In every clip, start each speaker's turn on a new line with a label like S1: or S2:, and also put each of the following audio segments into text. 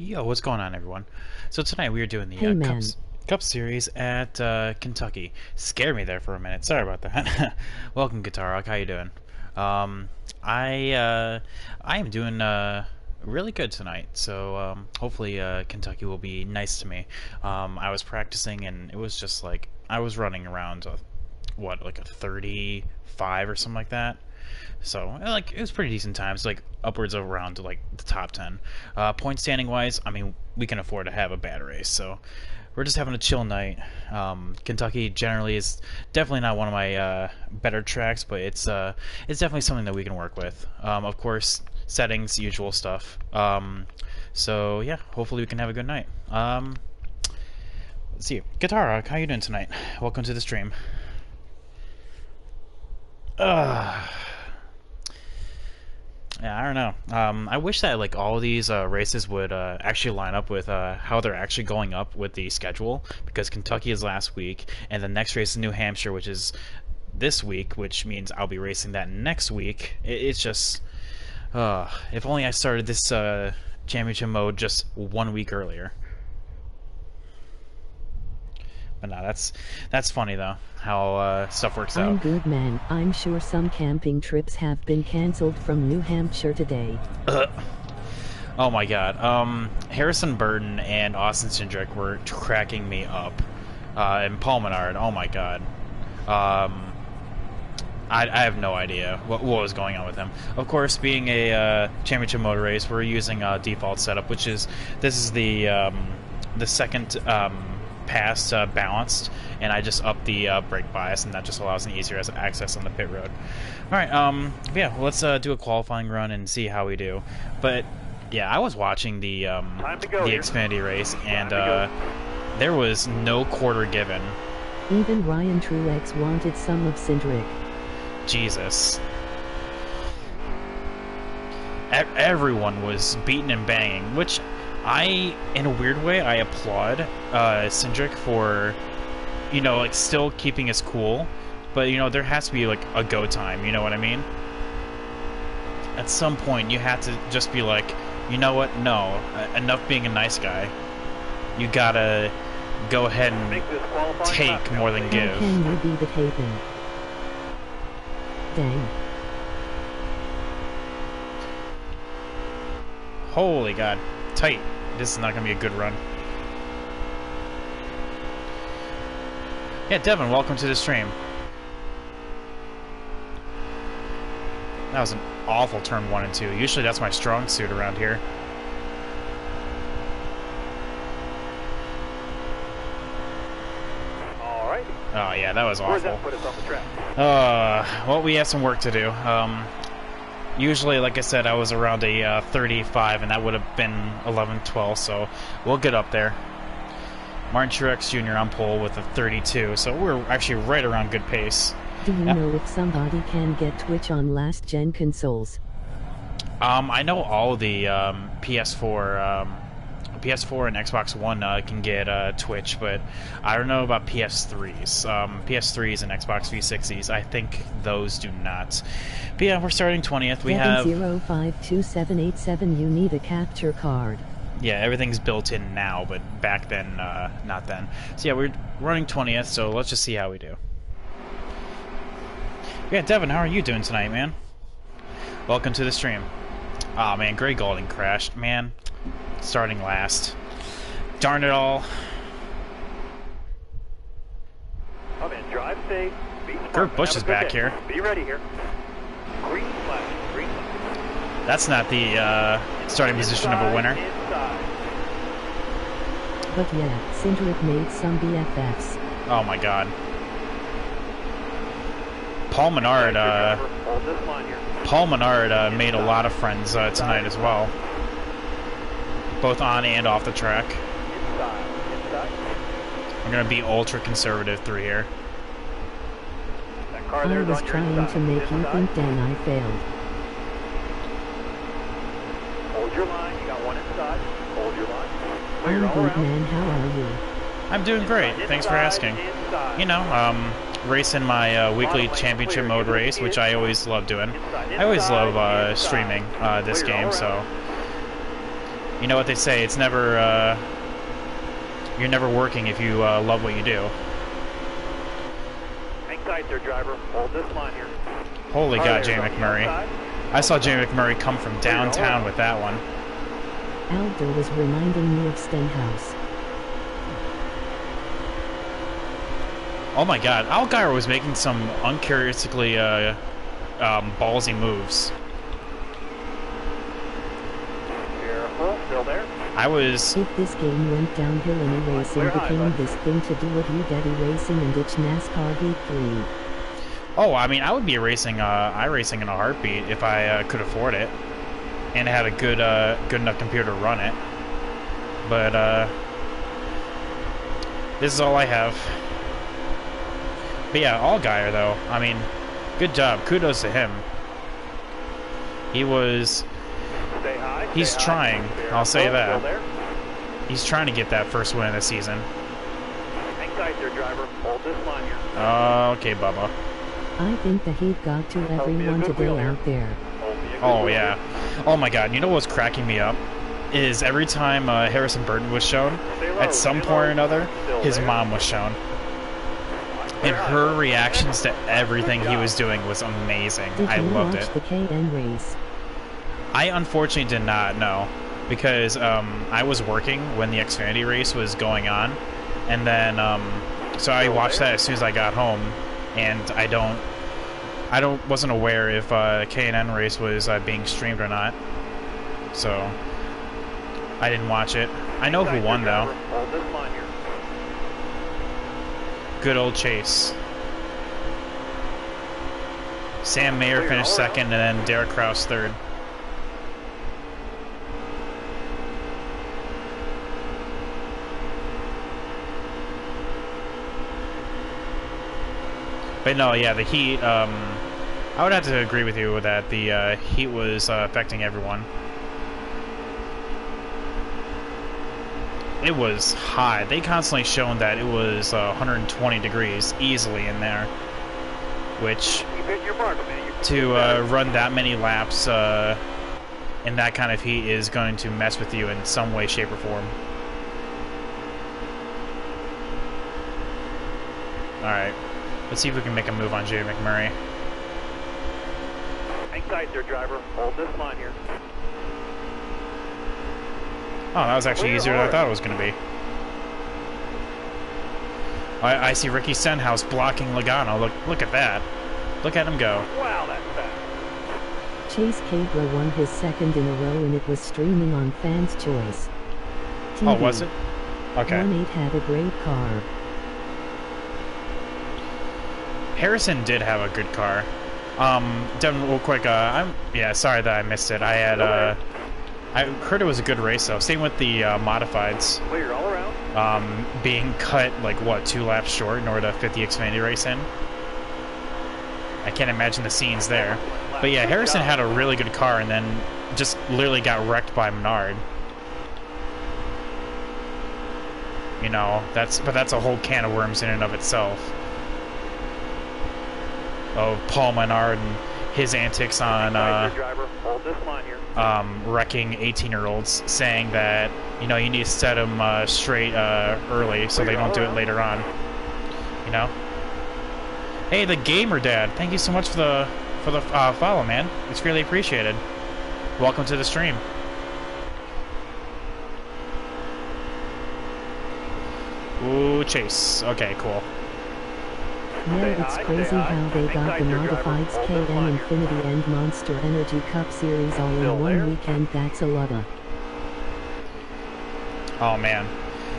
S1: Yo, what's going on, everyone? So tonight we are doing the
S2: Hey man,
S1: Cup Series at Kentucky. Scared me there for a minute. Sorry about that. Welcome, Guitar Rock. How you doing? Um, I am doing really good tonight. So hopefully Kentucky will be nice to me. I was practicing and it was just like I was running around like a 35 or something like that. So, like, it was pretty decent times, like, upwards of around, like, the top 10. Point standing wise, I mean, we can afford to have a bad race, so we're just having a chill night. Kentucky generally is definitely not one of my better tracks, but it's definitely something that we can work with. Of course, settings, usual stuff. So, yeah, hopefully we can have a good night. Let's see. Guitar Rock, how you doing tonight? Welcome to the stream. Yeah, I don't know. I wish that like all of these races would actually line up with how they're actually going up with the schedule, because Kentucky is last week, and the next race is New Hampshire, which is this week, which means I'll be racing that next week. It's just, if only I started this championship mode just 1 week earlier. But no, that's funny though, how stuff works out.
S2: I'm good man. I'm sure some camping trips have been cancelled from New Hampshire today.
S1: Oh my god. Harrison Burton and Austin Cindric were cracking me up. And Paul Menard, oh my god. I have no idea what was going on with him. Of course, being a championship motor race, we're using default setup, which is, this is the second pass balanced, and I just up the brake bias, and that just allows an easier access on the pit road. Alright, yeah, let's do a qualifying run and see how we do. But yeah, I was watching the Xfinity race, and there was no quarter given.
S2: Even Ryan Truex wanted some of Cindric.
S1: Jesus. Everyone was beating and banging, which in a weird way, I applaud Cindric for, you know, like, still keeping his cool. But, you know, there has to be, like, a go time, you know what I mean? At some point, you have to just be like, you know what, no, enough being a nice guy. You gotta go ahead and take more than give.
S2: How can you be the taping? Dang.
S1: Holy god. Tight. This is not going to be a good run. Yeah, Devin, welcome to the stream. That was an awful turn 1 and 2. Usually that's my strong suit around here.
S3: Alright.
S1: Oh yeah, that was awful.
S3: Where does that put us on the track?
S1: Well, we have some work to do. Usually, like I said, I was around a 35, and that would have been 11-12, so we'll get up there. Martin Truex Jr. on pole with a 32, so we're actually right around good pace.
S2: Do you know if somebody can get Twitch on last-gen consoles?
S1: I know all the PS4 and Xbox One can get Twitch, but I don't know about PS3s. PS3s and Xbox 360s, I think those do not. But yeah, we're starting 20th. We have
S2: 7052787. You need a capture card.
S1: Yeah, everything's built in now, but back then, not then. So yeah, we're running 20th, so let's just see how we do. Yeah, Devin, how are you doing tonight, man? Welcome to the stream. Aw, man, Gray Golding crashed, man. Starting last. Darn it all.
S3: Come in, drive safe.
S1: Kurt Busch is back here.
S3: Be ready here. Green flag, green flag.
S1: That's not the starting position of a winner.
S3: Inside.
S2: But yeah, Cindric made some BFFs.
S1: Oh my god. Paul Menard,
S3: Hold this line here.
S1: Paul Menard made a lot of friends tonight as well. Both on and off the track.
S3: Inside.
S1: I'm gonna be ultra conservative through here.
S3: That car
S2: I
S3: there is
S2: was
S3: on your
S2: trying
S3: inside.
S2: to make you
S3: Inside.
S2: think then I failed.
S3: Hold your line. You got one inside. Hold your line. Clear
S2: I'm
S3: all
S2: good
S3: around.
S2: man, how are you?
S1: I'm doing great. Thanks for asking.
S3: Inside.
S1: You know, racing my weekly championship mode race, which I always love doing. I always love streaming this game, so You know what they say, it's never, you're never working if you love what you do.
S3: Hang tight there, driver. Hold this line here.
S1: Holy
S3: All
S1: God,
S3: right,
S1: Jay
S3: on the
S1: McMurray.
S3: outside.
S1: I saw Jay McMurray come from downtown with that one.
S2: Aldo was reminding me of Stenhouse.
S1: Oh my God, Allgaier was making some uncharacteristically ballsy moves.
S3: Careful, still there.
S1: I was...
S2: If this game went downhill and racing
S3: Clear high,
S2: became
S3: bud.
S2: this thing to do with you Daddy Racing and ditch NASCAR Heat 3.
S1: Oh, I mean, I would be racing iRacing in a heartbeat if I could afford it, and had a good enough computer to run it. But this is all I have. But yeah, Allgaier though. I mean, good job. Kudos to him. He was.
S3: Stay high.
S1: He's
S3: stay high.
S1: trying,
S3: Careful,
S1: I'll say
S3: still
S1: that.
S3: there.
S1: He's trying to get that first win of the season.
S3: Hang tight there, driver. Hold this line here.
S1: Okay, Bubba.
S2: I think the Heat got to
S3: be a
S2: everyone
S3: good
S2: today
S3: wheel here.
S2: out there.
S3: Hold me a good
S1: Oh
S3: wheel.
S1: yeah. Oh my God. You know what's cracking me up? Is every time Harrison Burton was shown,
S3: Stay low,
S1: at some
S3: stay
S1: point or
S3: low.
S1: another,
S3: Still
S1: his
S3: there.
S1: mom was shown.
S3: Clear
S1: And
S3: high,
S1: her
S3: bud.
S1: reactions to everything he was doing was amazing.
S2: Did
S1: I
S2: you
S1: loved
S2: watch
S1: it.
S2: the KN race?
S1: I unfortunately did not know, because I was working when the Xfinity race was going on, and then so I watched that as soon as I got home, and I wasn't aware if K&N race was being streamed or not, so I didn't watch it. I know who
S3: Tight
S1: won
S3: there,
S1: though.
S3: driver. Hold this line here.
S1: Good old Chase. Sam Mayer
S3: Clear
S1: finished
S3: all around.
S1: second, and then Derek Kraus third. But no, yeah, the heat. I would have to agree with you with that. The heat was affecting everyone. It was hot. They constantly shown that it was 120 degrees easily in there, which
S3: Keep hitting your mark, man. You-
S1: to run that many laps in that kind of heat is going to mess with you in some way, shape, or form. Alright, let's see if we can make a move on Jay McMurray.
S3: Hang tight there, driver. Hold this line here.
S1: Oh, that was actually
S3: Clear
S1: easier than I
S3: hard.
S1: thought it was going to be. I see Ricky Stenhouse blocking Logano. Look at that. Look at him go.
S3: Wow, that's fast.
S2: Chase Cabra won his second in a row and it was streaming on Fans Choice. TV.
S1: Oh, was it? Okay.
S2: 1-8 had a great car.
S1: Harrison did have a good car. Devin, real quick, yeah, sorry that I missed it. I had, I heard it was a good race though. Same with the modifieds,
S3: Clear all around.
S1: being cut like what 2 laps short in order to fit the Xfinity race in. I can't imagine the scenes there. But yeah, Harrison had a really good car and then just literally got wrecked by Menard. You know, that's a whole can of worms in and of itself. Of Paul Menard and his antics on
S3: Tight there, driver. Hold this line here.
S1: wrecking 18-year-olds, saying that, you know, you need to set them straight early so they don't do it later on. You know? Hey, the Gamer Dad, thank you so much for the follow, man. It's really appreciated. Welcome to the stream. Ooh, Chase. Okay, cool.
S2: Yeah, it's crazy how they got the modifieds KN Infinity and Monster Energy Cup Series all
S3: Still
S2: in one
S3: there?
S2: weekend. That's a lotta.
S1: Oh man,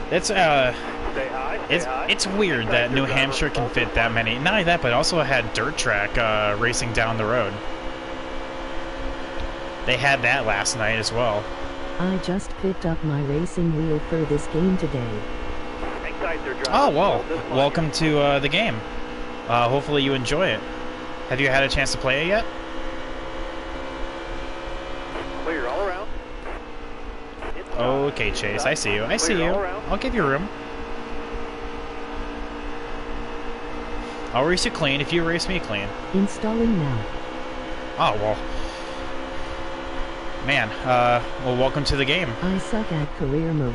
S1: that's
S3: Stay high. Stay high.
S1: it's weird that New Hampshire can fit that many. Not only that, but also had dirt track racing down the road. They had that last night as well.
S2: I just picked up my racing wheel for this game today.
S3: Hang tight there, driver.
S1: Oh well,
S3: Hold this line
S1: welcome to the game. Hopefully you enjoy it. Have you had a chance to play it yet?
S3: here. Clear all around. Inside.
S1: Okay, Chase, I see you. I see
S3: Clear
S1: you.
S3: all around.
S1: I'll give you room. I'll race you clean if you race me clean.
S2: Installing now.
S1: Oh well. Man, well, welcome to the game.
S2: I suck at career mode.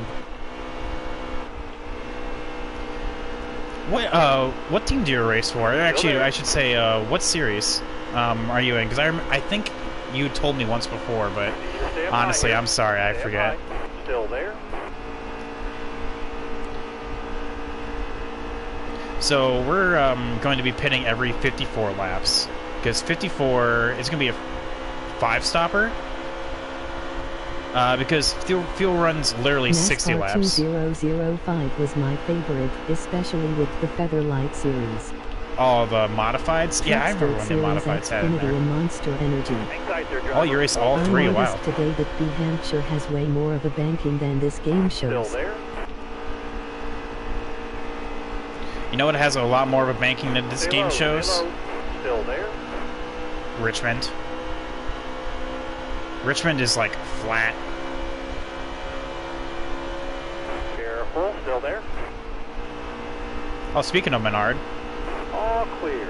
S1: What team do you race for? Actually, I should say, what series are you in? Because I think you told me once before, but honestly, I'm sorry, I forget.
S3: Still there.
S1: So we're going to be pitting every 54 laps, because 54 is going to be a 5-stopper. Because fuel runs literally 60
S2: NASCAR
S1: laps.
S2: 2005 was my favorite, especially with the Featherlight series.
S1: Oh, the modifieds? Yeah, I remember when the modifieds had it
S2: Xfinity
S1: there.
S2: and Monster Energy.
S1: Oh, you raced all three?
S2: I
S1: Wow.
S2: noticed today that New Hampshire has way more of a banking than this game
S3: Still
S2: shows.
S3: there.
S1: You know what has a lot more of a banking than this game shows?
S3: Still there.
S1: Richmond. Richmond is like flat.
S3: Careful. Still there.
S1: Oh, speaking of Menard.
S3: All clear.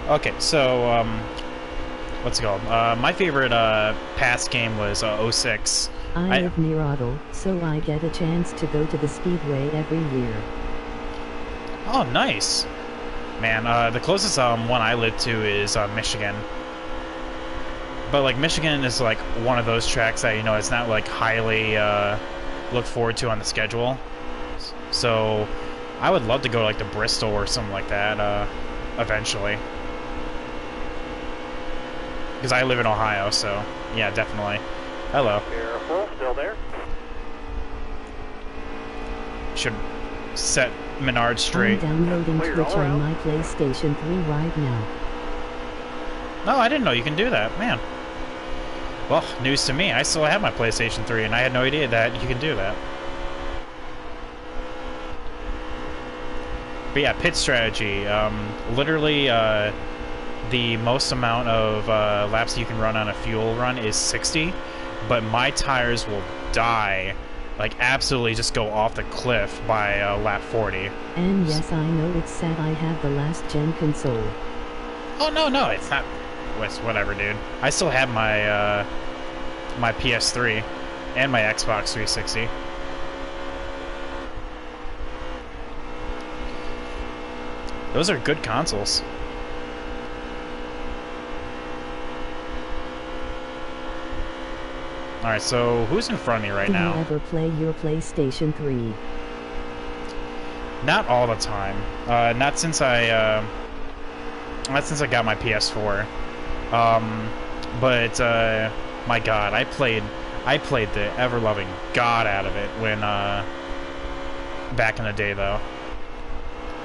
S1: Okay, so, what's it called? My favorite, past game was, 06.
S2: I live near Otto, so I get a chance to go to the Speedway every year.
S1: Oh, nice. Man, the closest, one I live to is, Michigan. But, like, Michigan is, like, one of those tracks that, you know, it's not, like, highly, looked forward to on the schedule. So, I would love to go, like, to Bristol or something like that, eventually. Because I live in Ohio, so, yeah, definitely. Hello.
S3: Careful. Still there.
S1: Should set Menard straight.
S2: I'm downloading
S3: Clear
S2: Twitch
S3: all
S2: on
S3: around.
S2: my PlayStation 3 right now.
S1: No, I didn't know you can do that, man. Well, news to me. I still have my PlayStation 3, and I had no idea that you can do that. But yeah, pit strategy. Literally, the most amount of laps you can run on a fuel run is 60, but my tires will die, like absolutely just go off the cliff by lap 40.
S2: And yes, I know it's sad I have the last gen console.
S1: Oh, no, it's not. It's whatever, dude. I still have my, my PS3 and my Xbox 360. Those are good consoles. Alright, so who's in front of me right
S2: Do you
S1: now?
S2: ever play your PlayStation 3?
S1: Not all the time. Not since I got my PS4. But my God, I played the ever-loving God out of it when back in the day, though.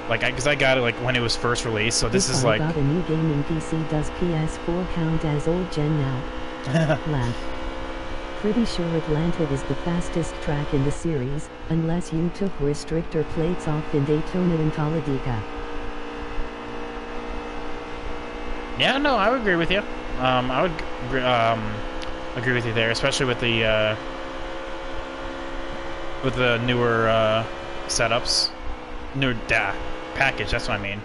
S1: Like, because I got it like when it was first released, so this
S2: If
S1: is
S2: I
S1: like.
S2: got a new gaming PC, does PS4 count as old gen now? Laugh. Pretty sure Atlanta is the fastest track in the series, unless you took restrictor plates off in Daytona and Talladega.
S1: Yeah, no, I would agree with you. I would agree with you there, especially with the newer setups, newer package. That's what I mean.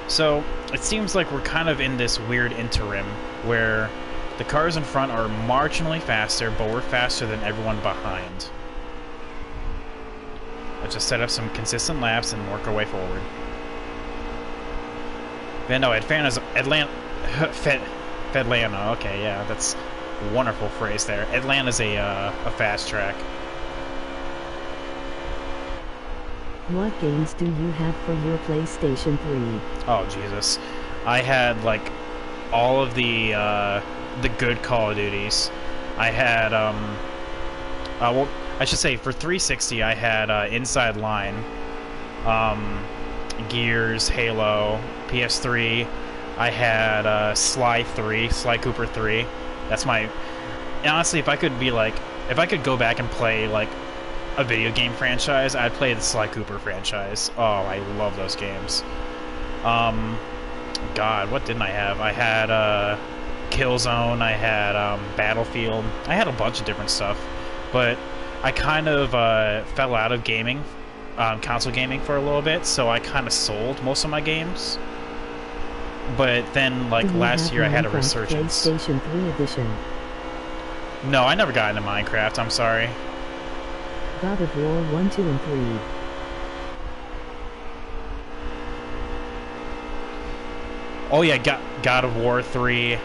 S1: So it seems like we're kind of in this weird interim where the cars in front are marginally faster, but we're faster than everyone behind. Let's just set up some consistent laps and work our way forward. Yeah, no, Fedlana, okay, yeah, that's a wonderful phrase there. Atlanta's a fast track.
S2: What games do you have for your PlayStation 3?
S1: Oh, Jesus. I had, like, all of the good Call of Duties. I had, well, I should say, for 360, I had, Inside Line, Gears, Halo, PS3, I had, Sly Cooper 3. That's my... Honestly, if I could go back and play, like, a video game franchise, I'd play the Sly Cooper franchise. Oh, I love those games. God, what didn't I have? I had, Killzone, I had, Battlefield. I had a bunch of different stuff. But I kind of, fell out of gaming, console gaming for a little bit, so I kind of sold most of my games. but then like
S2: Do you
S1: last
S2: have
S1: year I had a
S2: Minecraft
S1: resurgence.
S2: PlayStation 3 edition.
S1: No, I never got into Minecraft. I'm sorry.
S2: God of War 1, 2, and 3.
S1: Oh yeah, God of War 3.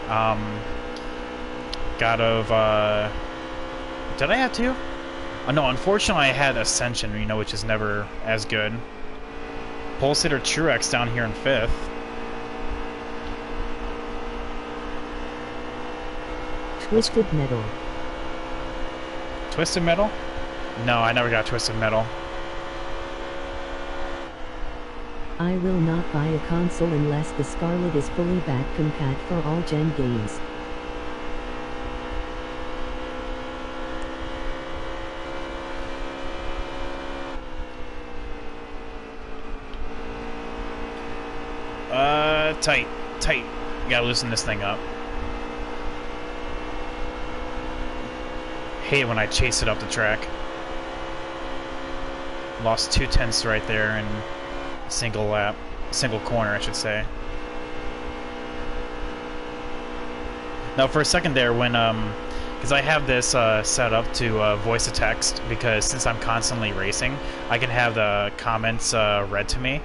S1: God of did I have 2? No, unfortunately I had Ascension, you know, which is never as good. Pulsator Truex down here in 5th.
S2: Twisted Metal.
S1: Twisted Metal? No, I never got Twisted Metal.
S2: I will not buy a console unless the Scarlet is fully back compat for all gen games.
S1: Tight. You gotta loosen this thing up. Hate when I chase it up the track. Lost 2/10 right there in a single lap. Single corner, I should say. Now, for a second there, when, because I have this set up to voice to text, because since I'm constantly racing, I can have the comments read to me.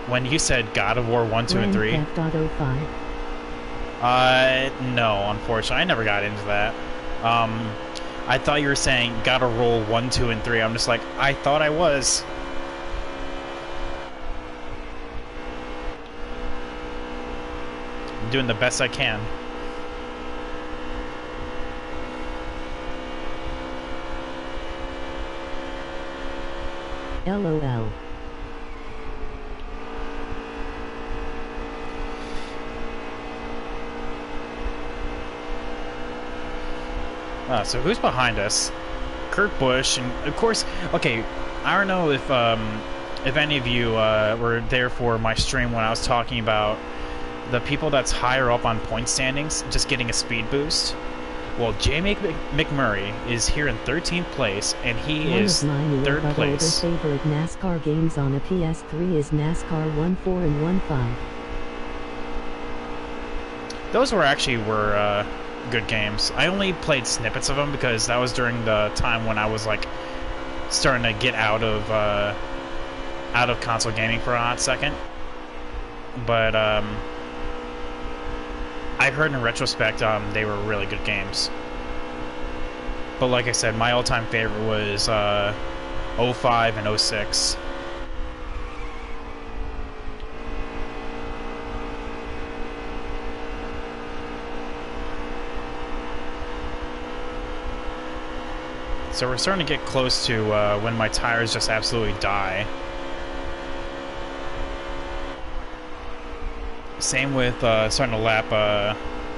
S1: When you said God of War 1, 2, and 3...
S2: Grand Theft Auto 5.
S1: No, unfortunately. I never got into that. I thought you were saying gotta roll 1, 2, and 3. I'm just like, I thought I was. I'm doing the best I can.
S2: LOL.
S1: So who's behind us? Kurt Busch, and of course, okay, I don't know if any of you were there for my stream when I was talking about the people that's higher up on point standings just getting a speed boost. Well, Jamie McMurray is here in 13th place, and he is third place.
S2: One of my favorite NASCAR games on a PS3 is NASCAR 1.4 and 1.5.
S1: Those were good games. I only played snippets of them because that was during the time when I was like starting to get out of console gaming for a hot second. But I heard in retrospect they were really good games. But like I said, my all-time favorite was 05 and 06. So we're starting to get close to when my tires just absolutely die. Same with starting to lap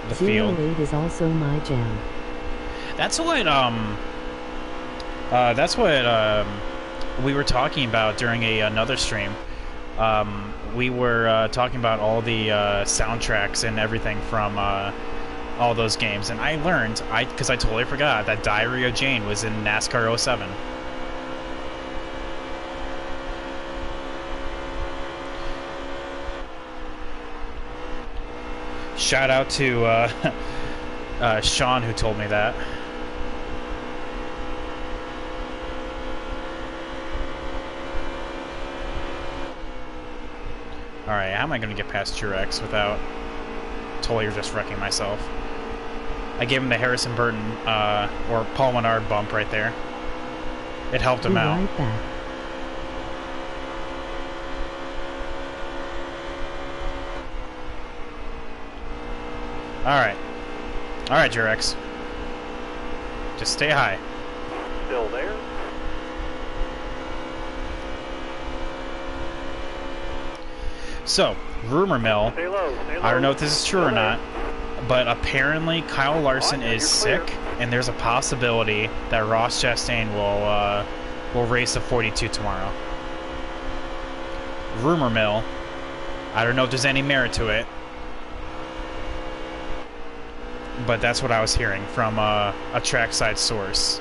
S1: the field.
S2: 08 is also my jam.
S1: That's what we were talking about during another stream. We were talking about all the soundtracks and everything from all those games, and I learned, because I totally forgot, that Diary of Jane was in NASCAR 07. Shout out to Sean who told me that. Alright, how am I going to get past Truex without totally just wrecking myself? I gave him the Harrison Burton or Paul Menard bump right there. It helped him out.
S2: Right back.
S1: Alright, Jurex. Just stay high.
S3: Still there.
S1: So, rumor mill.
S3: Stay low. Stay low.
S1: I don't know if this is true or not, but apparently Kyle Larson is sick, and there's a possibility that Ross Chastain will race the 42 tomorrow. Rumor mill. I don't know if there's any merit to it, but that's what I was hearing from a trackside source.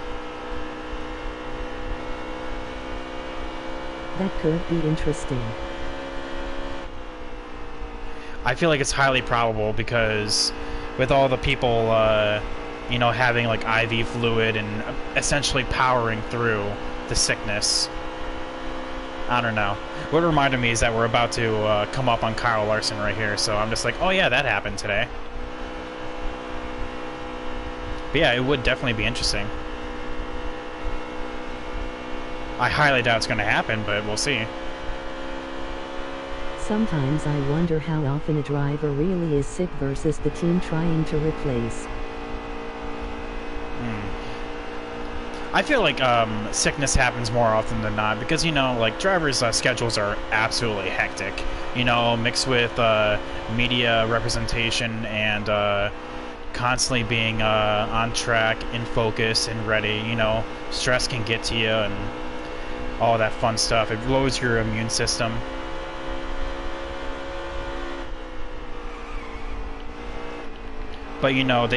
S2: That could be interesting.
S1: I feel like it's highly probable because with all the people, you know, having like IV fluid and essentially powering through the sickness. I don't know. What reminded me is that we're about to come up on Kyle Larson right here, so I'm just like, oh yeah, that happened today. But yeah, it would definitely be interesting. I highly doubt it's going to happen, but we'll see.
S2: Sometimes I wonder how often a driver really is sick versus the team trying to replace.
S1: I feel like sickness happens more often than not because, you know, like drivers' schedules are absolutely hectic. You know, mixed with media representation and constantly being on track, in focus, and ready. You know, stress can get to you and all that fun stuff. It lowers your immune system. But, you know,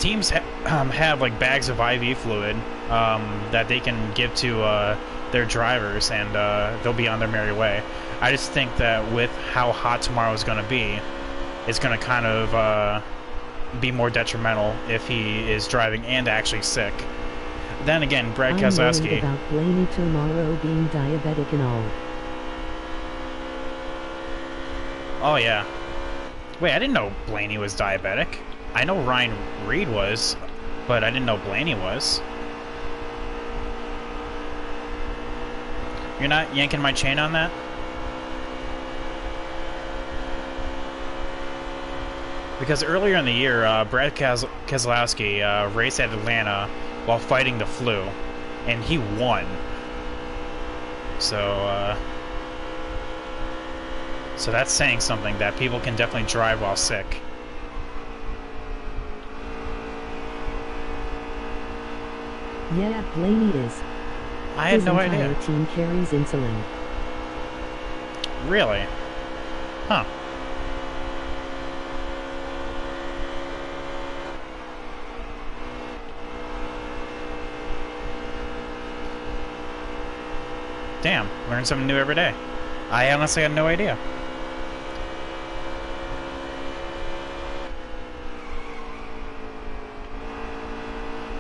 S1: teams have like bags of IV fluid that they can give to their drivers, and they'll be on their merry way. I just think that with how hot tomorrow is going to be, it's going to kind of be more detrimental if he is driving and actually sick. Then again, Brad Keselowski.
S2: I'm worried about Blaney tomorrow being diabetic and all.
S1: Oh yeah. Wait, I didn't know Blaney was diabetic. I know Ryan Reed was, but I didn't know Blaney was. You're not yanking my chain on that? Because earlier in the year, Brad Keselowski raced at Atlanta while fighting the flu, and he won. So that's saying something, that people can definitely drive while sick.
S2: Yeah, Blaney is.
S1: I had no idea.
S2: His entire team carries insulin.
S1: Really? Huh. Damn, learn something new every day. I honestly had no idea.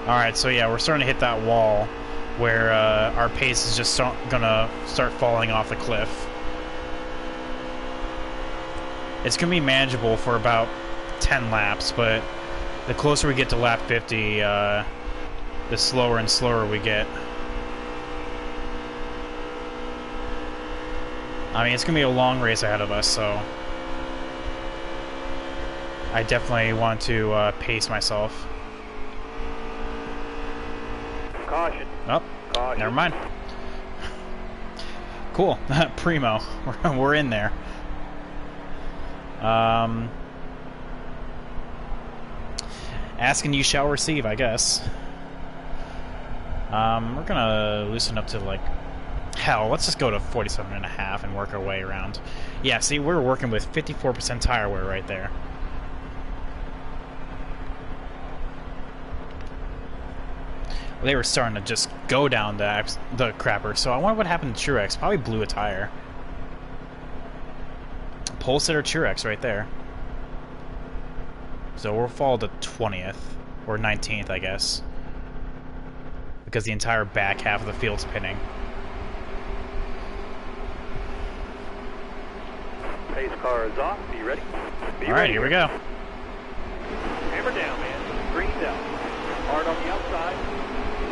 S1: Alright, so yeah, we're starting to hit that wall where our pace is just gonna start falling off the cliff. It's gonna be manageable for about 10 laps, but the closer we get to lap 50, the slower and slower we get. I mean, it's gonna be a long race ahead of us, so I definitely want to pace myself.
S3: Caution.
S1: Oh,
S3: Caution.
S1: never mind. Cool. Primo. We're in there. Ask and you shall receive, I guess. We're gonna loosen up to, like, hell, let's just go to 47.5 and work our way around. Yeah, see, we're working with 54% tire wear right there. They were starting to just go down the crapper, so I wonder what happened to Truex. Probably blew a tire. Pole sitter Truex right there. So we'll fall to 20th, or 19th, I guess. Because the entire back half of the field's pinning.
S3: Pace car is off. Be ready.
S1: Alright, here we go.
S3: Hammer down, man. Green's out. Hard on the outside.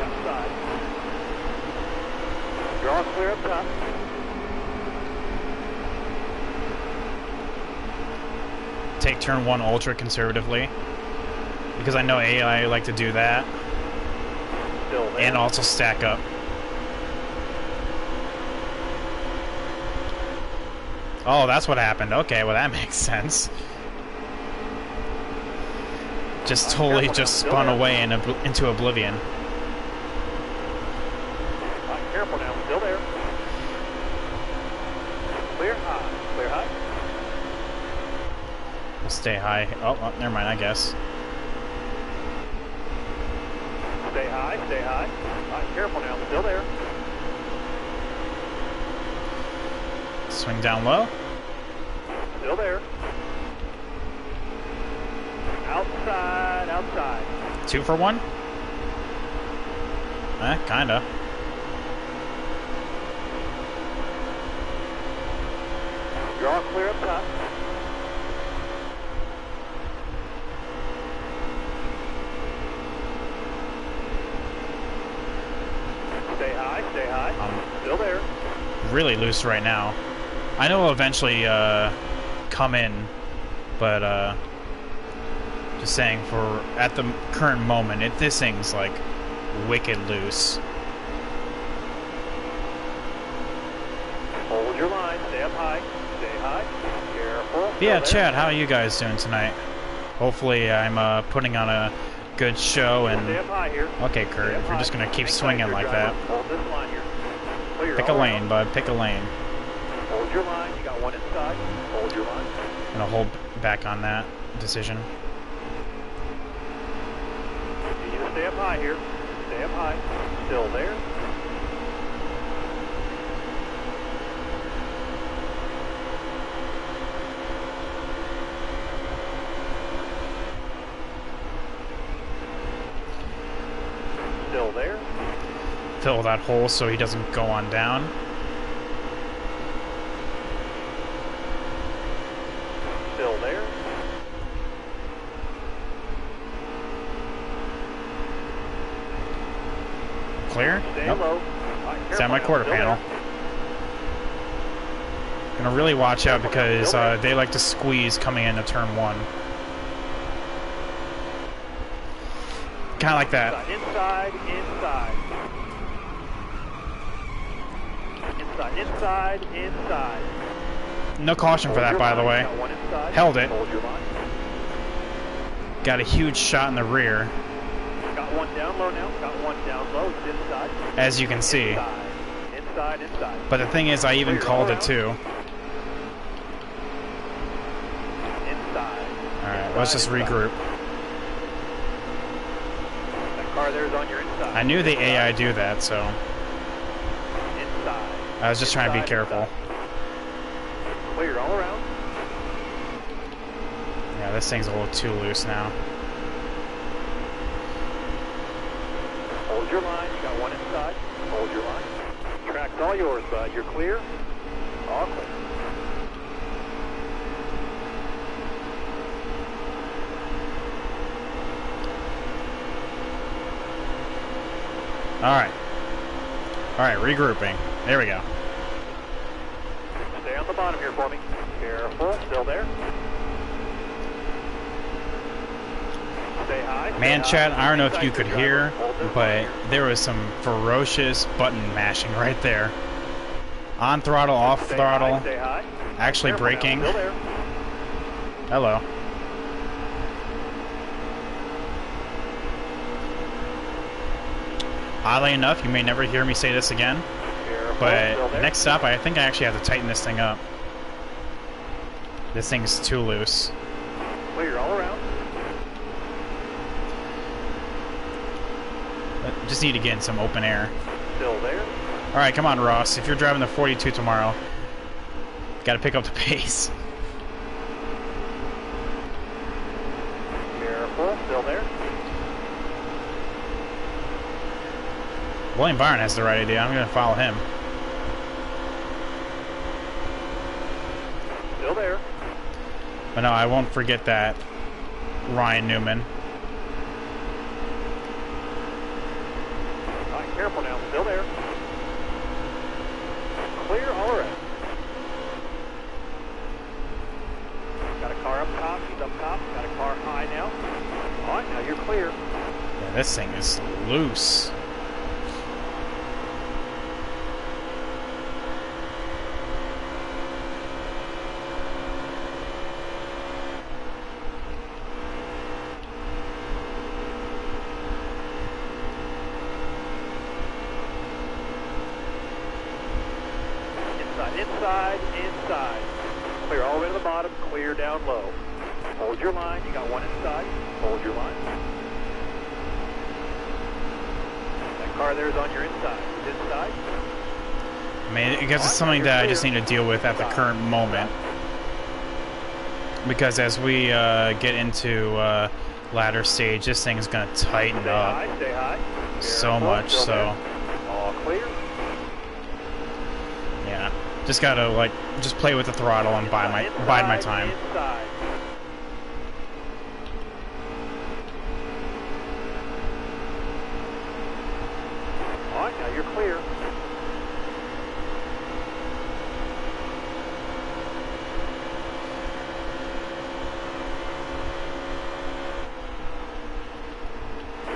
S3: Outside. Draw clear up top.
S1: Take turn 1 ultra conservatively. Because I know AI like to do that.
S3: Still there.
S1: And also stack up. Oh, that's what happened. Okay, well that makes sense. Just totally just spun away into oblivion.
S3: Careful now, still there. Clear high, clear high.
S1: We'll stay high. Oh, never mind, I guess.
S3: Stay high, stay high. All right, careful now, still there.
S1: Swing down low.
S3: Still there. Outside, outside.
S1: 2 for 1? Kinda.
S3: You're all clear up top. Stay high, stay high. Still there.
S1: Really loose right now. I know it'll eventually come in, but just saying, for at the current moment, this thing's like wicked loose.
S3: Hold your line, stay up high, stay high. Careful.
S1: Yeah,
S3: Still there.
S1: Chad, how are you guys doing tonight? Hopefully I'm putting on a good show
S3: Stay
S1: and...
S3: up high here.
S1: Okay, Kurt, if you're just gonna keep swinging like that,
S3: Hold this line here. Clear
S1: pick a
S3: all
S1: lane,
S3: around.
S1: bud, pick a lane.
S3: Hold your line, you got one inside. Hold your line.
S1: I'm gonna hold back on that decision.
S3: You need to stay up high here. Stay up high. Still there. Still there.
S1: Fill that hole so he doesn't go on down.
S3: Still there.
S1: Clear?
S3: Stay
S1: Nope.
S3: low. All right,
S1: It's at my
S3: careful
S1: quarter
S3: now. Still
S1: panel. Gonna really watch out because they like to squeeze coming into turn 1. Kind of like that.
S3: there. Inside, inside. Inside, inside, inside.
S1: No caution for
S3: Hold
S1: that,
S3: your
S1: by the
S3: line,
S1: way.
S3: got one inside.
S1: Held it.
S3: Hold your line.
S1: Got a huge shot in the rear,
S3: Got one down low now. Got one down low. It's inside.
S1: as you can see.
S3: Inside, inside, inside.
S1: But the thing is, I even called it too.
S3: Inside.
S1: Alright, let's just
S3: Inside,
S1: regroup.
S3: That car there's on your inside.
S1: I knew the AI do that, so
S3: Inside.
S1: I was just trying to be
S3: Inside,
S1: careful.
S3: inside. Cleared all around.
S1: Yeah, this thing's a little too loose now.
S3: Hold your line. You got one inside. Hold your line. Track's all yours, bud. You're clear. All clear.
S1: Alright. Alright, regrouping. There we go.
S3: Stay on the bottom here for me. Careful. Still there. Stay high. Stay
S1: Man,
S3: high.
S1: Chad, I don't know if you
S3: Inside
S1: could
S3: your
S1: hear,
S3: driver. Hold this
S1: but
S3: line here.
S1: there was some ferocious button mashing right there. On throttle, off
S3: Stay
S1: throttle,
S3: high, stay high.
S1: actually
S3: Careful now.
S1: braking.
S3: Still there.
S1: Hello. Oddly enough, you may never hear me say this again,
S3: Careful. Still
S1: but
S3: there.
S1: next stop, I think I actually have to tighten this thing up. This thing's too loose.
S3: Clear all around.
S1: Just need to get in some open air.
S3: Still there.
S1: Alright, come on, Ross. If you're driving the 42 tomorrow, gotta pick up the pace.
S3: Careful. Still there.
S1: William Byron has the right idea. I'm gonna follow him.
S3: Still there.
S1: But no, I won't forget that. Ryan Newman.
S3: All right, careful now. Still there. Clear all around. Got a car up top. He's up top. Got a car high now. All right, now you're clear.
S1: Yeah, this thing is loose.
S3: Inside, inside. Clear all the way to the bottom, clear down low. Hold your line, you got one inside. Hold your line. That car there is on your inside. It's inside.
S1: I mean, I guess it's something that I just need to deal with at the current moment. because as we get into ladder stage, this thing is going to tighten
S3: Stay
S1: up
S3: high, stay high.
S1: so
S3: Careful,
S1: much.
S3: still
S1: So
S3: there. All clear.
S1: yeah, just gotta like just play with the throttle and bide my time.
S3: Inside. All right, now you're clear.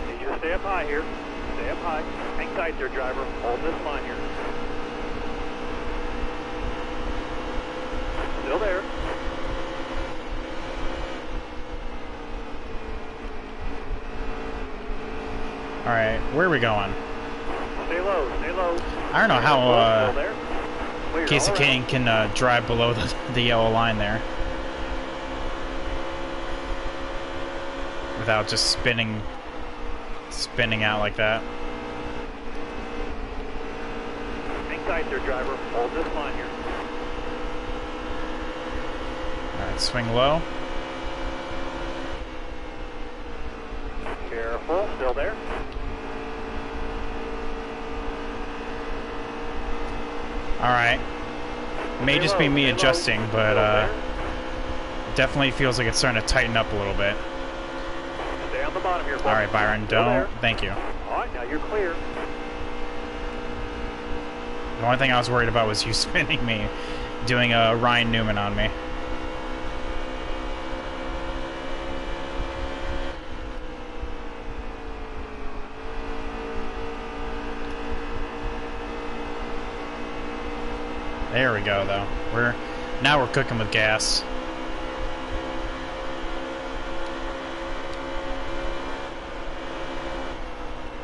S3: Need you to stay up high here. Stay up high. Hang tight there, driver. Hold this line here. Still there.
S1: All right, where are we going?
S3: Stay low, stay low.
S1: I don't know how
S3: Still there. Clear
S1: Casey
S3: all
S1: Kane
S3: around.
S1: can drive below the yellow line there without just spinning out like that.
S3: Hang tight there, driver. Hold this line here.
S1: All right, swing low.
S3: Careful, still there.
S1: All right, may
S3: Stay
S1: just
S3: low,
S1: be me
S3: stay low.
S1: adjusting, but
S3: Still there.
S1: definitely feels like it's starting to tighten up a little bit.
S3: Stay on the bottom here.
S1: All right, Byron,
S3: Still there.
S1: don't. Thank you.
S3: All right, now you're clear.
S1: The only thing I was worried about was you spinning me, doing a Ryan Newman on me. There we go, though. Now we're cooking with gas.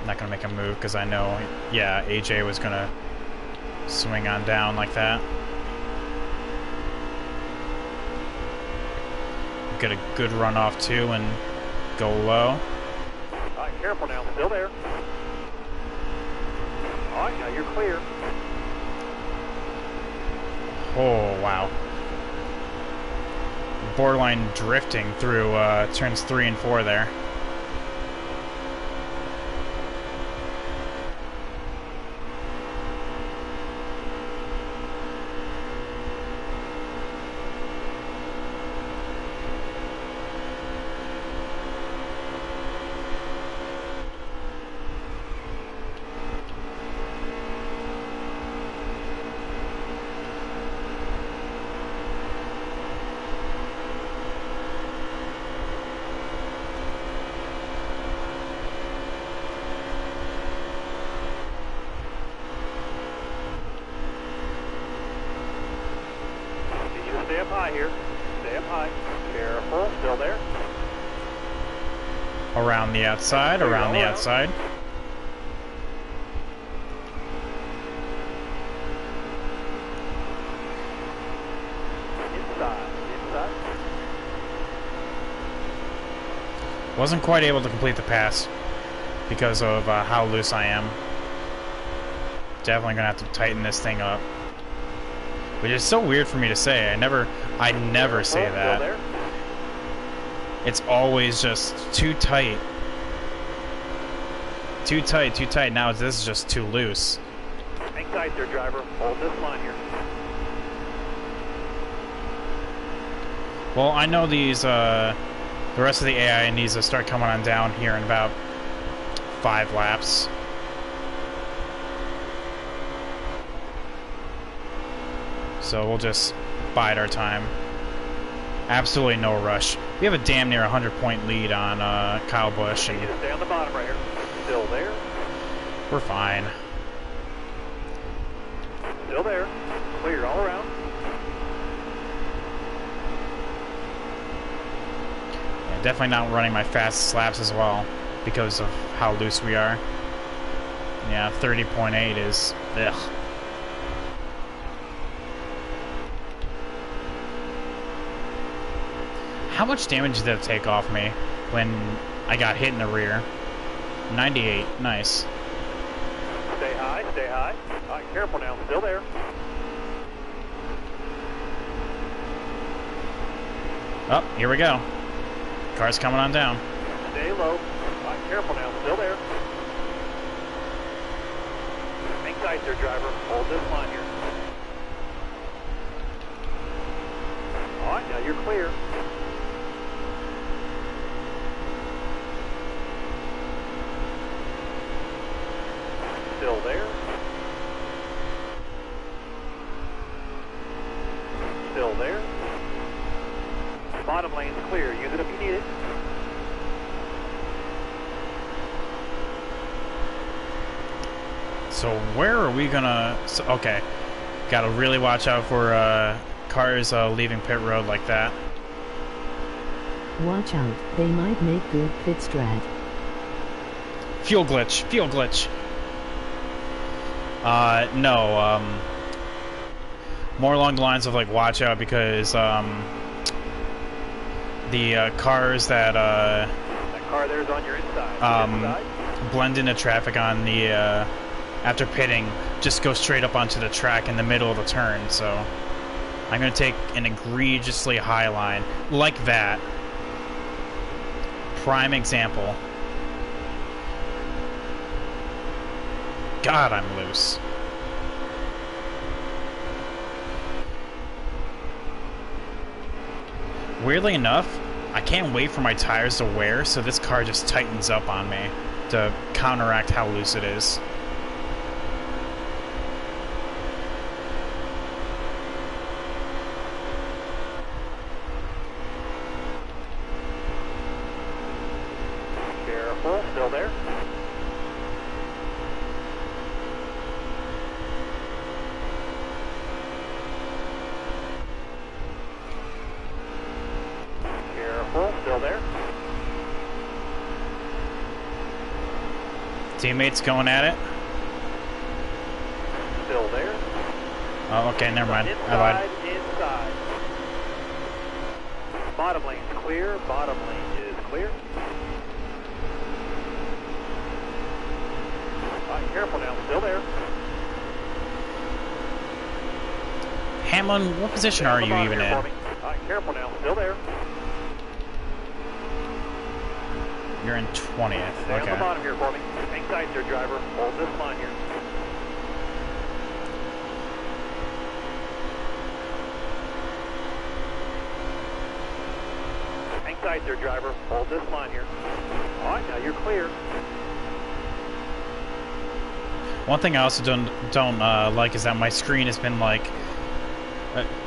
S1: I'm not gonna make a move because I know, yeah, AJ was gonna swing on down like that. Get a good run off too and go low.
S3: All right, careful now. Still there. All right, now you're clear.
S1: Oh, wow. Borderline drifting through turns 3 and 4 there.
S3: Need you to stay up high here. Stay up high. Careful, still there.
S1: Around the outside, around the outside.
S3: Inside, inside.
S1: Wasn't quite able to complete the pass because of how loose I am. Definitely gonna have to tighten this thing up. Which is so weird for me to say. I never say
S3: Still
S1: that.
S3: there.
S1: It's always just too tight. Too tight, too tight. Now this is just too loose.
S3: Hang tight there, driver. Hold this line here.
S1: Well, I know these, the rest of the AI needs to start coming on down here in about 5 laps. So we'll just bide our time. Absolutely no rush. We have a damn near 100-point lead on Kyle Busch,
S3: Need you
S1: and
S3: to stay on the bottom right here. Still there.
S1: we're fine.
S3: Still there. Clear all around.
S1: Yeah, definitely not running my fastest laps as well because of how loose we are. Yeah, 30.8 is ugh. How much damage did that take off me when I got hit in the rear? 98, nice.
S3: Stay high, stay high. All right, careful now. Still there.
S1: Oh, here we go. Car's coming on down.
S3: Stay low. Careful now. Still there. Hang tight there, driver. Hold this line here. All right, now you're clear. Still there. Still there. Bottom lane's clear. Use it if you need it.
S1: So where are we gonna... So, okay. Gotta really watch out for cars leaving pit road like that.
S2: Watch out, they might make good pit strat.
S1: Fuel glitch. Fuel glitch. No, more along the lines of, like, watch out because, the, cars that,
S3: That car there's on your inside.
S1: blend into traffic on the, after pitting, just go straight up onto the track in the middle of the turn, so I'm gonna take an egregiously high line, like that. Prime example. God, I'm loose. Weirdly enough, I can't wait for my tires to wear, so this car just tightens up on me to counteract how loose it is.
S3: Careful. Still there. Careful. Still there.
S1: Teammates going at it.
S3: Still there.
S1: Oh, okay, never mind. I lied.
S3: Inside. Bottom lane's clear. Bottom lane is clear. All right, careful now. Still there.
S1: Hamlin, what position
S3: Stay on
S1: are
S3: the
S1: you
S3: bottom
S1: even
S3: here
S1: in?
S3: for me. All right, careful now. Still there.
S1: You're in 20th.
S3: Stay on the
S1: Okay.
S3: bottom here for me. Hang tight there, driver. Hold this line here. Hang tight there, driver. Hold this line here. All right, now you're clear.
S1: One thing I also don't like is that my screen has been like,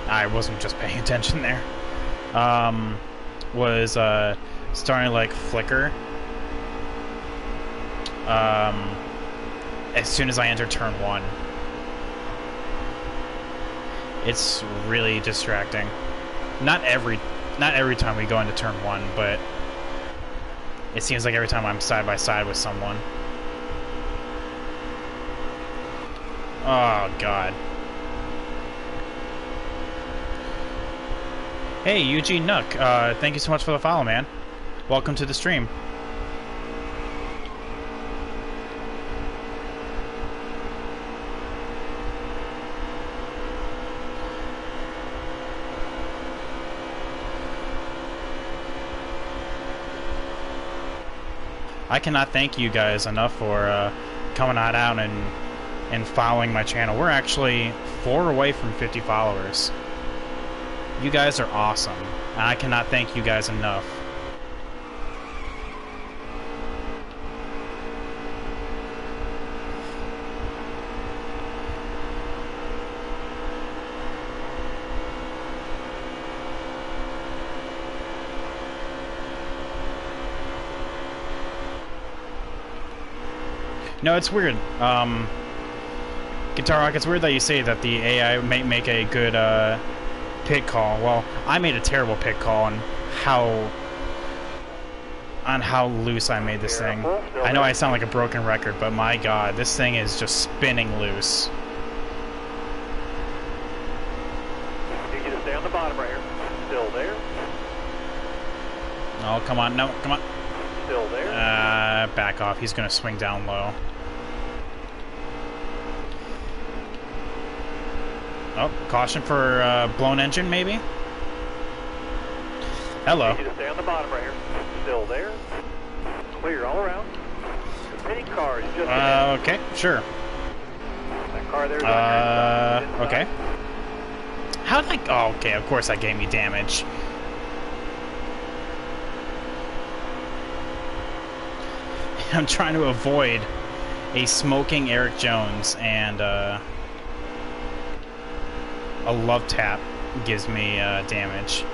S1: I wasn't just paying attention there. Was starting to like flicker. As soon as I enter turn 1. It's really distracting. Not every time we go into turn 1, but it seems like every time I'm side by side with someone. Oh, God. Hey, Eugene Nook. Thank you so much for the follow, man. Welcome to the stream. I cannot thank you guys enough for coming on out and following my channel. We're actually 4 away from 50 followers. You guys are awesome, and I cannot thank you guys enough. No, it's weird. Guitar Rock, it's weird that you say that the AI may make a good pit call. Well, I made a terrible pit call on how loose I made this thing. I know I sound like a broken record, but my God, this thing is just spinning loose.
S3: Need you to stay on the bottom right here. Still there.
S1: Oh, come on, no, come on.
S3: Still there.
S1: Back off. He's gonna swing down low. Oh, caution for blown engine, maybe? Hello.
S3: Need you to stay on the bottom right here. Still there. Clear all around. Any cars just ahead.
S1: Okay, sure.
S3: That car there's on your inside.
S1: Okay. How did I... Oh, okay, of course that gave me damage. I'm trying to avoid a smoking Eric Jones, and a love tap gives me damage.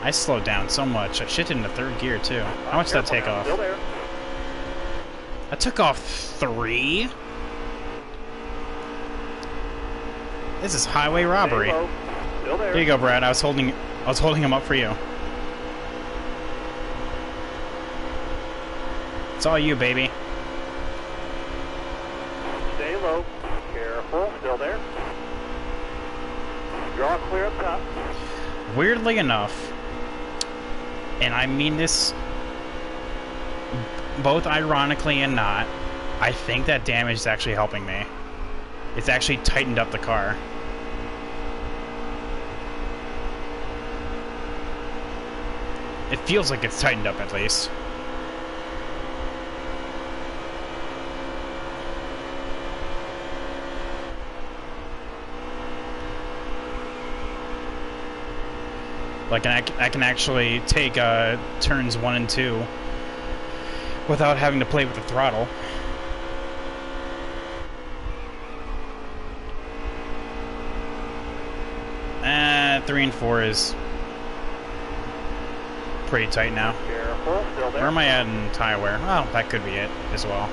S1: I slowed down so much. I shifted into third gear, too. How much did that take off?
S3: Still there.
S1: I took off 3? This is highway robbery.
S3: Stay low. Still there.
S1: There you go, Brad. I was holding him up for you. It's all you, baby.
S3: Stay low. Careful. Still there. Draw clear up top.
S1: Weirdly enough, and I mean this both ironically and not, I think that damage is actually helping me. It's actually tightened up the car. It feels like it's tightened up at least. Like, I can actually take turns 1 and 2 without having to play with the throttle. 3 and 4 is pretty tight now.
S3: Careful. Still there.
S1: Where am I at in tire wear? Oh, that could be it as well.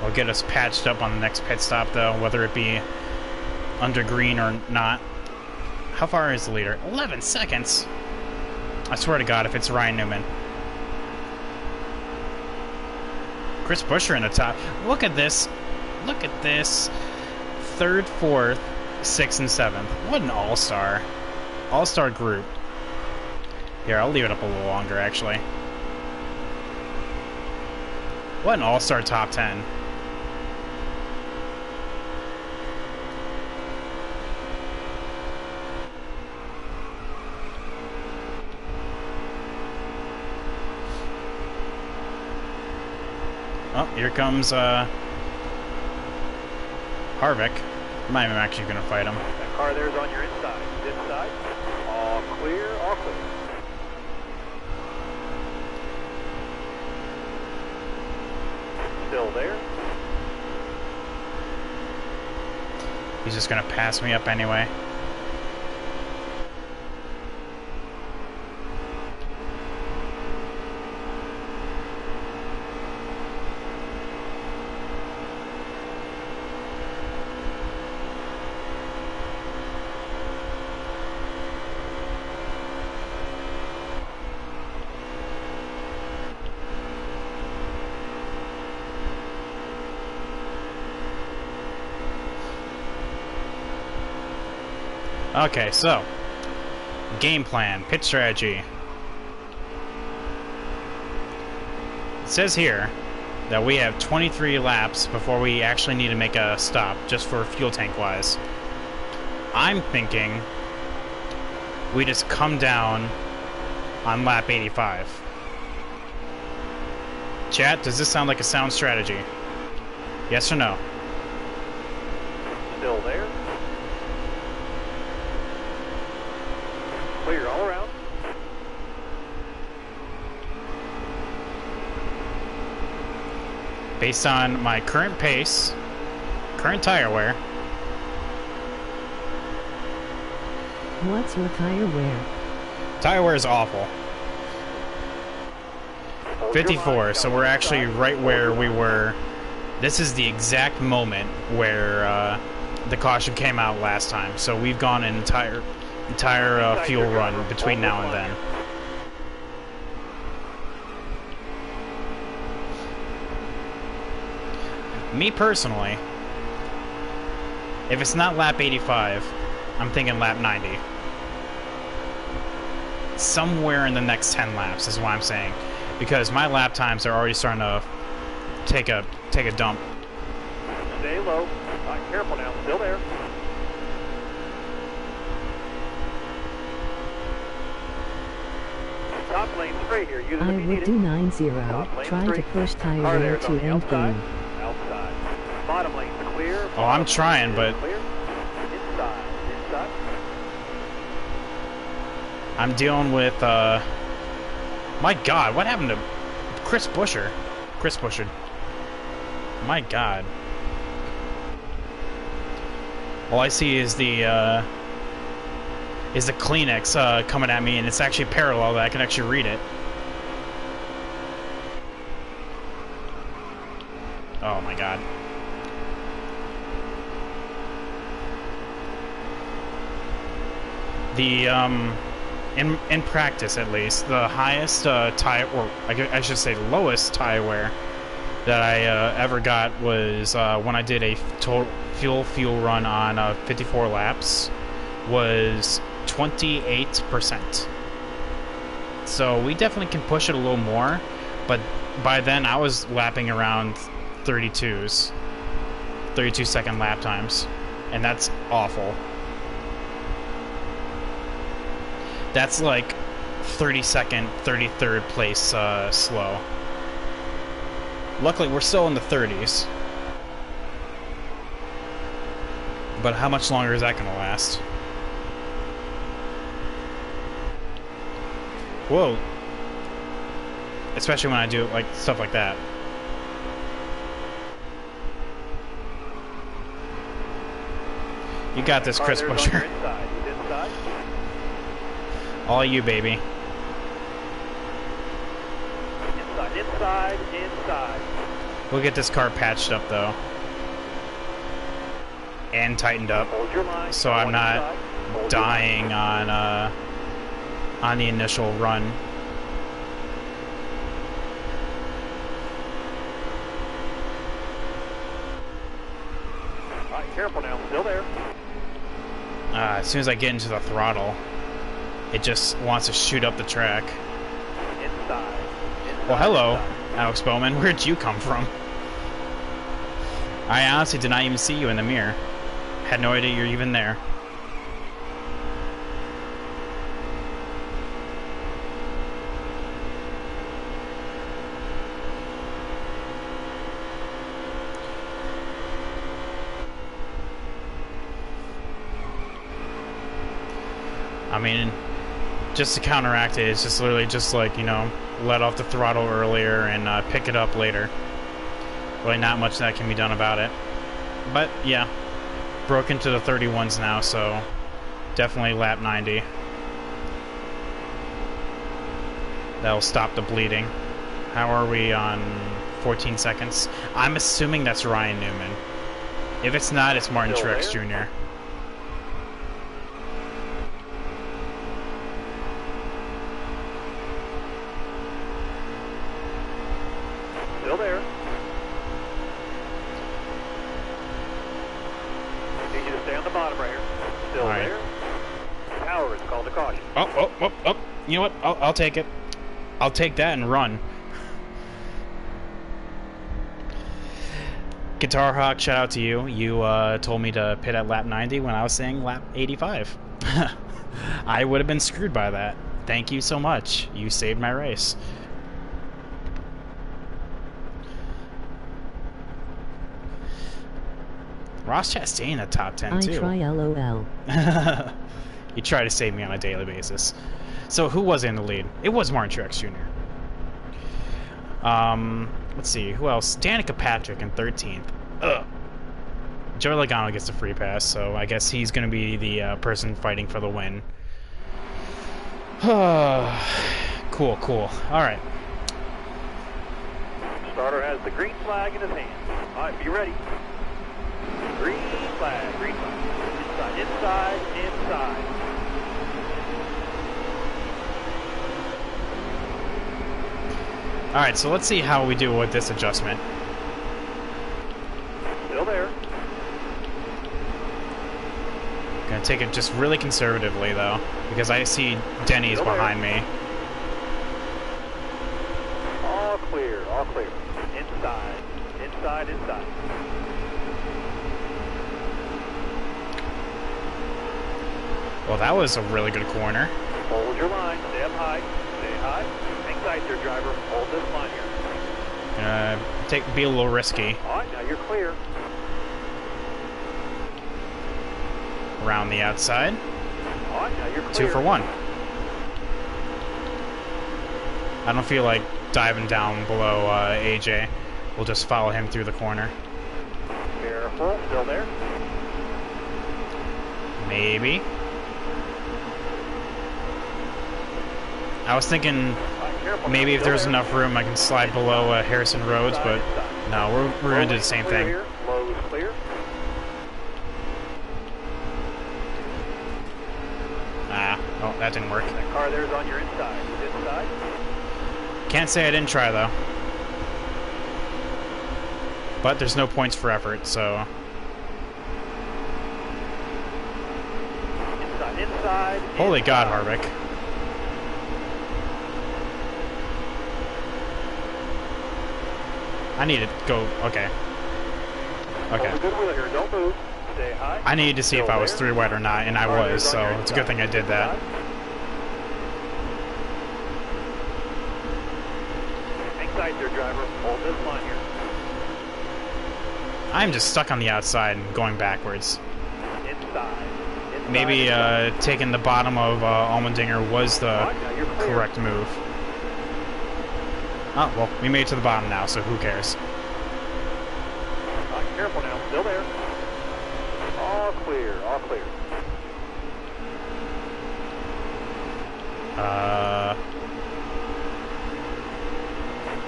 S1: We'll get us patched up on the next pit stop, though, whether it be under green or not. How far is the leader? 11 seconds! I swear to God, if it's Ryan Newman. Chris Buescher in the top. Look at this. Look at this. 3rd, 4th, 6th, and 7th. What an all-star. All-star group. Here, I'll leave it up a little longer, actually. What an all-star top 10. Oh, here comes Harvick. I'm not even actually going to fight him.
S3: That car there's on your inside. Inside. All clear. All clear. Still there.
S1: He's just going to pass me up anyway. Okay, so game plan, pit strategy. It says here that we have 23 laps before we actually need to make a stop, just for fuel tank wise. I'm thinking we just come down on lap 85. Chat, does this sound like a sound strategy? Yes or no?
S3: Still there. Clear all around.
S1: Based on my current pace, current tire wear.
S2: What's your tire wear?
S1: Tire wear is awful.
S3: Hold your
S1: 54,
S3: line.
S1: so we're actually right where we were. This is the exact moment where the caution came out last time. So we've gone an entire fuel run between now and then. Me personally, if it's not lap 85, I'm thinking lap 90. Somewhere in the next 10 laps is what I'm saying. because my lap times are already starting to take a dump.
S3: Stay low. All right, careful now. Still there. Top lane straight here. Use it if
S2: I
S3: you need
S2: would
S3: it.
S2: do 9-0,
S3: Top lane
S2: trying to
S3: straight.
S2: push
S3: Car
S2: tire
S3: there
S2: wear
S3: is
S2: to
S3: on the
S2: end
S3: outside.
S2: game.
S3: Outside. Bottom lane's clear.
S1: Oh, I'm trying, but
S3: Clear. Inside. Inside.
S1: I'm dealing with, my God, what happened to Chris Buescher? Chris Buescher. My God. All I see is the Kleenex, coming at me, and it's actually parallel that I can actually read it. Oh my God. The, in practice at least, the highest tire, or I should say lowest tire wear that I ever got was when I did a total fuel run on 54 laps, was 28%. So we definitely can push it a little more, but by then I was lapping around 32s, 32-second lap times, and that's awful. That's like 32nd, 33rd place slow. Luckily, we're still in the 30s. But how much longer is that going to last? Whoa. Especially when I do like stuff like that. You got this,
S3: Car
S1: Chris
S3: there is on your
S1: Buescher.
S3: inside. He's inside.
S1: All you, baby.
S3: Inside. Inside. Inside.
S1: We'll get this car patched up, though. And tightened up.
S3: Hold your line.
S1: So
S3: Got
S1: I'm
S3: one
S1: not
S3: inside. Hold your
S1: dying on the initial run.
S3: All right, careful now. Still there.
S1: As soon as I get into the throttle, it just wants to shoot up the track.
S3: Inside.
S1: Well, hello, Alex Bowman. Where'd you come from? I honestly did not even see you in the mirror. Had no idea you're even there. I mean, just to counteract it, it's just literally just like, you know, let off the throttle earlier and pick it up later. Really not much that can be done about it. But, yeah. Broke into the 31s now, so definitely lap 90. That'll stop the bleeding. How are we on 14 seconds? I'm assuming that's Ryan Newman. If it's not, it's Martin
S3: Still
S1: Truex
S3: there?
S1: Jr.
S3: Still there. Need you to stay on the bottom right here. Still
S1: All right.
S3: there. Power is called a caution.
S1: Oh. You know what? I'll take it. I'll take that and run. Guitar Hawk, shout out to you. You told me to pit at lap 90 when I was saying lap 85. I would have been screwed by that. Thank you so much. You saved my race. Ross Chastain in the top 10
S2: I
S1: too.
S2: try LOL.
S1: You try to save me on a daily basis. So who was in the lead? It was Martin Truex Jr. Let's see, who else? Danica Patrick in 13th. Ugh. Joey Logano gets the free pass, so I guess he's going to be the person fighting for the win. Cool. All right.
S3: Starter has the green flag in his hand. All right, be ready. Green flag, green flag. Inside.
S1: All right, so let's see how we do with this adjustment.
S3: Still there.
S1: Gonna take it just really conservatively though, because I see Denny's
S3: Still there.
S1: behind me.
S3: all clear. Inside, inside, inside.
S1: Well, that was a really good corner.
S3: Hold your line, stay up high, stay high. Hang tight there, driver. Hold this line here.
S1: Be a little risky
S3: All right, now you're clear.
S1: around the outside.
S3: All right, now you're clear.
S1: 2 for 1. I don't feel like diving down below AJ. We'll just follow him through the corner.
S3: Careful, still there.
S1: Maybe. I was thinking
S3: All right, careful
S1: maybe
S3: now,
S1: if
S3: still
S1: there's
S3: there.
S1: enough room I can slide below Harrison Rhodes, but no, we're gonna do the same
S3: Clear
S1: thing.
S3: Here. Low is clear.
S1: Oh, that didn't work.
S3: That car there's on your inside. It's inside.
S1: Can't say I didn't try though. But there's no points for effort, so
S3: Inside, inside.
S1: holy God,
S3: inside.
S1: Harvick. I need to go. Okay. Okay.
S3: Hold a good wheel here. Don't move. Stay high.
S1: I needed to see if I was 3 wide or not, and I
S3: Car
S1: was,
S3: there's on
S1: so
S3: your
S1: it's a good thing I did
S3: inside.
S1: that.
S3: Hang tight there, driver. Hold this line here.
S1: I'm just stuck on the outside and going backwards.
S3: Inside.
S1: Maybe taking the bottom of Allmendinger was the
S3: All right, now you're clear.
S1: correct move. Oh, well, we made it to the bottom now, so who cares?
S3: All right, careful now. Still there. All clear. All clear.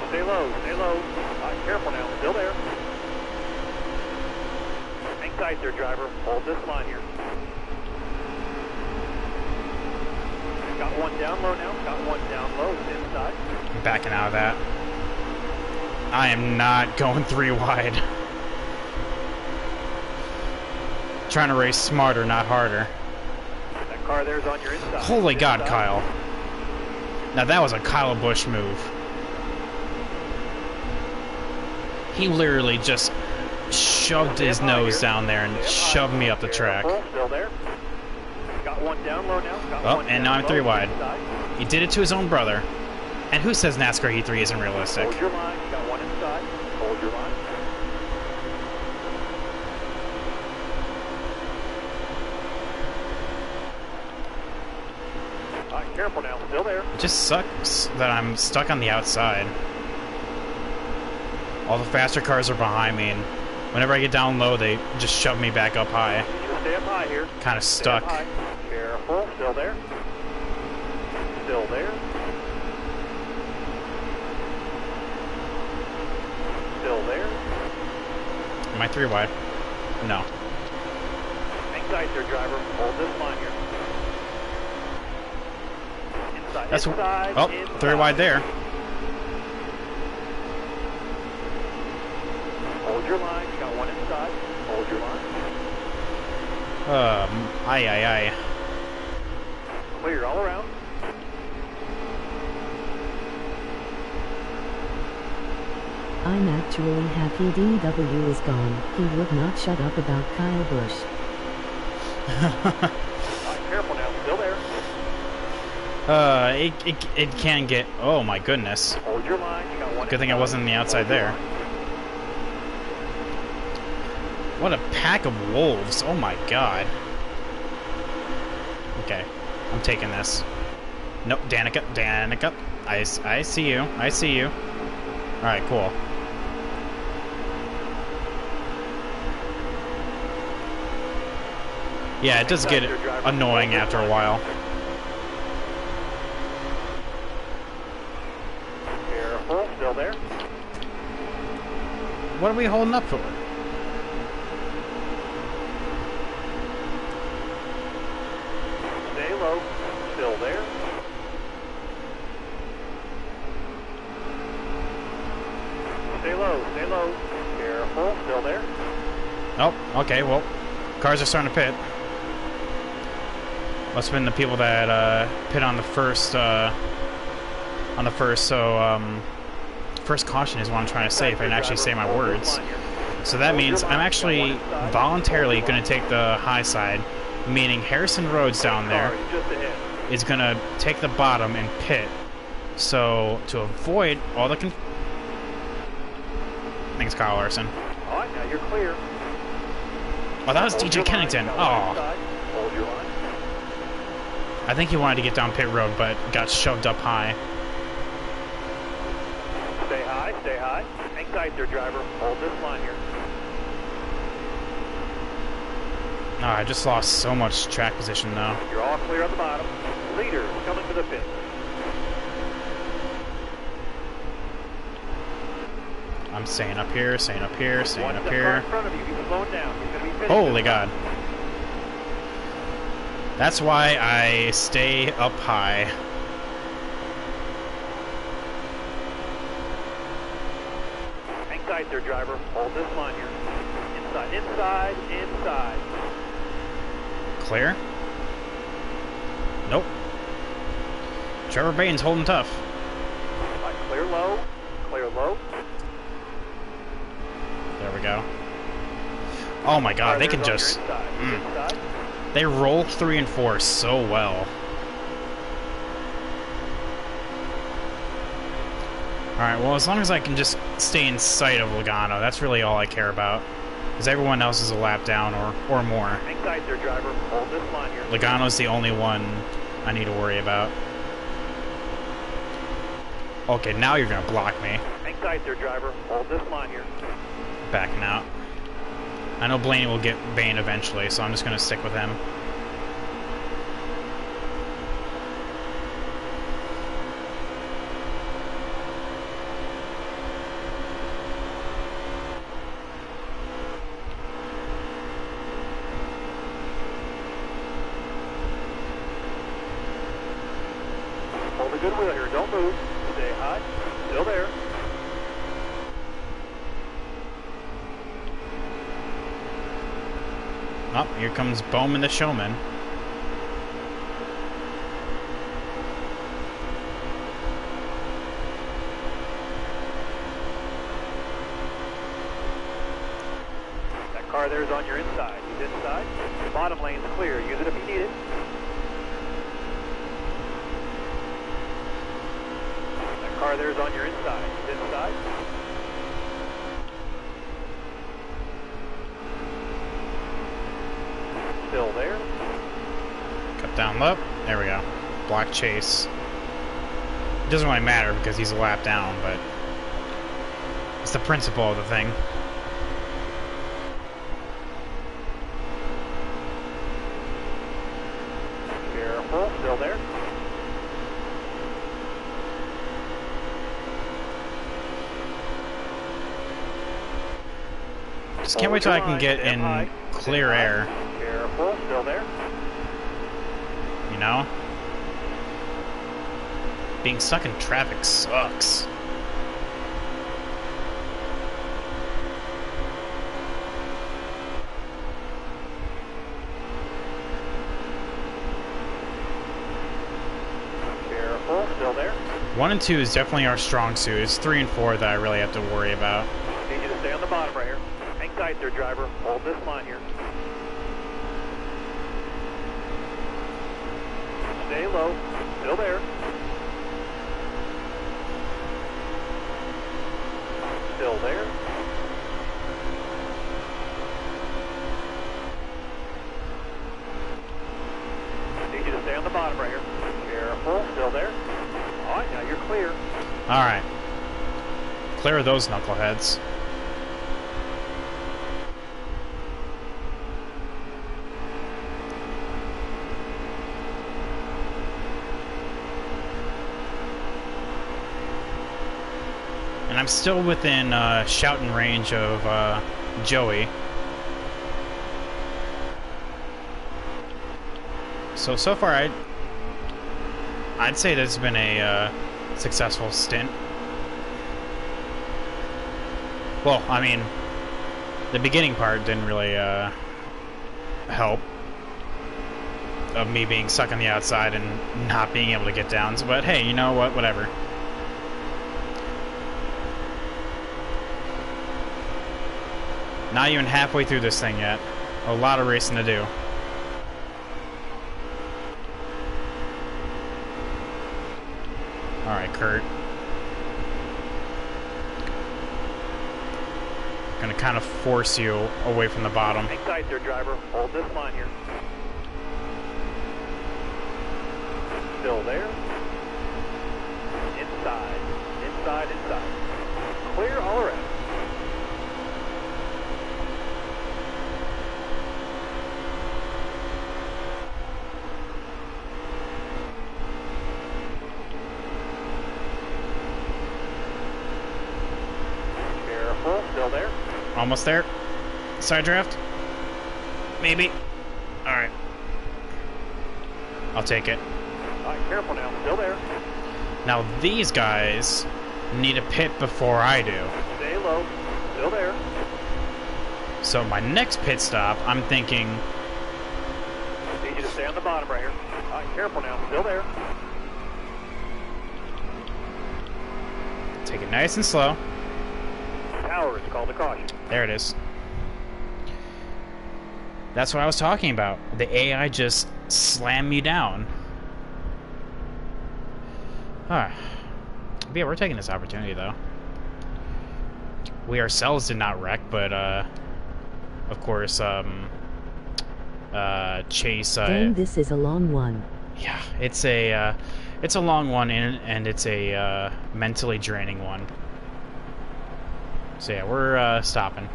S3: Stay low. Stay low. All right, careful now. Still there. Hang tight there, driver. Hold this line here. Got one down low now. Got one down low. It's inside.
S1: I'm backing out of that. I am not going 3 wide. Trying to race smarter, not harder.
S3: That car there's on your inside.
S1: Holy
S3: It's
S1: God,
S3: inside.
S1: Kyle. Now that was a Kyle Busch move. He literally just shoved his nose down there and shoved me up the track.
S3: Careful, still there. Got one down low now. Got
S1: Oh,
S3: one
S1: and
S3: down
S1: now I'm
S3: low.
S1: 3 wide.
S3: Inside.
S1: He did it to his own brother. And who says NASCAR E3 isn't realistic?
S3: Hold your line. Got one inside. Hold your line. All right, careful now. Still there.
S1: It just sucks that I'm stuck on the outside. All the faster cars are behind me, and whenever I get down low, they just shove me back up high.
S3: You stay up high here.
S1: Kind of
S3: Stay up
S1: stuck.
S3: high. Careful. Still there. Still there. Still there.
S1: Am I 3 wide? No.
S3: Hang tight there, driver. Hold this line here. Inside.
S1: That's
S3: inside.
S1: oh,
S3: inside.
S1: 3 wide there.
S3: Hold your line. You got one inside. Hold your line.
S1: Aye.
S3: Clear all around.
S2: I'm actually happy DW is gone. He would not shut up about Kyle Busch.
S3: All right, careful now. Still there.
S1: It can get. Oh my goodness.
S3: Hold your line. You got one
S1: Good thing I
S3: inside.
S1: wasn't on the outside
S3: Hold your
S1: there.
S3: line.
S1: What a pack of wolves. Oh my god. Okay. I'm taking this. Nope, Danica. I see you. I see you. Alright, cool. Yeah, it does get annoying after a while.
S3: Careful. Still there.
S1: What are we holding up for?
S3: Stay low. Still there. Stay low. Stay low. Careful. Still there.
S1: Oh, okay, well, cars are starting to pit. Must have been the people that pit on the first, so, first caution is what I'm trying to say if I can actually say my words. So that means I'm actually voluntarily going to take the high side, meaning Harrison Rhodes down there is going to take the bottom and pit. So to avoid all the thanks, Kyle Larson.
S3: All right, now you're clear.
S1: Oh, that was DJ Kennington. Oh.
S3: Hold your line.
S1: I think he wanted to get down pit road, but got shoved up high.
S3: Stay high, stay high. Hang tight there, driver. Hold this line here.
S1: Oh, I just lost so much track position, though.
S3: You're all clear on the bottom. Leaders coming to the pit.
S1: I'm staying up here, staying up here, staying
S3: One
S1: up
S3: step
S1: here.
S3: in front of you. He's slowing down. He's going to be finishing.
S1: Holy God. That's why I stay up high.
S3: Hang tight there, driver. Hold this line here. Inside, inside, inside.
S1: Clear? Nope. Trevor Bain's holding tough.
S3: All right, clear low. Clear low.
S1: There we go. Oh my God, they can just...
S3: Inside.
S1: They roll 3 and 4 so well. Alright, well, as long as I can just stay in sight of Logano, that's really all I care about. Because everyone else is a lap down or more.
S3: Hang tight there, driver. Hold this line here.
S1: Logano's the only one I need to worry about. Okay, now you're going to block me.
S3: Hang tight there, driver. Hold this line here.
S1: Backing out. I know Blaney will get Bain eventually, so I'm just going to stick with him.
S3: Hold a good wheel here. Don't move. Stay high. Still there.
S1: Oh, here comes Bowman the showman.
S3: That car there is on your inside. He's inside. The bottom lane's clear. Use it if you need it. That car there is on your inside. He's inside. Still there.
S1: Cut down low. There we go. Block chase. It doesn't really matter because he's a lap down, but it's the principle of the thing.
S3: Careful. Still there.
S1: Just can't wait till I can get in clear air,
S3: Careful. Still there.
S1: you know? Being stuck in traffic sucks.
S3: Careful. Still there.
S1: 1 and 2 is definitely our strong suit. It's 3 and 4 that I really have to worry about.
S3: Need you to stay on the bottom right here. Hang tight there, driver. Hold this line here. Stay low. Still there. Still there. Need you to stay on the bottom right here. Careful. Still there. All right, now you're clear.
S1: Alright. Clear those knuckleheads. And I'm still within shouting range of Joey. So far I'd say this has been a successful stint. Well, I mean, the beginning part didn't really help of me being stuck on the outside and not being able to get down. But hey, you know what? Whatever. Not even halfway through this thing yet. A lot of racing to do. Alright, Kurt. Gonna kind of force you away from the bottom.
S3: Hang tight there, driver. Hold this line here. Still there. Inside. Inside, inside. Clear all around. Careful. Still there.
S1: Almost there. Side draft? Maybe. Alright. I'll take it.
S3: All right, careful now. Still there.
S1: Now these guys need a pit before I do.
S3: Stay low. Still there.
S1: So my next pit stop, I'm thinking,
S3: Need you to stay on the bottom right here. All right, careful now. Still there.
S1: take it nice and slow.
S3: Tower is called a caution.
S1: There it is. That's what I was talking about. The AI just slammed me down. But yeah, we're taking this opportunity, though. We ourselves did not wreck, but, of course, Chase,
S2: Dang, this is a long one.
S1: yeah, it's a long one, and it's a, mentally draining one. So yeah, we're, stopping.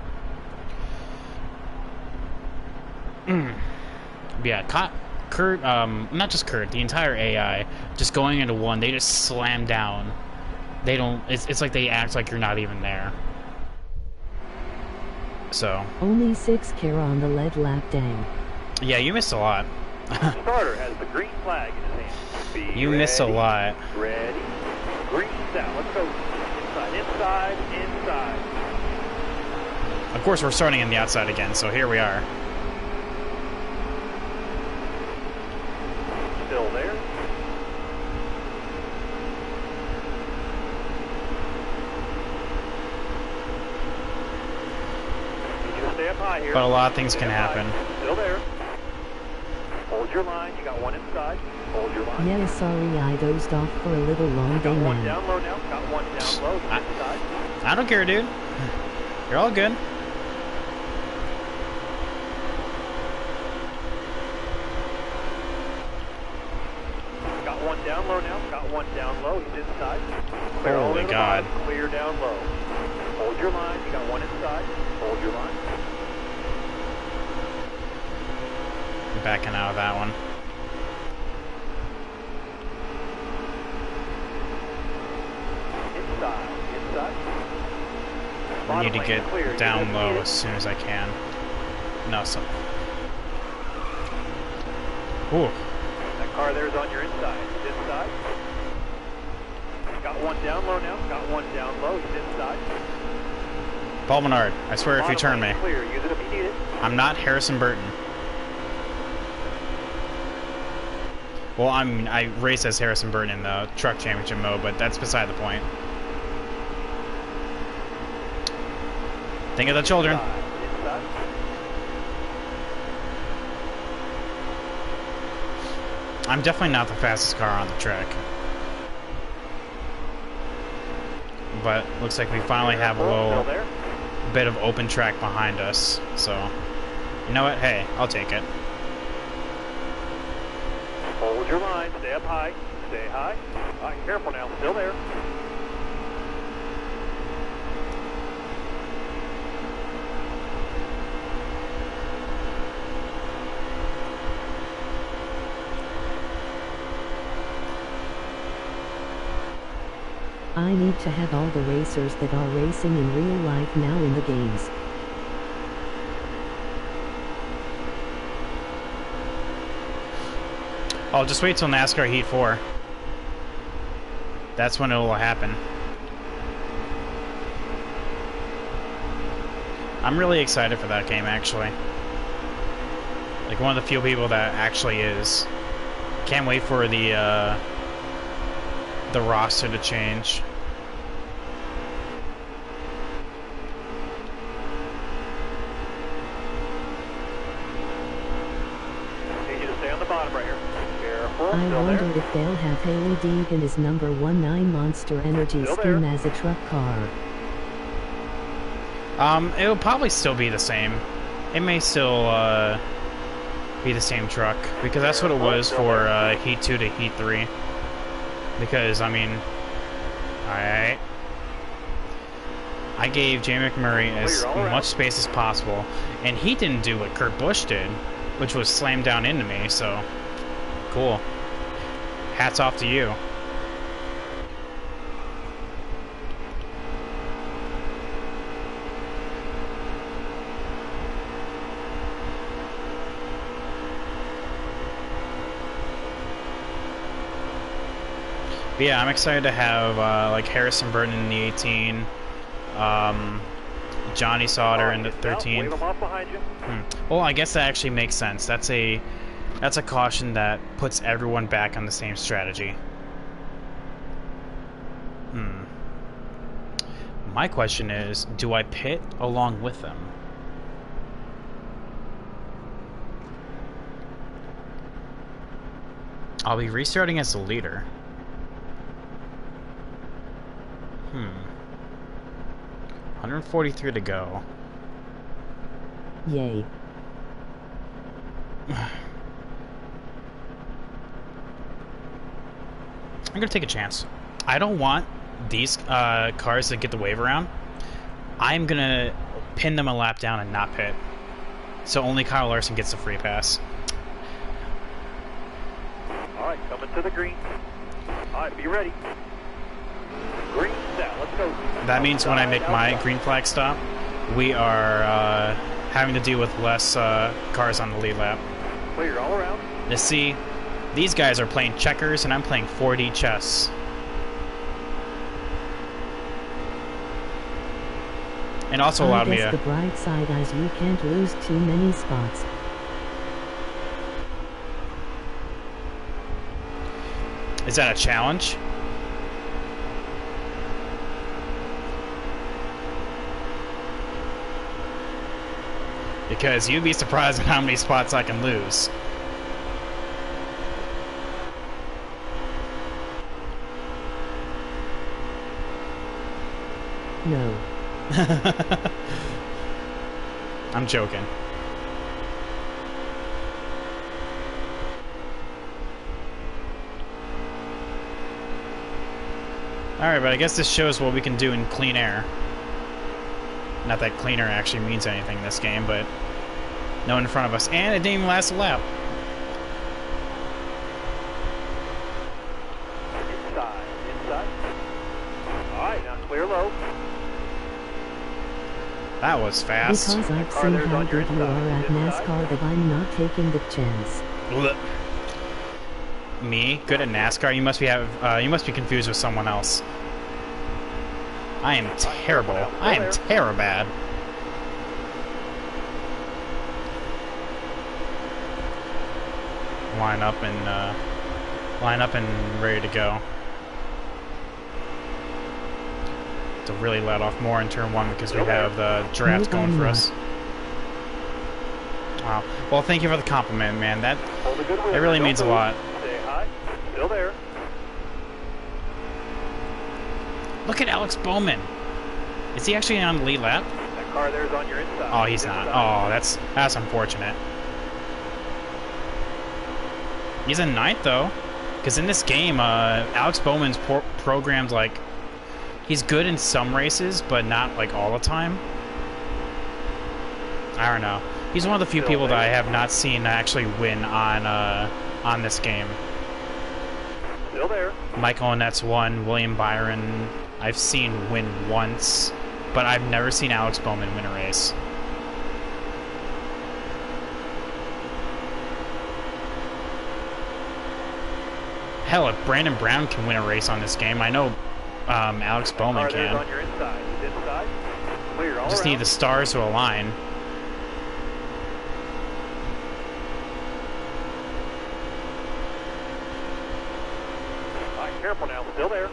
S1: Yeah, Kurt, not just Kurt, the entire AI, just going into one, they just slam down. They don't, it's like they act like you're not even there. So.
S2: Only 6 Kara on the lead lap, dang.
S1: Yeah, you missed a lot.
S3: Starter has the green flag in his hand. Be
S1: You missed a
S3: ready,
S1: lot.
S3: Ready. Green's out. Let's go. Inside, inside, inside.
S1: Of course, we're starting in the outside again, so here we are.
S3: Still there. Need you to stay up high here.
S1: But a lot of things
S3: Stay
S1: can
S3: up high.
S1: happen.
S3: Still there. Hold your line. You got one inside. Hold your line.
S2: Yeah, sorry I dozed off for a little long day,
S3: Got one
S2: man.
S3: down low now. Got one down low. Inside.
S1: I don't care, dude. You're all good.
S3: Got one down low now. Got one down low. He's inside. Clear all
S1: Holy
S3: in the
S1: God.
S3: bottom, clear down low. Hold your line. You got one inside. Hold your line.
S1: I'm backing out of that one.
S3: Inside. Inside.
S1: I
S3: Bottom
S1: need to
S3: lane
S1: get
S3: clear. You
S1: down
S3: just
S1: low
S3: need
S1: as soon as I can. No, so. Ooh.
S3: That car there is on your inside. He's inside. Got one down low now. Got one down low. He's inside.
S1: Paul Menard, I swear if you
S3: Bottom
S1: turn me.
S3: lane clear. Use it if you need it.
S1: I'm not Harrison Burton. Well, I race as Harrison Burton in the truck championship mode, but that's beside the point. Think of the children.
S3: Inside.
S1: I'm definitely not the fastest car on the track. But looks like we finally have a
S3: Still
S1: little
S3: there.
S1: bit of open track behind us. So, you know what? Hey, I'll take it.
S3: Hold your line. Stay up high. Stay high. All right, careful now. Still there.
S2: I need to have all the racers that are racing in real life now in the games.
S1: Oh, just wait till NASCAR Heat 4. That's when it will happen. I'm really excited for that game, actually. Like, one of the few people that actually is. Can't wait for the roster to change.
S3: bottom right here. Careful.
S2: I
S3: Still
S2: wonder
S3: there.
S2: if they'll have Haley Deegan's number 19 Monster Energy
S3: Still
S2: scheme
S3: there.
S2: as a truck car.
S1: It'll probably still be the same. It may still be the same truck because that's what it was for Heat 2 to Heat 3. Because I mean, alright. I gave Jay McMurray as much space as possible, and he didn't do what Kurt Busch did, which was slam down into me, so cool. Hats off to you. But yeah, I'm excited to have like Harrison Burton in the 18, Johnny Sauter in the 13.
S3: Wave them off behind you.
S1: Well, I guess that actually makes sense. That's a caution that puts everyone back on the same strategy. My question is, do I pit along with them? I'll be restarting as the leader. 143 to go.
S2: Yay.
S1: I'm gonna take a chance. I don't want these cars to get the wave around. I'm gonna pin them a lap down and not pit. So only Kyle Larson gets the free pass.
S3: Alright, coming to the green. Alright, be ready. Green set, let's go.
S1: That means when I make my green flag stop, we are having to deal with less cars on the lead lap.
S3: Clear all around.
S1: To see, these guys are playing checkers and I'm playing 4D chess. And also allowed me
S2: I guess
S1: to...
S2: the bright side is you can't lose too many spots.
S1: Is that a challenge? Because you'd be surprised at how many spots I can lose.
S2: No.
S1: I'm joking. Alright, but I guess this shows what we can do in clean air. Not that clean air actually means anything in this game, but no one in front of us. And it didn't even last a lap.
S3: Inside. Alright, now clear low.
S1: That was fast.
S2: Because I've seen how good you are at NASCAR that I'm not taking the chance.
S1: Blech. Me, good at NASCAR? You must be confused with someone else. I am terrible. I am terribad. Line up and ready to go. To really let off more in turn one because we have the drafts going for us. Wow. Well, thank you for the compliment, man. That really means a lot.
S3: Stay high. Still there.
S1: Look at Alex Bowman. Is he actually on the lead lap?
S3: That car there's on your inside.
S1: Oh, he's not. Oh, that's unfortunate. He's in ninth though, because in this game, Alex Bowman's programmed like he's good in some races, but not like all the time. I don't know. He's one of the few people that I have not seen actually win on this game.
S3: Still there.
S1: Michael Annette's won. William Byron I've seen win once, but I've never seen Alex Bowman win a race. Hell, if Brandon Brown can win a race on this game, I know Alex Bowman can.
S3: On your inside. Inside. Clear all
S1: Just
S3: around.
S1: need the stars to align.
S3: All right, careful now. Still there.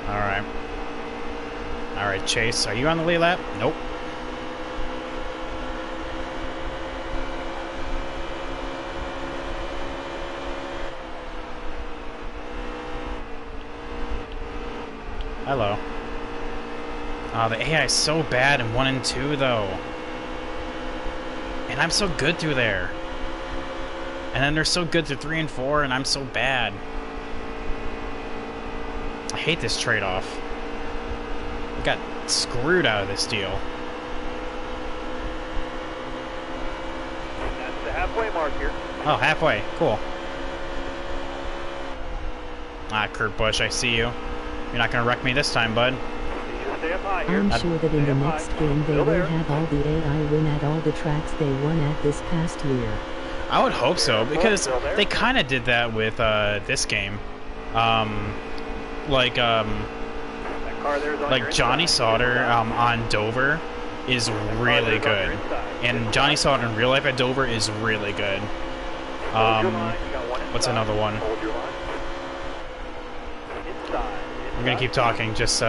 S1: Alright. Alright, Chase, are you on the lead lap? Nope. Hello. Oh, the AI is so bad in 1 and 2, though. And I'm so good through there. And then they're so good through 3 and 4, and I'm so bad. I hate this trade-off. We got screwed out of this deal.
S3: That's the halfway mark here.
S1: Oh, halfway. Cool. Ah, Kurt Busch, I see you. You're not gonna wreck me this time, bud.
S3: You should stay up high here.
S2: I'm sure that in the
S3: Stay up
S2: next
S3: high.
S2: game they
S3: Still
S2: will
S3: there.
S2: have all the AI win at all the tracks they won at this past year.
S1: I would hope so, because they kind of did that with this game. Like
S3: That car there's on your
S1: like Johnny
S3: inside.
S1: Sauter on Dover is really good, and Johnny Sauter in real life at Dover is really good.
S3: Hold your line. You got one
S1: What's
S3: inside.
S1: another one?
S3: Hold your line. Inside.
S1: I'm gonna keep talking, just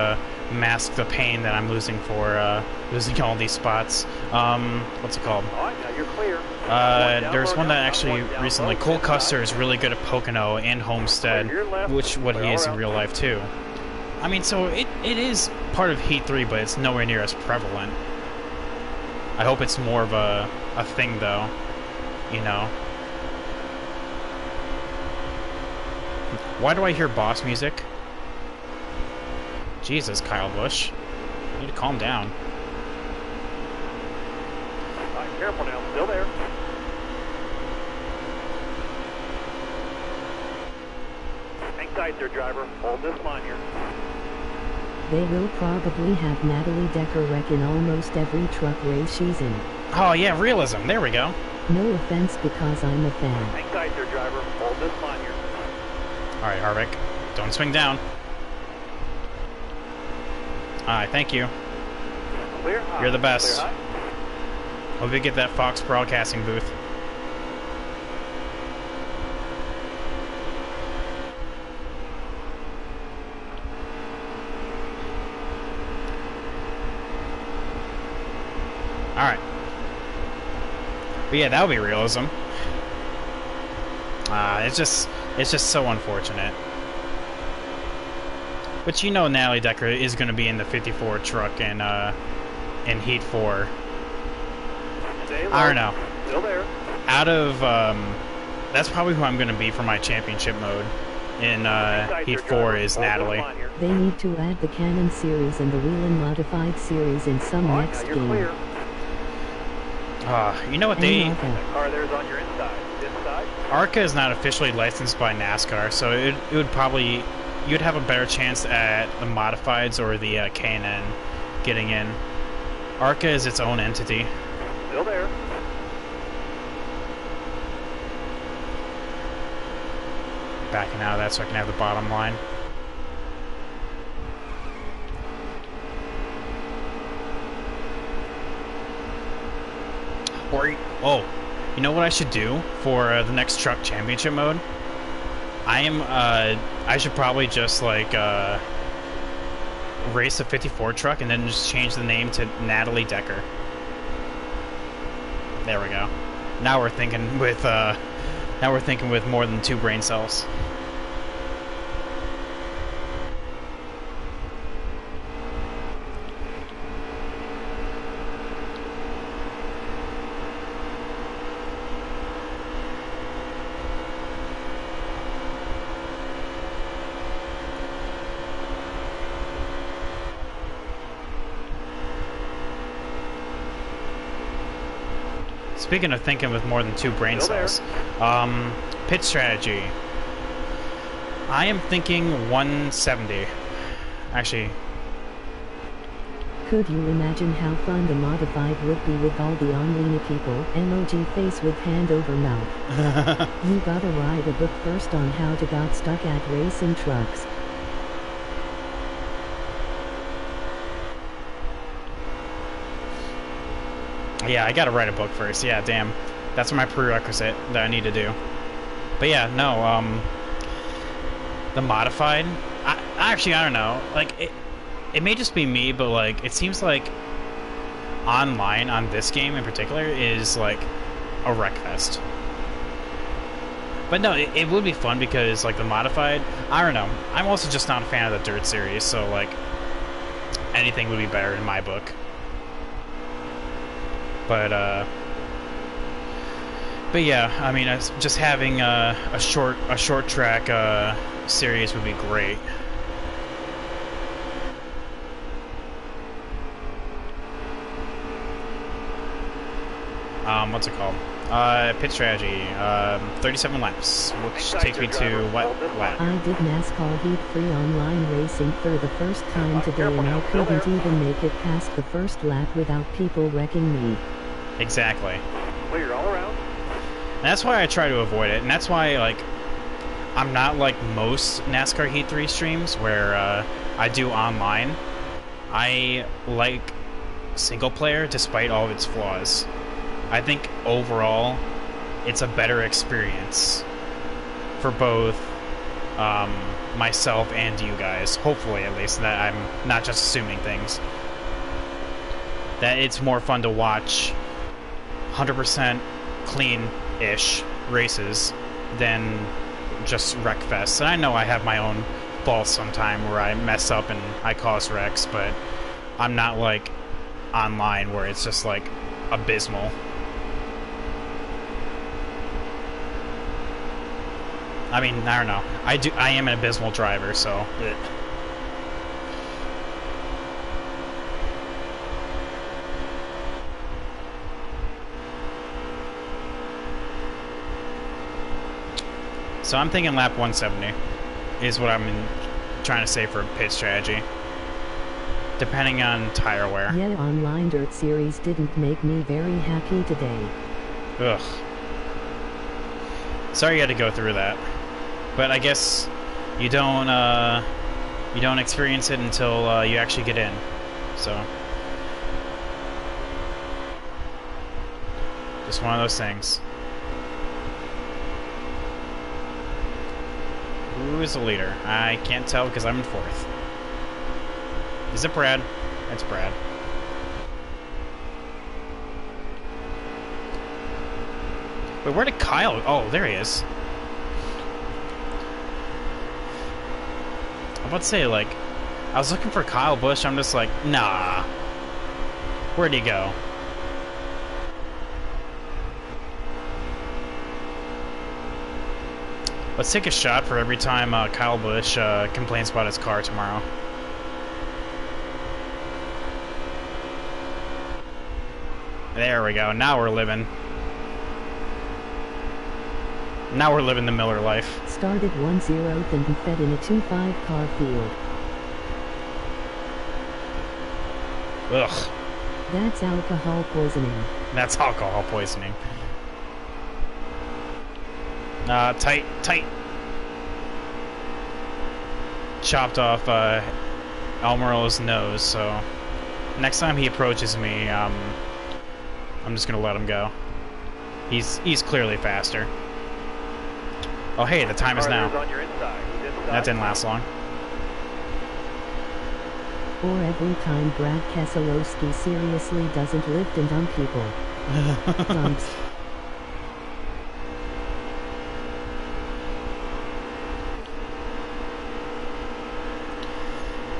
S1: mask the pain that I'm losing for losing all these spots. What's it called?
S3: All right, now you're clear.
S1: There's one that actually recently, Cole Custer is really good at Pocono and Homestead, which what he is in real life too. I mean, so it is part of Heat 3, but it's nowhere near as prevalent. I hope it's more of a thing, though, you know. Why do I hear boss music? Jesus, Kyle Busch. You need to calm down.
S3: All right, careful now. Still there. Hang tight there, driver. Hold this line here.
S2: They will probably have Natalie Decker wreck in almost every truck race she's in.
S1: Oh, yeah, realism. There we go.
S2: No offense because I'm a fan.
S3: Hang tight there, driver. Hold this line here.
S1: Alright, Harvick. Don't swing down. Alright, thank you.
S3: Clear high.
S1: You're the best.
S3: Clear high.
S1: Hope you get that Fox Broadcasting booth. Alright. But yeah, that would be realism. It's just so unfortunate. But you know Natalie Decker is going to be in the 54 truck in Heat 4.
S3: Stay low.
S1: I don't know.
S3: Still there.
S1: Out of that's probably who I'm going to be for my championship mode in
S3: Hang tight
S1: Heat
S3: there,
S1: 4
S3: driver.
S1: is
S3: Hold this
S1: Natalie.
S3: line here.
S2: They need to add the Canon series and the Whelen Modified series in some
S3: All right,
S2: next
S3: now you're
S2: game.
S3: clear.
S1: You know what
S2: And
S1: they
S2: all that.
S3: That car there's on your inside. Inside.
S1: ARCA is not officially licensed by NASCAR, so it would probably you'd have a better chance at the modifieds or the K&N getting in. ARCA is its own entity.
S3: Still there.
S1: Backing out of that so I can have the bottom line. Or, oh, you know what I should do for the next truck championship mode? I should probably just like race a 54 truck and then just change the name to Natalie Decker. There we go. Now we're thinking with more than 2 brain cells. Speaking of thinking with more than 2 brain
S3: Still there.
S1: cells, pit strategy. I am thinking 170. Actually,
S2: Could you imagine how fun the modified would be with all the Onlina people? Emoji face with hand over mouth. You gotta write a book first on how to got stuck at racing trucks.
S1: yeah, I gotta write a book first. Yeah, damn. That's my prerequisite that I need to do. But yeah, no, the modified, I don't know. Like, it may just be me, but like, it seems like online on this game in particular is like a wreck fest. But no, it would be fun because like the modified, I don't know. I'm also just not a fan of the dirt series, so like anything would be better in my book. But yeah, I mean, just having a short track series would be great. What's it called? Pit strategy. 37 laps, which takes me to what lap?
S2: I did NASCAR Heat 3 online racing for the first time today and I couldn't even make it past the first lap without people wrecking me.
S1: Exactly.
S3: Clear all around.
S1: And that's why I try to avoid it, and that's why, like, I'm not like most NASCAR Heat 3 streams where I do online. I like single player despite all of its flaws. I think overall it's a better experience for both myself and you guys. Hopefully, at least, that I'm not just assuming things. That it's more fun to watch 100% clean-ish races than just wreckfest. And I know I have my own faults sometime where I mess up and I cause wrecks, but I'm not like online where it's just like abysmal. I mean, I don't know. I am an abysmal driver, so. So I'm thinking lap 170 is what I'm trying to say for pit strategy, depending on tire wear.
S2: Yeah, online dirt series didn't make me very happy today.
S1: Ugh. Sorry you had to go through that, but I guess you don't experience it until you actually get in. So just one of those things. Who is the leader? I can't tell because I'm in fourth. Is it Brad? It's Brad. Wait, where did Kyle? Oh, there he is. I'm about to say, like, I was looking for Kyle Busch. I'm just like, nah. Where'd he go? Let's take a shot for every time Kyle Busch complains about his car tomorrow. There we go. Now we're living. Now we're living the Miller life.
S2: Started 1-0 and fed in a 2-5 car field.
S1: Ugh.
S2: That's alcohol poisoning.
S1: That's alcohol poisoning. Tight. Chopped off Almirola's nose, so next time he approaches me, I'm just gonna let him go. He's clearly faster. Oh hey, the time is now. That didn't last long.
S2: Or every time Brad Keselowski seriously doesn't lift and dump people. Dumps.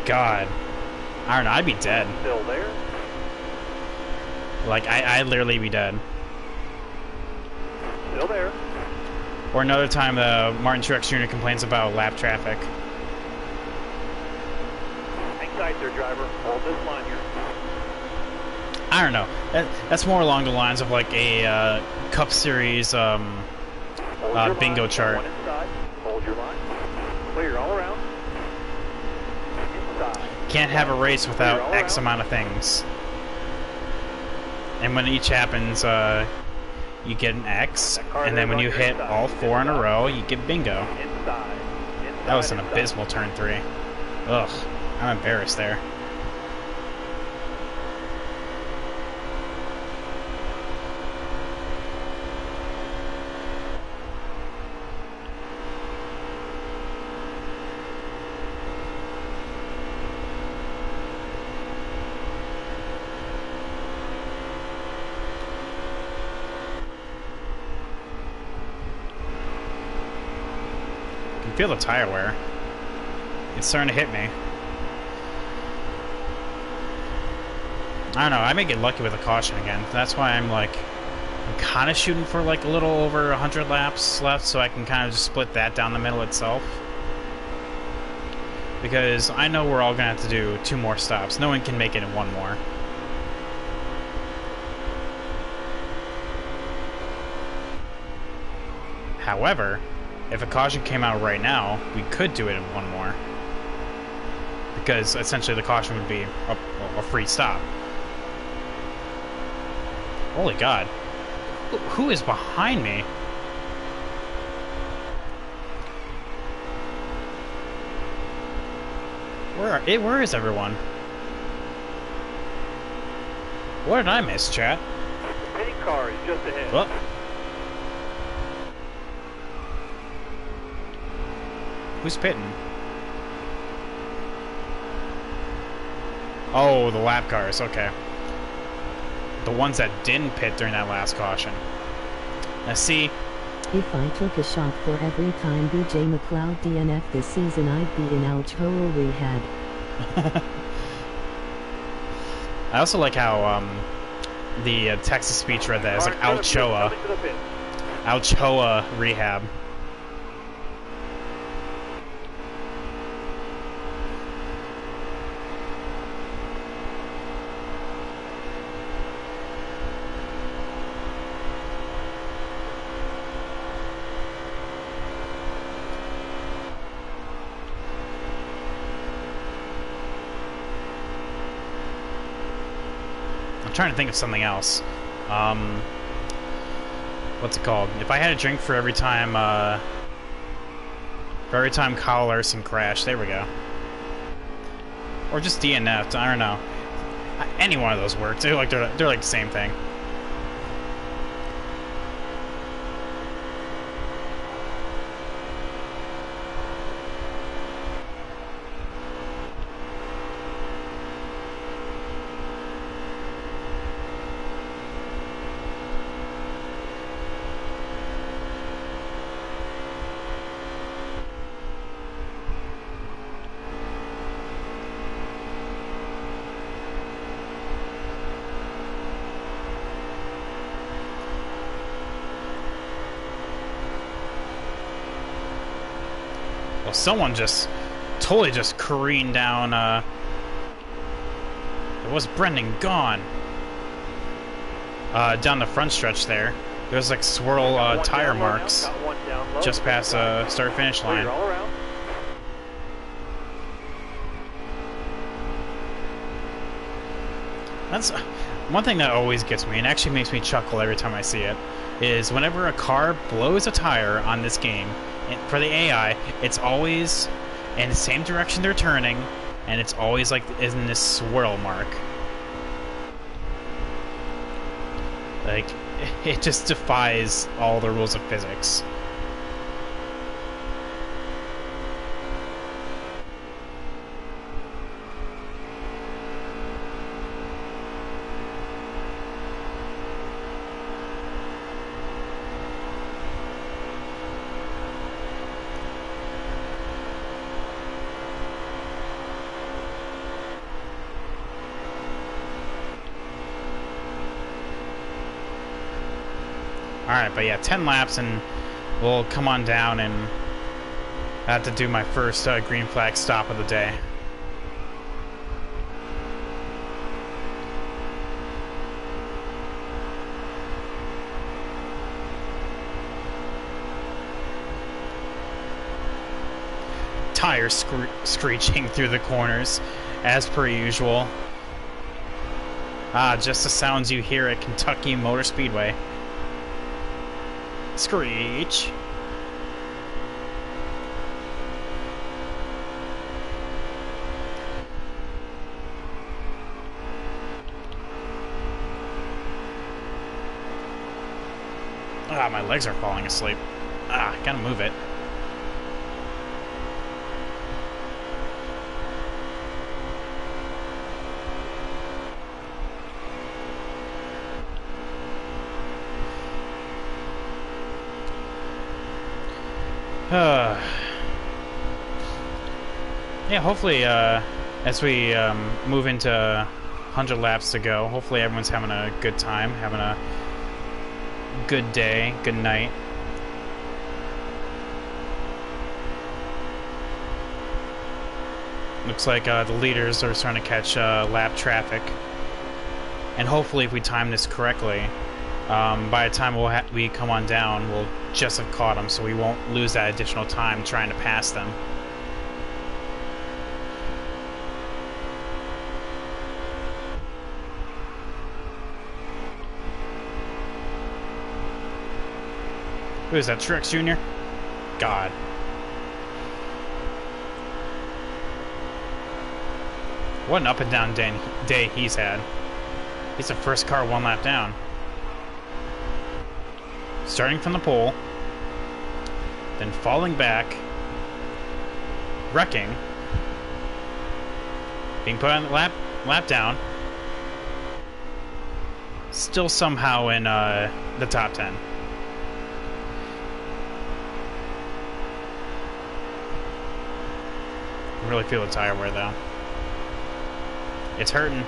S1: God. I don't know, I'd be dead.
S3: Still there?
S1: Like, I'd literally be dead.
S3: Still there.
S1: Or another time Martin Truex Jr. complains about lap traffic.
S3: Hang tight there, driver. Hold this line here.
S1: I don't know. That's more along the lines of like a Cup Series bingo chart.
S3: One inside. Hold your line. Clear all around. Inside.
S1: Can't have a race without X amount of things. And when each happens, you get an X, and then when you hit all 4 in a row, you get bingo. That was an abysmal turn 3. Ugh, I'm embarrassed there. Feel the tire wear. It's starting to hit me. I don't know, I may get lucky with a caution again. That's why I'm kind of shooting for like a little over 100 laps left, so I can kind of just split that down the middle itself. Because I know we're all gonna have to do 2 more stops. No one can make it in 1 more. However, if a caution came out right now, we could do it in 1 more. Because essentially the caution would be a free stop. Holy God. Who is behind me? Where is everyone? What did I miss, chat?
S3: The pitting car is just ahead.
S1: Well, who's pitting? Oh, the lap cars, okay. The ones that didn't pit during that last caution. Now see...
S2: If I took a shot for every time BJ McLeod DNF this season, I'd be in Alchoa rehab.
S1: I also like how the Texas speech read that. It's like Alchoa. Alchoa rehab. I'm trying to think of something else. What's it called? If I had a drink for every time Kyle Larson crashed, there we go. Or just DNF'd, I don't know. Any one of those works. They're like the same thing. Well, someone just totally just careened down, it was Brendan Gaughan. Down the front stretch there. There's like swirl tire marks just past start-finish line. That's one thing that always gets me, and actually makes me chuckle every time I see it, is whenever a car blows a tire on this game, for the AI, it's always in the same direction they're turning, and it's always like in this swirl mark. Like, it just defies all the rules of physics. Alright, but yeah, 10 laps and we'll come on down, and I have to do my first green flag stop of the day. Tires screeching through the corners, as per usual. Ah, just the sounds you hear at Kentucky Motor Speedway. Screech. Ah, my legs are falling asleep. Ah, gotta move it. Yeah, hopefully, as we move into 100 laps to go. Hopefully everyone's having a good time, having a good day, good night. Looks like the leaders are starting to catch lap traffic. And hopefully if we time this correctly, by the time we come on down, we'll just have caught them, so we won't lose that additional time trying to pass them. Who is that, Truex Jr.? God. What an up and down day he's had. He's the first car one lap down. Starting from the pole, then falling back, wrecking, being put on the lap down, still somehow in the top 10. I really feel the tire wear though. It's hurting.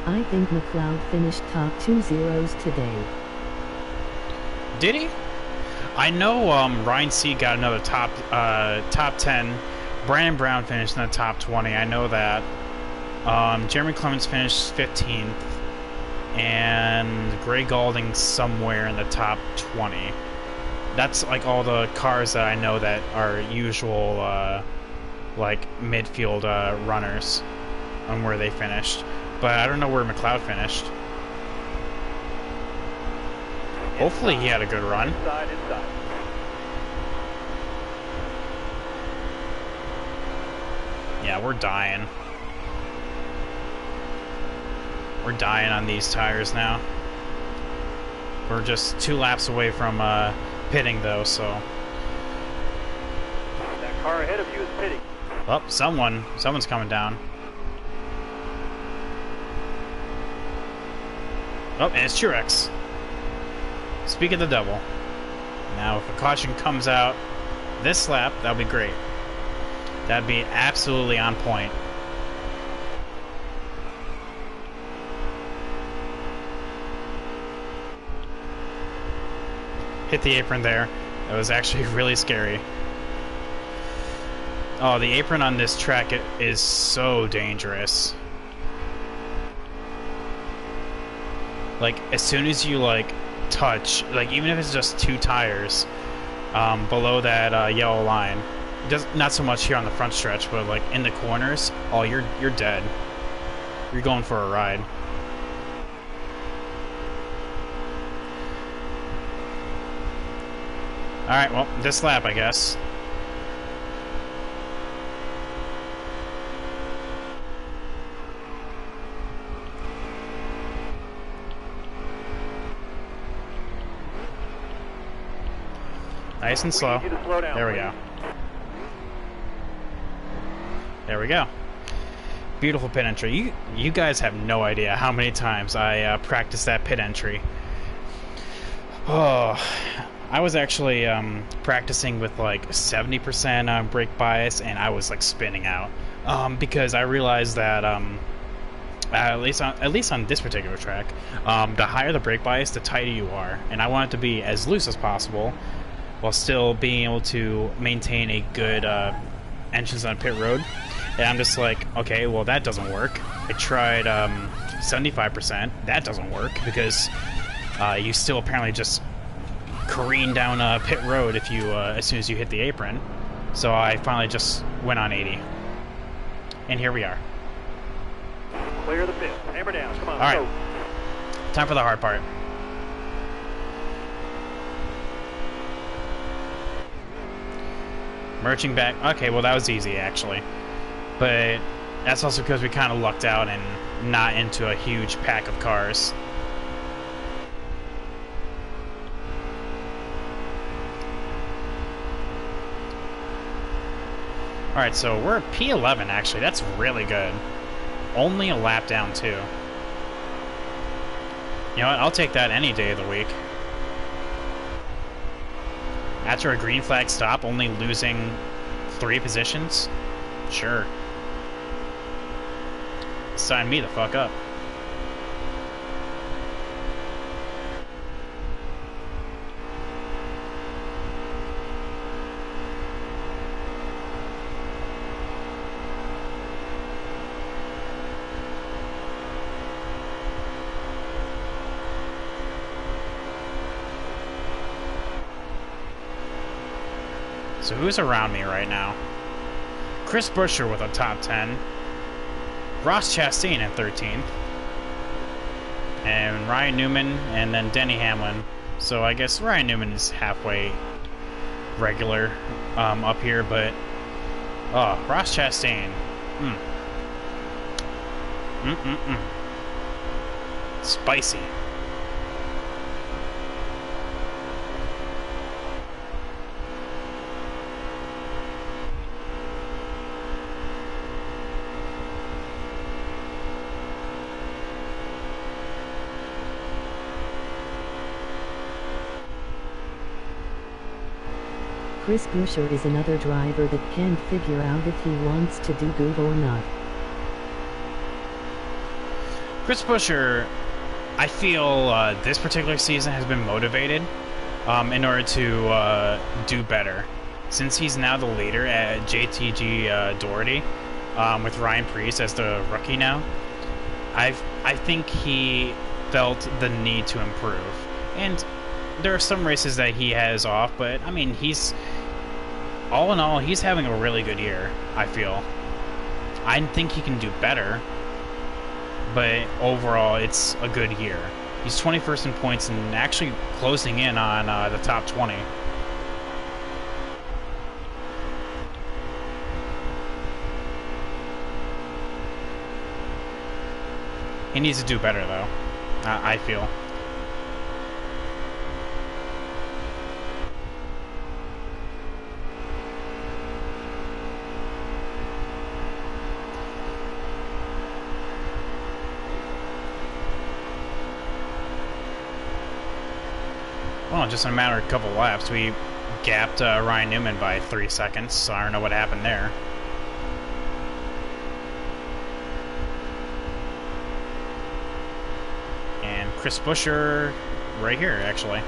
S2: I think McLeod finished top 2 zeros today.
S1: Did he? I know Ryan Seat got another top 10. Brandon Brown finished in the top 20. I know that. Jeremy Clements finished 15th. And Gray Galding somewhere in the top 20. That's like all the cars that I know that are usual like midfield runners on where they finished. But I don't know where McLeod finished. Hopefully he had a good run.
S3: Inside.
S1: Yeah, we're dying. We're dying on these tires now. We're just 2 laps away from pitting though, so.
S3: That car ahead of you is pitting.
S1: Oh, someone's coming down. Oh, and it's Truex. Speak of the devil. Now, if a caution comes out this lap, that'll be great. That'd be absolutely on point. Hit the apron there. That was actually really scary. Oh, the apron on this track is so dangerous. Like, as soon as you, like, touch, like, even if it's just 2 tires below that yellow line, not so much here on the front stretch, but, like, in the corners, oh, you're dead. You're going for a ride. Alright, well, this lap, I guess. Nice and slow. There we go. There we go. Beautiful pit entry. You guys have no idea how many times I practiced that pit entry. Oh, I was actually practicing with like 70% brake bias, and I was like spinning out because I realized that at least on this particular track, the higher the brake bias, the tighter you are, and I want it to be as loose as possible, while still being able to maintain a good entrance on pit road. And I'm just like, okay, well that doesn't work. I tried 75%. That doesn't work because you still apparently just careen down pit road if you as soon as you hit the apron. So I finally just went on 80, and here we are.
S3: Clear the pit. Hammer down. Come on.
S1: All right.
S3: Go.
S1: Time for the hard part. Merging back. Okay, well that was easy actually, but that's also because we kind of lucked out and not into a huge pack of cars. Alright, so we're at P11, actually. That's really good. Only a lap down, too. You know what? I'll take that any day of the week. After a green flag stop, only losing 3 positions? Sure. Sign me the fuck up. So who's around me right now? Chris Buescher with a top 10. Ross Chastain in 13th. And Ryan Newman and then Denny Hamlin. So I guess Ryan Newman is halfway regular up here, but Ross Chastain. Spicy.
S2: Chris Buescher is another driver that can't figure out if he wants to do good or not.
S1: Chris Buescher, I feel this particular season has been motivated in order to do better. Since he's now the leader at JTG Doherty, with Ryan Preece as the rookie now, I think he felt the need to improve. And there are some races that he has off, but I mean, all in all, he's having a really good year, I feel. I think he can do better, but overall, it's a good year. He's 21st in points and actually closing in on the top 20. He needs to do better, though, I feel. Well, just in a matter of a couple laps, we gapped Ryan Newman by 3 seconds, so I don't know what happened there. And Chris Buescher right here, actually.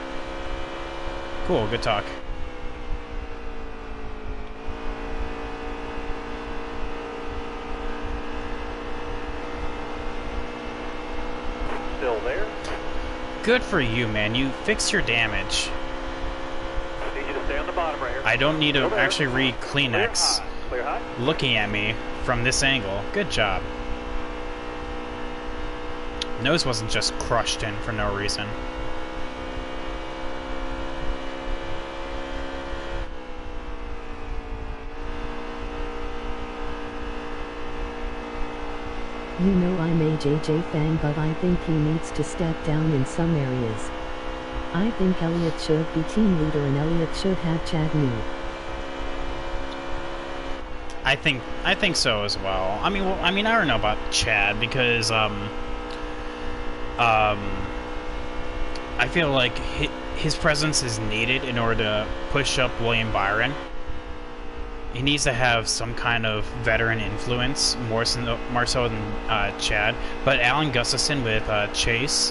S1: Cool, good talk.
S3: Still there.
S1: Good for you, man. You fixed your damage.
S3: Need you to stay on the bottom right here.
S1: I don't need to
S3: Still there.
S1: actually read Kleenex
S3: Clear high.
S1: looking at me from this angle. Good job. Nose wasn't just crushed in for no reason.
S2: You know I'm a JJ fan, but I think he needs to step down in some areas. I think Elliott should be team leader and Elliott should have Chad New.
S1: I think so as well. I mean, I don't know about Chad because I feel like his presence is needed in order to push up William Byron. He needs to have some kind of veteran influence, more so than Chad. But Alan Gustafson with Chase,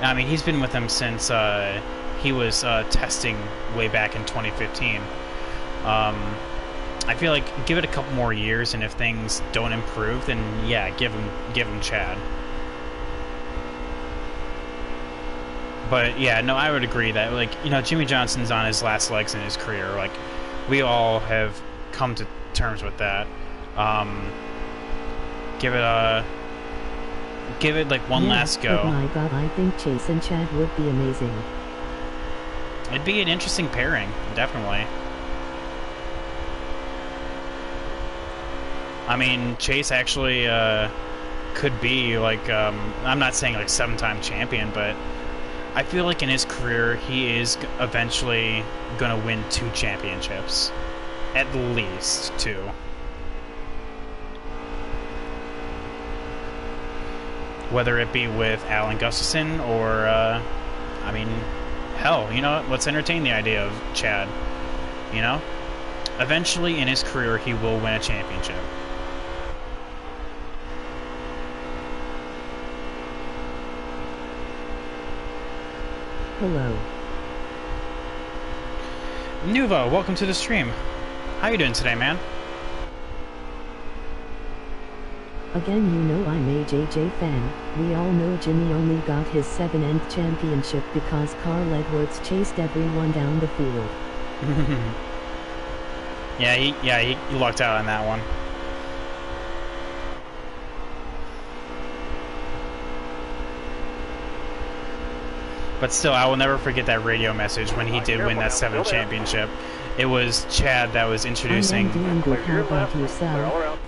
S1: I mean, he's been with him since he was testing way back in 2015. I feel like give it a couple more years, and if things don't improve, then yeah, give him Chad. But yeah, no, I would agree that, like, you know, Jimmy Johnson's on his last legs in his career. Like, we all have come to terms with that. Give it like one last go.
S2: Oh my god, I think Chase and Chad would be amazing.
S1: It'd be an interesting pairing, definitely. I mean, Chase actually could be like, I'm not saying like 7-time champion, but I feel like in his career he is eventually gonna win 2 championships. At least 2. whether it be with Alan Gustafson or, I mean, hell, you know what? Let's entertain the idea of Chad. You know? Eventually in his career, he will win a championship.
S2: Hello.
S1: Nuvo, welcome to the stream. How you doing today, man?
S2: Again, you know I'm a JJ fan. We all know Jimmy only got his 7th championship because Carl Edwards chased everyone down the field.
S1: Yeah, he lucked out on that one. But still, I will never forget that radio message when he did win that 7th championship. It was Chad that was introducing.
S2: I'm doing good. How about yourself?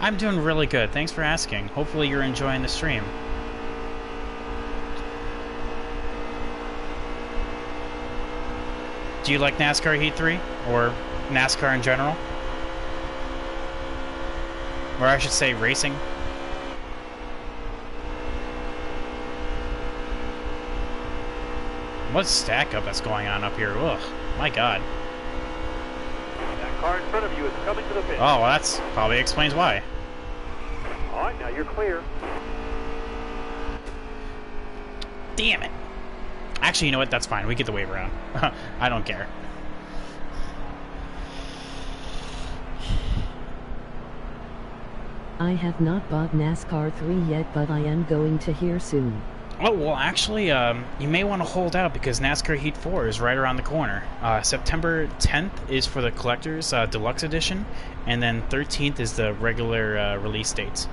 S1: I'm doing really good. Thanks for asking. Hopefully you're enjoying the stream. Do you like NASCAR Heat 3? Or NASCAR in general? Or I should say racing? What stack up that's going on up here? Ugh, my god.
S3: That car in front of you is coming to the pit.
S1: Oh, well, that's probably explains why.
S3: All right, now you're clear.
S1: Damn it. Actually, you know what? That's fine. We get the wave around. I don't care.
S2: I have not bought NASCAR 3 yet, but I am going to here soon.
S1: Oh, well, actually, you may want to hold out because NASCAR Heat 4 is right around the corner. September 10th is for the Collector's Deluxe Edition, and then 13th is the regular release date.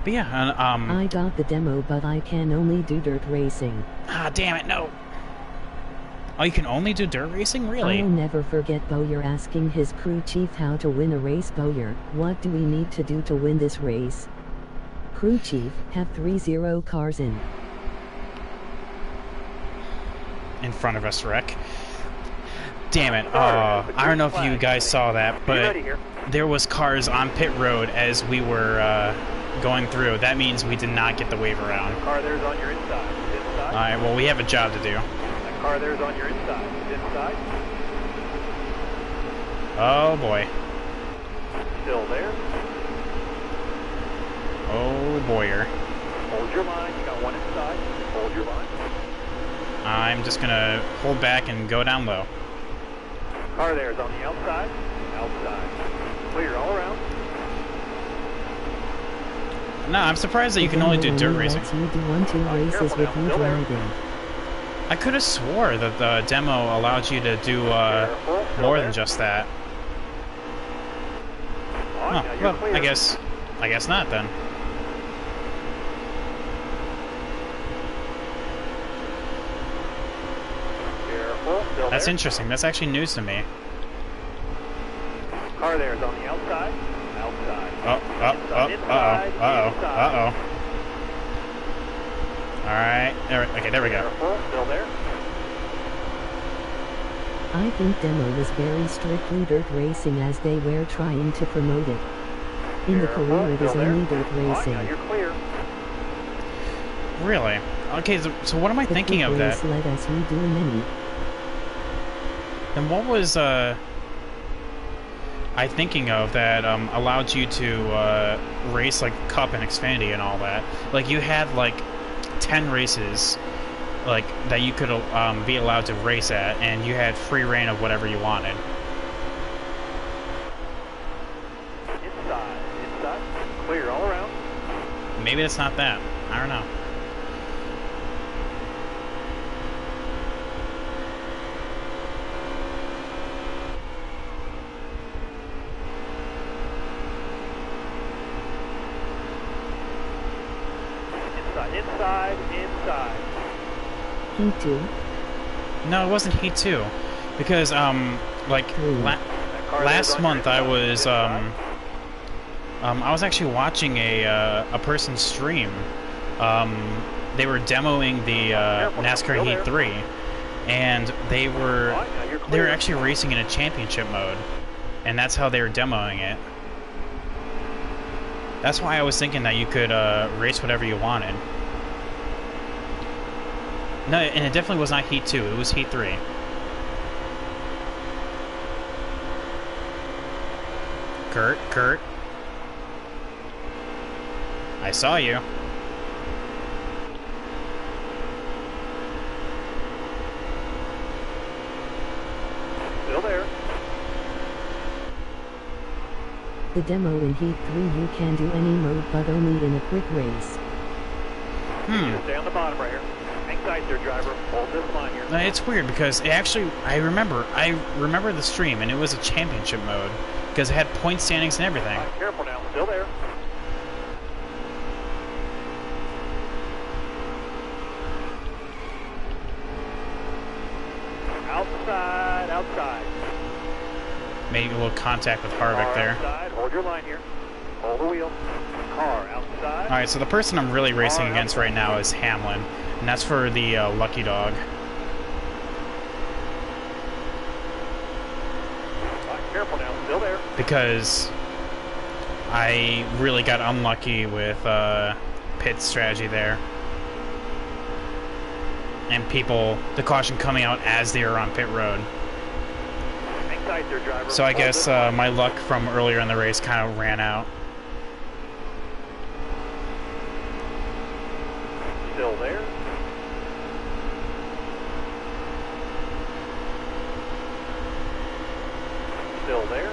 S1: But yeah,
S2: I got the demo, but I can only do dirt racing.
S1: Ah, damn it, no. Oh, you can only do dirt racing? Really?
S2: I'll never forget Bowyer asking his crew chief how to win a race. Bowyer, what do we need to do to win this race? Crew chief, have 30 cars in
S1: front of us, wreck. Damn it. I don't know if you guys saw that, but there was cars on pit road as we were going through. That means we did not get the wave around.
S3: The car there's on your inside. Inside.
S1: Alright, well, we have a job to do.
S3: That car there's on your inside. Inside.
S1: Oh, boy.
S3: Still there.
S1: Oh, boyer.
S3: Hold your line. You got one inside. Hold your line.
S1: I'm just gonna hold back and go down low.
S3: Car there is on the outside. Outside. Clear all around.
S1: No, I'm surprised that you can only do dirt racing.
S2: You do 1-2 races with you driving.
S1: I could have swore that the demo allowed you to do more than just that. Oh, well, I guess not then. That's interesting. That's actually news to me.
S3: Car there is on the outside. Outside.
S1: Uh-oh. Alright. Okay, there we go.
S3: Still there.
S2: I think demo was very strictly dirt racing as they were trying to promote it. In the career it is only dirt racing.
S3: Now you're clear.
S1: Really? Okay, so what am I thinking of that?
S2: Let us redo many.
S1: Then what was I thinking of that allowed you to race like Cup and Xfinity and all that? Like you had like 10 races like that you could be allowed to race at, and you had free reign of whatever you wanted.
S3: Inside, clear all around.
S1: Maybe it's not that. I don't know.
S3: Inside.
S2: Heat 2?
S1: No, it wasn't Heat 2. Because, like, last month I was actually watching a person stream. They were demoing the NASCAR Heat 3. And they were actually racing in a championship mode. And that's how they were demoing it. That's why I was thinking that you could race whatever you wanted. No, and it definitely was not Heat 2. It was Heat 3. Kurt. I saw you.
S3: Still there.
S2: The demo in Heat 3 you can do any mode but only in a quick race.
S3: Stay on the bottom right here. Hang tight there, driver. Hold this line here.
S1: It's weird because it actually, I remember the stream and it was a championship mode because it had point standings and everything.
S3: Careful now. Still there. Outside.
S1: Made a little contact with Harvick there.
S3: Outside. Hold your line here. Hold the wheel. Car outside.
S1: Alright, so the person I'm really racing against right now is Hamlin, and that's for the Lucky Dog.
S3: Careful now. Still there.
S1: Because I really got unlucky with pit strategy there. And the caution coming out as they were on pit road.
S3: Hang tight there, driver.
S1: So I guess my luck from earlier in the race kind of ran out.
S3: Still there. Still there.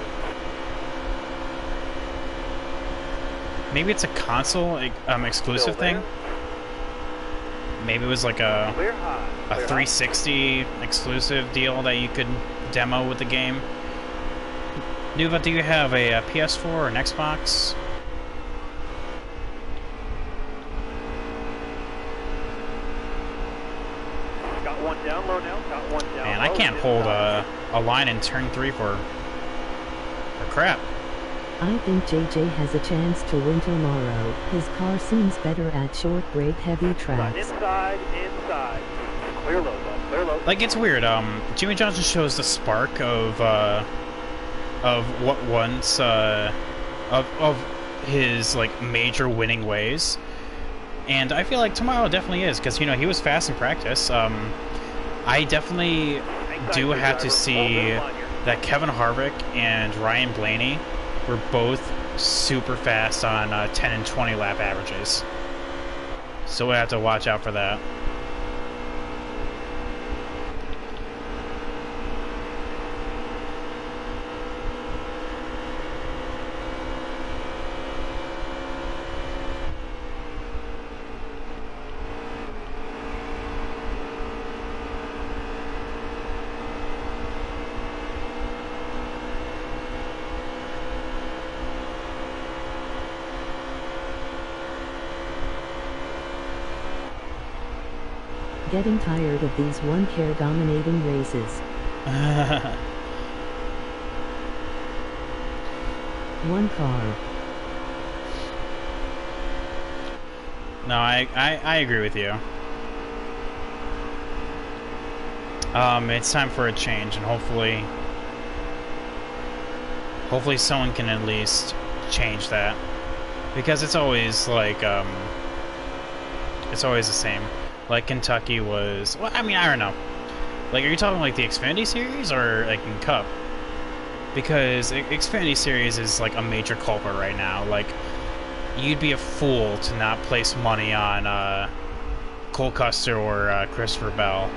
S1: Maybe it's a console exclusive thing. Maybe it was like a
S3: Clear high.
S1: a 360 exclusive deal that you could demo with the game. Nuva, do you have a PS4 or an Xbox?
S3: Got one down low now. Got one down
S1: Man,
S3: low.
S1: I can't hold a line in turn 3 for crap.
S2: I think JJ has a chance to win tomorrow. His car seems better at short break heavy tracks.
S3: Inside. Clear low, bud. Clear low.
S1: Like, it's weird. Jimmy Johnson shows the spark of what once of his like major winning ways, and I feel like tomorrow definitely is because you know he was fast in practice. I definitely do have to see that Kevin Harvick and Ryan Blaney were both super fast on 10 and 20 lap averages, so we have to watch out for that.
S2: Getting tired of these one-car dominating races. One car.
S1: No, I agree with you. It's time for a change, and hopefully someone can at least change that, because it's always like it's always the same. Like Kentucky was, well, I mean, I don't know. Like, are you talking like the Xfinity Series or like in Cup? Because Xfinity Series is like a major culprit right now. Like, you'd be a fool to not place money on Cole Custer or Christopher Bell.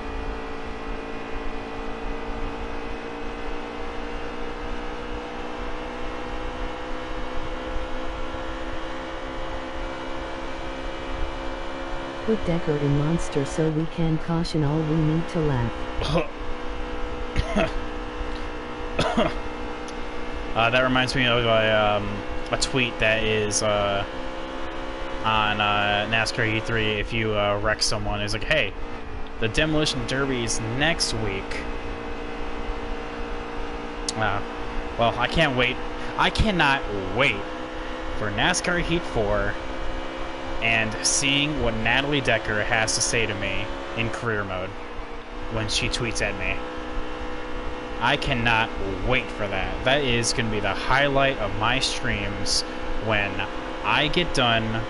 S2: Put Decker in Monster so we can caution all we need to laugh.
S1: That reminds me of a tweet that is on NASCAR E3. If you wreck someone, it's like, hey, the Demolition Derby is next week. Well, I can't wait. I cannot wait for NASCAR Heat 4 and seeing what Natalie Decker has to say to me in career mode when she tweets at me. I cannot wait for that. That is going to be the highlight of my streams when I get done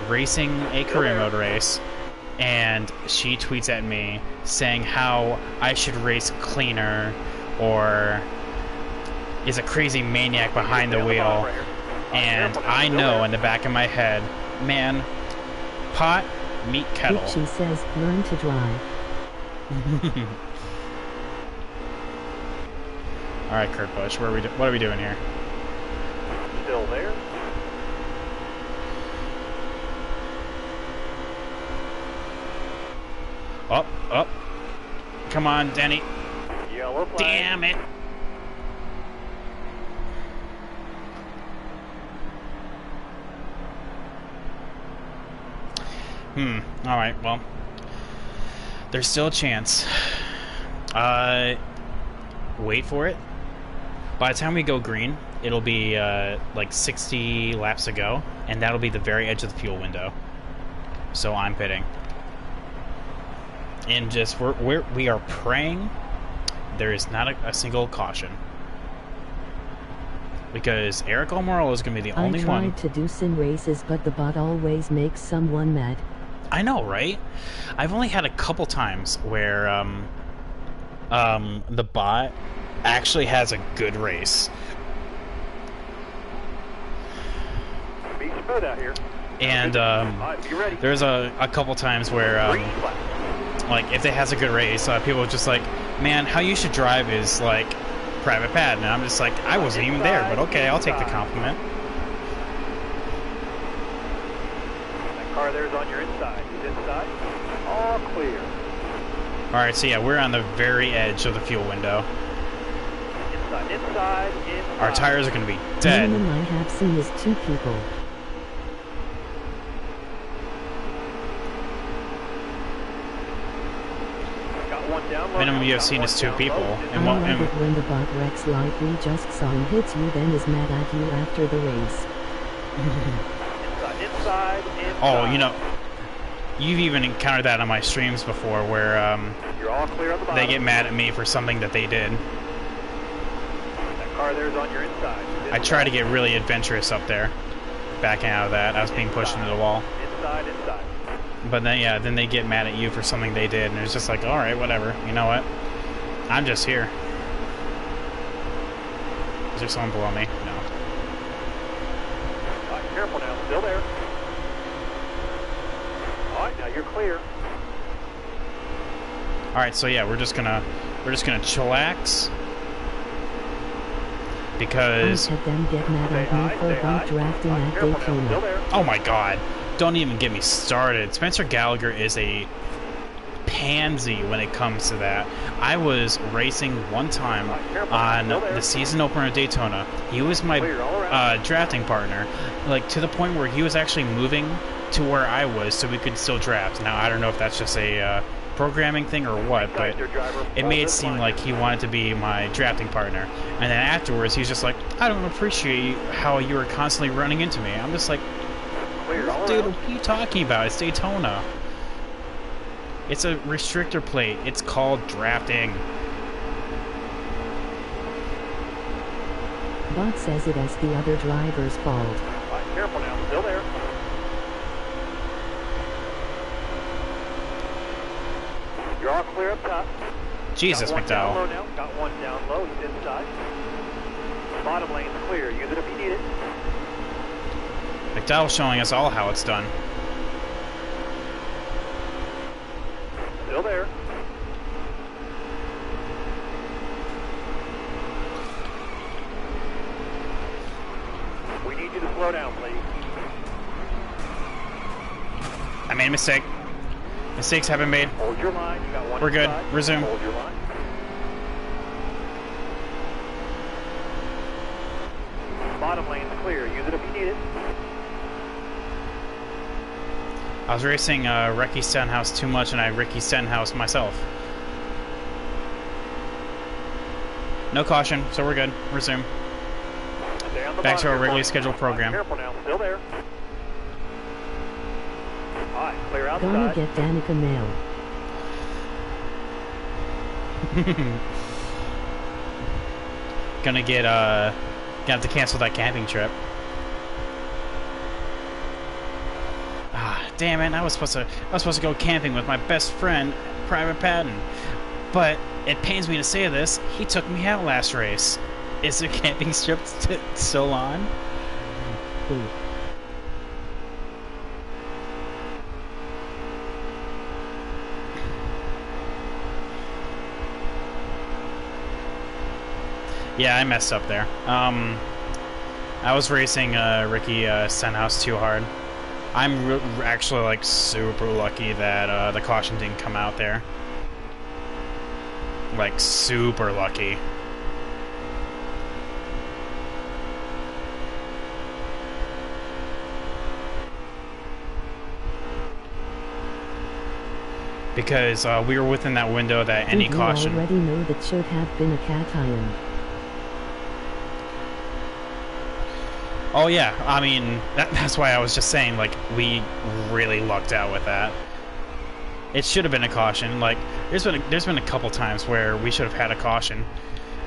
S1: racing a career mode race, and she tweets at me saying how I should race cleaner, or is a crazy maniac behind the wheel. And I know in the back of my head, man, pot, meet kettle.
S2: She says, learn to drive.
S1: Alright, Kurt Busch, what are we doing here?
S3: Still there.
S1: Up, up. Come on, Denny.
S3: Yellow flag.
S1: Damn it. Alright, well. There's still a chance. Wait for it. By the time we go green, it'll be like 60 laps to go, and that'll be the very edge of the fuel window. So I'm pitting. And just we are praying there is not a single caution, because Eric Almirola is going to be the only one.
S2: I tried to do sim races, but the bot always makes someone mad.
S1: I know, right? I've only had a couple times where the bot actually has a good race.
S3: Be smooth out here.
S1: And
S3: Alright, be ready.
S1: there's a couple times where
S3: Green flag.
S1: like if it has a good race, people are just like, man, how you should drive is like private pad, and I'm just like, I wasn't even there, but okay, I'll take the compliment.
S3: That car there's on your inside. He's inside. All clear.
S1: Alright, so yeah, we're on the very edge of the fuel window.
S3: Inside, inside, inside.
S1: Our tires are going to be dead.
S2: Minimum I have seen is 2 people.
S3: Got one down low.
S1: Minimum you have
S3: Got
S1: seen
S3: one
S1: is 2
S3: down
S1: people.
S3: low.
S1: And
S2: I
S1: what?
S2: love it when the bot wrecks like we just saw him hit you, then is mad at you after the race.
S3: Inside, inside, inside.
S1: Oh, you know, you've even encountered that on my streams before, where
S3: You're all clear on the bottom.
S1: they get mad at me for something that they did.
S3: That car there's on your inside.
S1: I try to get really adventurous up there, backing out of that. I was being pushed into the wall.
S3: Inside, inside.
S1: But then, yeah, then they get mad at you for something they did, and it's just like, alright, whatever. You know what? I'm just here. Is there someone below me? No.
S3: Alright, careful now. Still there. Alright, now you're clear.
S1: Alright, so yeah, we're just gonna chillax. Because,
S2: I had them get mad at me for bot drafting at
S3: Careful now. Still
S2: Daytona.
S3: there.
S1: oh my god, don't even get me started. Spencer Gallagher is a pansy when it comes to that. I was racing one time on the season opener of Daytona. He was my drafting partner, like to the point where he was actually moving to where I was so we could still draft. Now, I don't know if that's just a programming thing or what, but it made it seem like he wanted to be my drafting partner. And then afterwards, he's just like, I don't appreciate how you were constantly running into me. I'm just like,
S3: Clear all
S1: dude,
S3: around.
S1: what are you talking about? It's Daytona. It's a restrictor plate. It's called drafting.
S2: Bot says it as the other driver's fault.
S3: Alright, careful now. Still there. You're all clear up top.
S1: Jesus,
S3: Got one down low
S1: McDowell.
S3: now. Got one down low. He's inside. Bottom lane's clear. Use it if you need it.
S1: McDowell's showing us all how it's done.
S3: Still there. We need you to slow down, please.
S1: I made a mistake. Mistakes have been made.
S3: Hold your line. You got one
S1: We're good.
S3: inside.
S1: Resume.
S3: Hold your line. Bottom lane's clear. Use it if you need it.
S1: I was racing Ricky Stenhouse too much, and I Ricky Stenhouse myself. No caution, so we're good. Resume.
S3: Stay on the
S1: Back to
S3: bottom
S1: our
S3: here,
S1: regularly
S3: boys.
S1: scheduled program.
S3: Careful now. Still there. Alright, clear
S2: Gonna
S3: outside.
S2: get Danica mail.
S1: Gonna have to cancel that camping trip. damn it, I was supposed to go camping with my best friend, Private Patton. But it pains me to say this, he took me out last race. Is the camping strip still on?
S2: Ooh.
S1: Yeah, I messed up there. I was racing Ricky Stenhouse too hard. I'm actually like super lucky that the caution didn't come out there. Like super lucky. Because we were within that window that any caution.
S2: You already know that should have been a cation.
S1: Oh yeah, I mean that's why I was just saying, like, we really lucked out with that. It should have been a caution. Like there's been a couple times where we should have had a caution,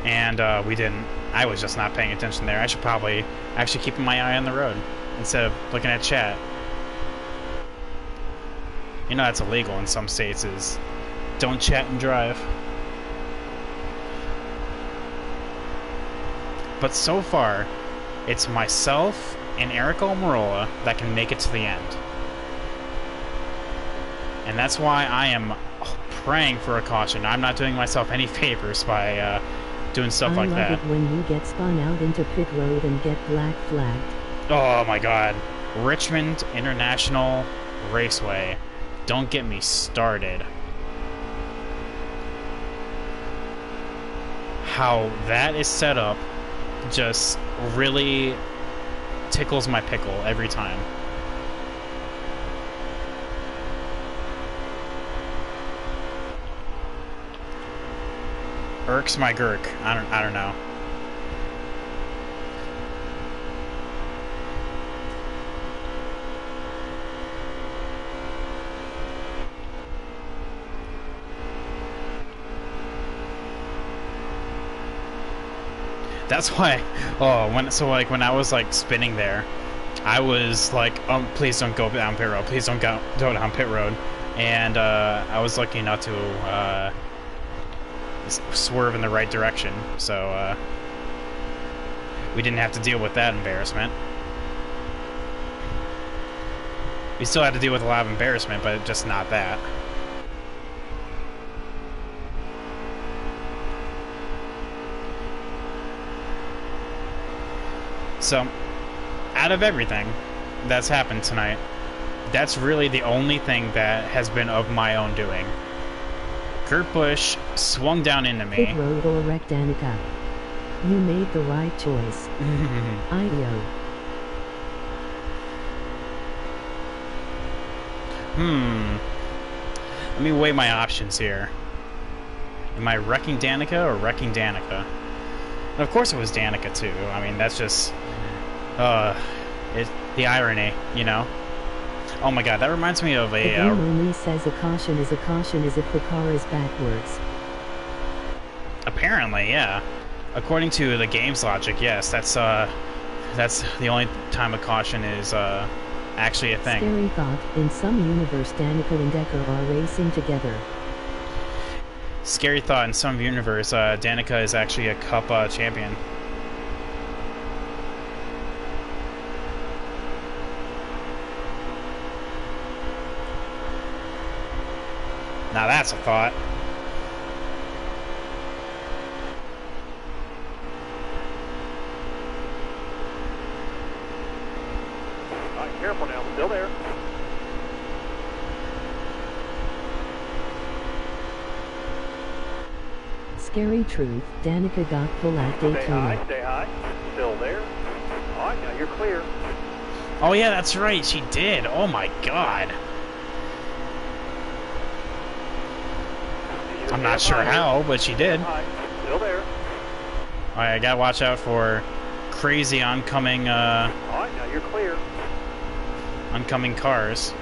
S1: and we didn't. I was just not paying attention there. I should probably actually keep my eye on the road instead of looking at chat. You know that's illegal in some states. Is don't chat and drive. But so far, it's myself and Eric Almirola that can make it to the end. And that's why I am praying for a caution. I'm not doing myself any favors by doing stuff like that.
S2: I love it when you get spun out into pit road and get black flagged.
S1: Oh my god. Richmond International Raceway. Don't get me started. How that is set up just really tickles my pickle every time. Irks my gurk. I don't know. That's why, when I was like spinning there, I was like, please don't go down pit road, please don't go down pit road, and I was lucky not to swerve in the right direction, so we didn't have to deal with that embarrassment. We still had to deal with a lot of embarrassment, but just not that. So, out of everything that's happened tonight, that's really the only thing that has been of my own doing. Kurt Busch swung down into me.
S2: Pit road or wreck Danica. You made the right choice. IDO.
S1: Let me weigh my options here. Am I wrecking Danica or wrecking Danica? And of course it was Danica too. I mean, that's just the irony, you know. Oh my god, that reminds me of a...
S2: The game only says a caution is if the car is backwards.
S1: Apparently, yeah. According to the game's logic, yes, that's the only time a caution is actually a thing.
S2: Scary thought, in some universe Danica and Decker are racing together.
S1: Scary thought, in some universe, Danica is actually a Cup champion. Now that's a thought.
S3: All right, careful now, still there.
S2: Scary truth, Danica got pulled at Daytona.
S3: Stay high, still there. All right, now you're clear.
S1: Oh yeah, that's right, she did. Oh my god. I'm not sure how, but she did.
S3: Still there.
S1: Alright, I gotta watch out for crazy oncoming,
S3: Alright, now you're clear.
S1: oncoming cars.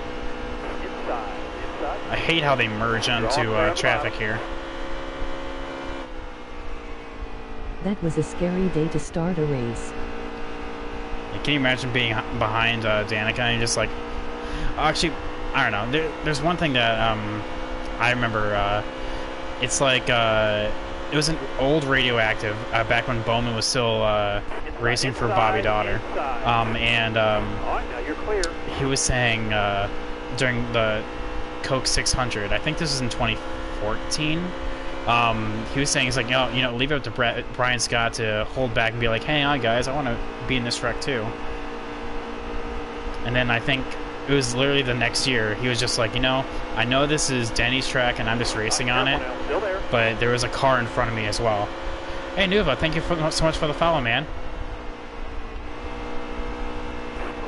S3: Inside.
S1: I hate how they merge onto traffic here.
S2: That was a scary day to start a race.
S1: Can you imagine being behind Danica and just like... Actually, I don't know. There's one thing that I remember. It's like it was an old Radioactive back when Bowman was still racing for Bobby Daughter, and
S3: All right, now you're clear.
S1: he was saying during the Coke 600. I think this is in 2014. He was saying, he's like, leave it up to Brian Scott to hold back and be like, hey, on guys, I want to be in this wreck too. And then I think it was literally the next year, he was just like, I know this is Denny's track and I'm just racing on it,
S3: Still there.
S1: but there was a car in front of me as well. Hey, Nuva, thank you so much for the follow, man.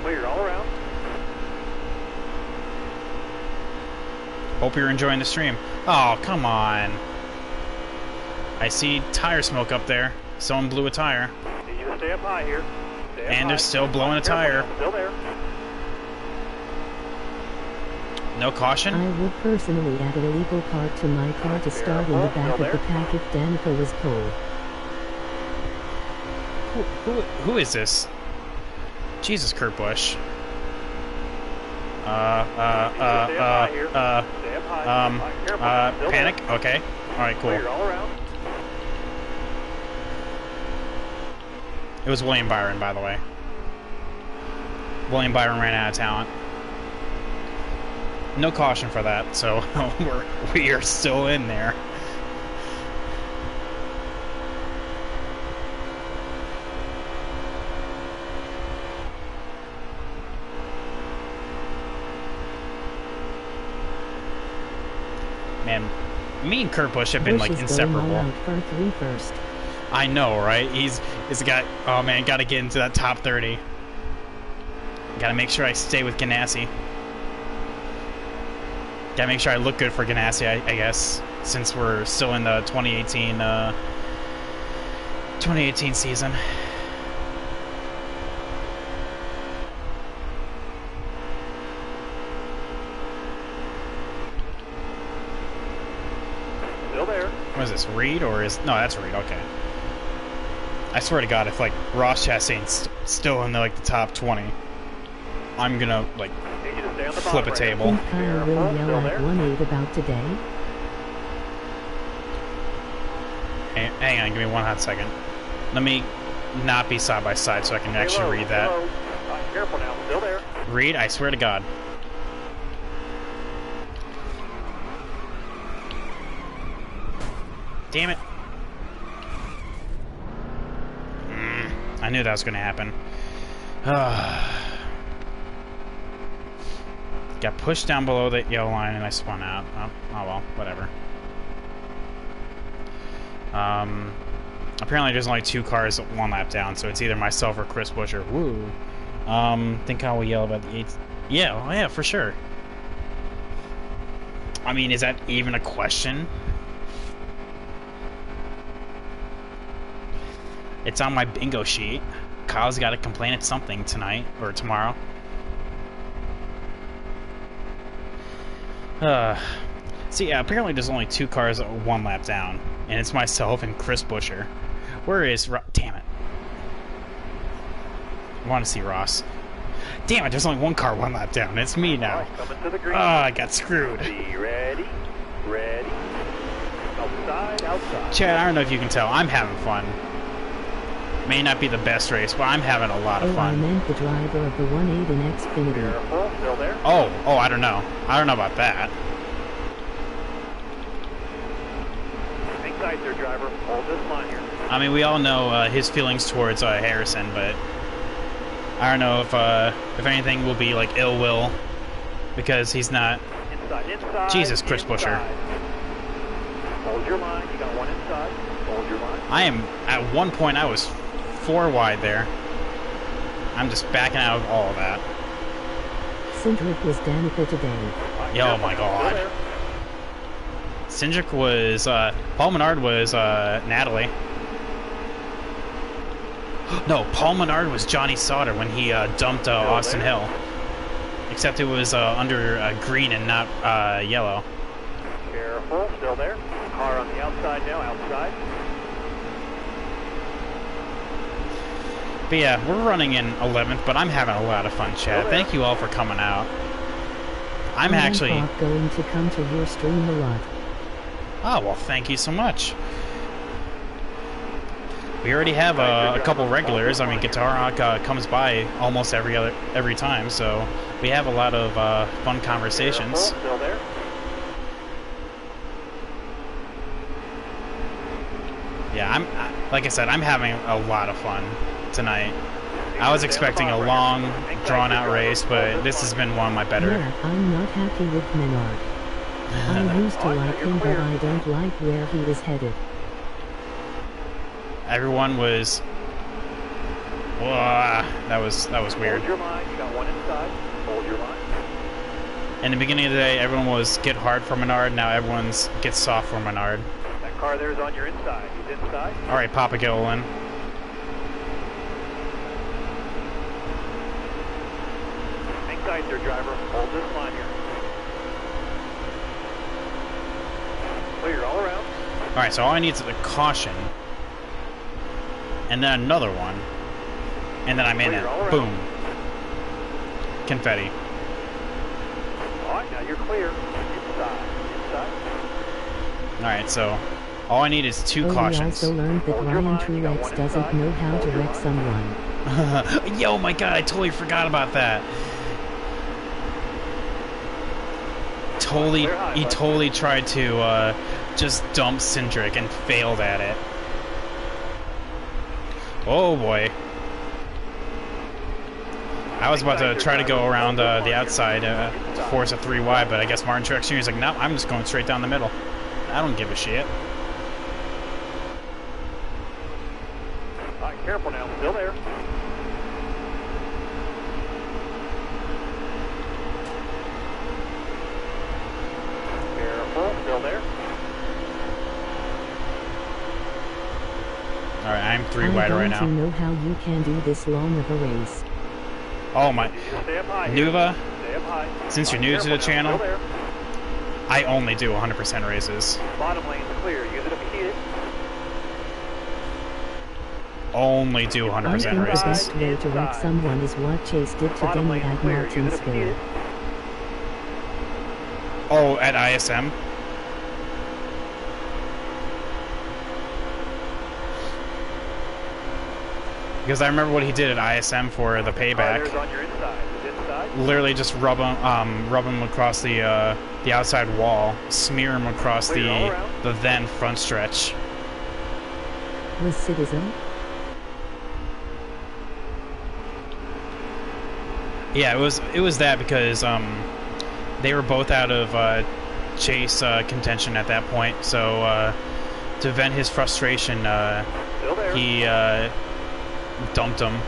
S3: Clear all around.
S1: Hope you're enjoying the stream. Oh, come on. I see tire smoke up there. Someone blew a tire.
S3: Need you to stay up high here. Stay up
S1: And
S3: high.
S1: they're still blowing a
S3: Careful
S1: tire.
S3: now, Still there.
S1: No caution?
S2: I would personally add an illegal part to my car to start in the back of the pack if Danica was pulled.
S1: Who is this? Jesus, Kurt Busch.
S3: Stay up high here. Stay up high. Careful now, still
S1: Panic?
S3: there.
S1: Okay. Alright, cool.
S3: Clear all around.
S1: It was William Byron, by the way. William Byron ran out of talent. No caution for that, so we are still in there. Man, me and Kurt Busch have been like
S2: Busch is going all
S1: inseparable.
S2: out for 3 first.
S1: I know, right? He's got. Oh man, got to get into that top 30. Got to make sure I stay with Ganassi. Got to make sure I look good for Ganassi, I guess, since we're still in the 2018 season.
S3: Still there.
S1: What is this, Reed or is... No, that's Reed, okay. I swear to God, if, like, Ross Chastain's still in, the top 20, I'm gonna, like,
S3: Need you to stay on the
S1: flip a
S3: bottom right.
S1: table.
S2: Think Kyle will yell at 1-8 about today?
S1: Hang on, give me one hot second. Let me not be side by side so I can actually read that.
S3: Careful now. Still there.
S1: Reed, I swear to God. Damn it. I knew that was going to happen. Got pushed down below the yellow line and I spun out. Oh well, whatever. Apparently there's only 2 cars 1 lap down, so it's either myself or Chris Buescher. Woo. Think I will yell about the 8th. Yeah, oh yeah, for sure. I mean, is that even a question? It's on my bingo sheet. Kyle's got to complain at something tonight or tomorrow. See, yeah, apparently there's only 2 cars 1 lap down, and it's myself and Chris Buescher. Where is damn it. I want to see Ross. Damn it, there's only 1 car 1 lap down. It's me now.
S3: Right, coming to the green.
S1: I got screwed.
S3: Be ready. Ready. Outside. Outside.
S1: Chad, I don't know if you can tell, I'm having fun. May not be the best race, but I'm having a lot of
S2: Oh, I
S1: fun.
S2: meant the driver of the 1-8 in Xfinity.
S3: Careful. Still there.
S1: Oh, I don't know. I don't know about that.
S3: Hang tight there, driver. Hold this line here.
S1: I mean, we all know his feelings towards Harrison, but I don't know if anything will be like ill will because he's not.
S3: Inside.
S1: Jesus, Chris Buescher.
S3: Hold your line. You got 1 inside. Hold your line.
S1: I am at one point I was 4 wide there. I'm just backing out of all of that.
S2: Cindric was Danica today.
S1: Yo, my God. Cindric was Paul Menard was Natalie. No, Paul Menard was Johnny Sauter when he dumped Austin Hill. Except it was under green and not yellow.
S3: Careful. Still there. Car on the outside now. Outside.
S1: But yeah, we're running in 11th, but I'm having a lot of fun, chat. Thank you all for coming out. I'm actually...
S2: going to come to your stream a lot.
S1: Oh, well, thank you so much. We already have a couple regulars. I mean, Guitar Rock comes by almost every time, so we have a lot of fun conversations.
S3: Still there?
S1: Yeah, like I said, I'm having a lot of fun tonight. I was expecting a long, drawn-out race, but this has been one of my better.
S2: Yeah, I'm not happy with Menard. I used to like him, but I don't like where he is headed.
S1: Everyone was... Whoa, that was weird.
S3: Hold your line. You got one inside. Hold your line.
S1: In the beginning of the day, everyone was get hard for Menard. Now everyone's get soft for Menard.
S3: That car there is on your inside. He's inside.
S1: All right, Papa Gilliland.
S3: Hang tight there, driver. Hold this line here. Clear all around.
S1: All right, so all I need is a caution. And then another one. And then I'm in it. Boom. Confetti.
S3: All right, now you're clear. Inside. Inside.
S1: Alright, so all I need is two cautions.
S2: We also learned that Ryan Truex doesn't know how to wreck someone.
S1: Yo, my god, I totally forgot about that. He totally tried to just dump Cindric and failed at it. Oh boy. I was about to try to go around the outside to force a 3 wide, but I guess Martin Truex Jr. is like, no, I'm just going straight down the middle. I don't give a shit.
S3: All right, careful now. Still there. Careful. Still there.
S1: Alright, I'm 3 wide right now.
S2: I don't know how you can do this long of a race.
S1: Oh my.
S3: Stay up high.
S1: Nuva,
S3: Stay up high.
S1: since you're new to the channel,
S3: Still there.
S1: I only do 100% races.
S3: Bottom lane's clear. Use it if you need it.
S1: Only do
S2: I
S1: 100%
S2: think the
S1: races.
S2: best way to wreck someone is what Chase did to
S3: Bottom
S2: Denny
S3: lane's
S2: at
S3: clear. Use it if you need
S2: Martinsville.
S3: it.
S1: Oh, at ISM? Because I remember what he did at ISM for the payback.
S3: Riders on your inside. Is inside.
S1: Literally just rub him across the outside wall, smear him across the then front stretch.
S2: Was Citizen?
S1: Yeah, it was that because they were both out of chase contention at that point. So to vent his frustration,
S3: Still there.
S1: he dumped him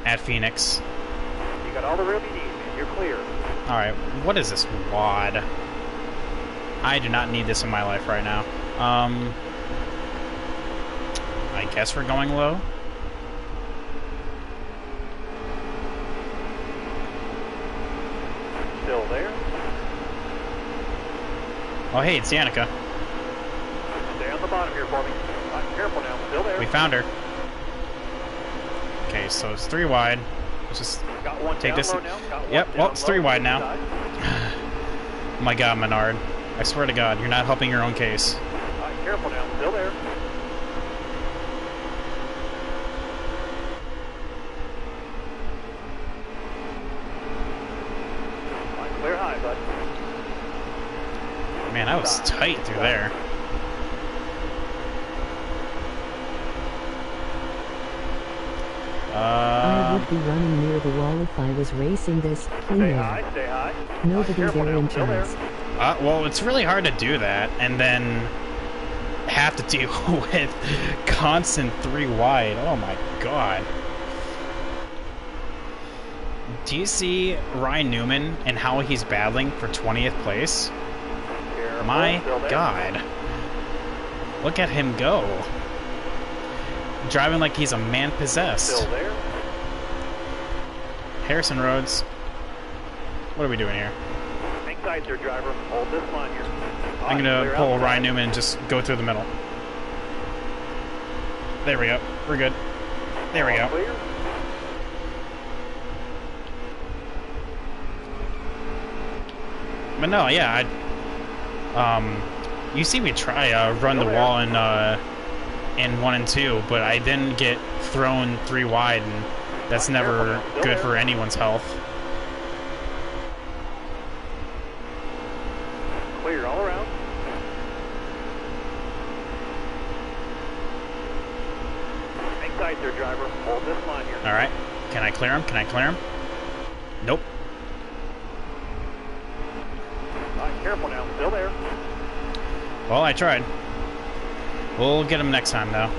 S1: at Phoenix.
S3: You got all the room you need, man. You're clear.
S1: All right, what is this WAD? I do not need this in my life right now. I guess we're going low.
S3: Still there.
S1: Oh, hey, it's Yannicka.
S3: Stay on the bottom here for me. Careful now. Still there.
S1: We found her. Okay, so it's 3 wide. Let's just
S3: Got one
S1: take
S3: down
S1: this.
S3: low now. Got one
S1: Yep, well,
S3: down
S1: it's
S3: low.
S1: 3 wide now.
S3: Inside.
S1: Oh my god, Menard. I swear to God, you're not helping your own case.
S3: All right, careful now. Still there. All right, clear high, bud.
S1: Man, I was tight through there.
S2: I would be running near the wall if I was racing this. Clean
S3: Stay
S2: air.
S3: high, stay high.
S2: Nobody
S3: Careful
S2: there
S3: now,
S2: in
S3: still there.
S2: turns.
S1: Well, it's really hard to do that and then have to deal with constant 3 wide. Oh my god. Do you see Ryan Newman and how he's battling for 20th place?
S3: Careful,
S1: My
S3: still there.
S1: god. Look at him go. Driving like he's a man possessed.
S3: Still there.
S1: Harrison Rhodes. What are we doing here?
S3: Hang tight there, driver. Hold this line here. All
S1: I'm
S3: right,
S1: gonna
S3: clear
S1: pull
S3: outside.
S1: Ryan Newman and just go through the middle. There we go. We're good. There we
S3: All
S1: go.
S3: clear.
S1: But no, yeah, you see me try run the wall in 1 and 2, but I didn't get thrown 3 wide, and that's never good for anyone's health.
S3: Clear all around. Hang tight there, driver. Hold this line here.
S1: All right, can I clear him? Can I clear him? Nope.
S3: All right, careful now. Still there.
S1: Well, I tried. We'll get him next time, though.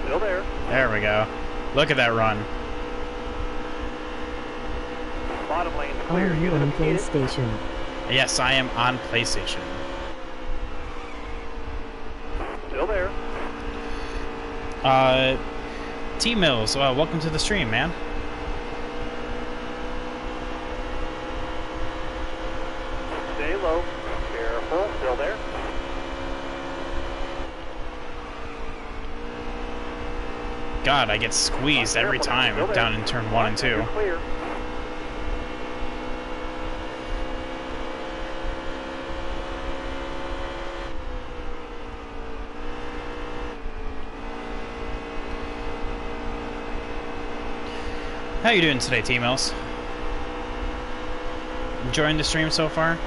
S3: Still there.
S1: There we go. Look at that run.
S3: Bottom lane's
S2: Are
S3: clear.
S2: you
S3: gonna
S2: on
S3: repeat it?
S2: PlayStation?
S1: Yes, I am on PlayStation.
S3: Still there.
S1: T-Mills, welcome to the stream, man.
S3: Stay low. Careful. Still there.
S1: God, I get squeezed every time down in turn 1 and 2.
S3: You're clear.
S1: How you doing today, T-Mills? Enjoying the stream so far?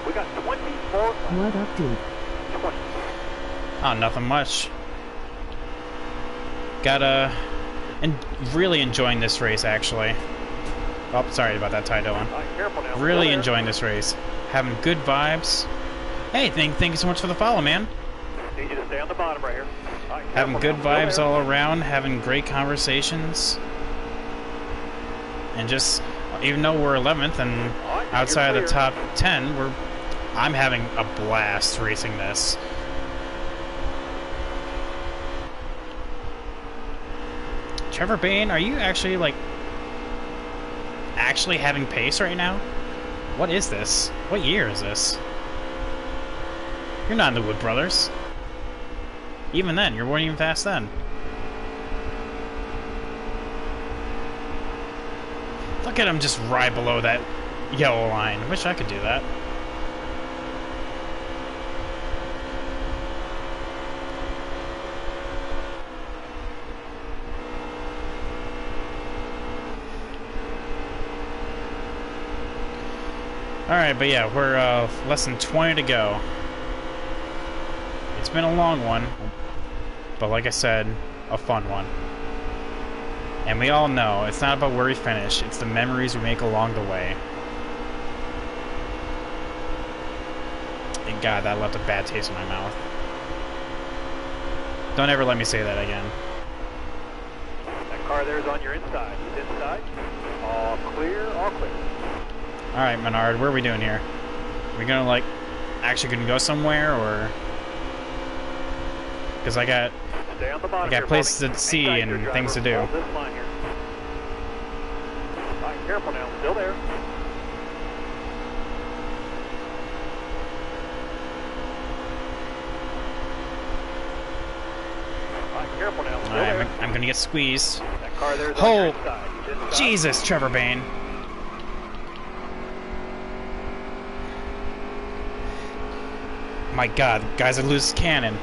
S3: We got 24.
S2: What up, dude?
S3: 20.
S1: Oh, nothing much. And really enjoying this race, actually. Oh, sorry about that, Ty Dillon.
S3: All right, careful now.
S1: Really
S3: Still there.
S1: enjoying this race. Having good vibes. Hey, thank you so much for the follow, man.
S3: Need you to stay on the bottom right here. All right,
S1: Having
S3: careful
S1: good
S3: now.
S1: vibes
S3: Still
S1: all around, having great conversations. And just, even though we're 11th and
S3: All right,
S1: outside of
S3: you're
S1: the
S3: clear.
S1: top 10, I'm having a blast racing this. Trevor Bain, are you actually, like, actually having pace right now? What is this? What year is this? You're not in the Wood Brothers. Even then, you weren't even fast then. Look at him just right below that yellow line. Wish I could do that. Alright, but yeah, we're less than 20 to go. It's been a long one, but like I said, a fun one. And we all know, it's not about where we finish, it's the memories we make along the way. And God, that left a bad taste in my mouth. Don't ever let me say that again.
S3: That car there is on your inside. It's inside. All clear, all clear.
S1: Alright, Menard, what are we doing here? We gonna, like, actually gonna go somewhere, or... Because I got
S3: Stay on the bottom.
S1: I got
S3: here,
S1: places
S3: Bobby.
S1: to see
S3: Hang tight
S1: and
S3: there, driver.
S1: things to do.
S3: Hold this line here. All right, careful now. Still there. All right, careful now. Still
S1: Alright,
S3: there.
S1: I'm gonna get squeezed.
S3: That car there is on
S1: Oh,
S3: your inside. It's inside.
S1: Jesus, Trevor Bain. My God, guys, a loose cannon.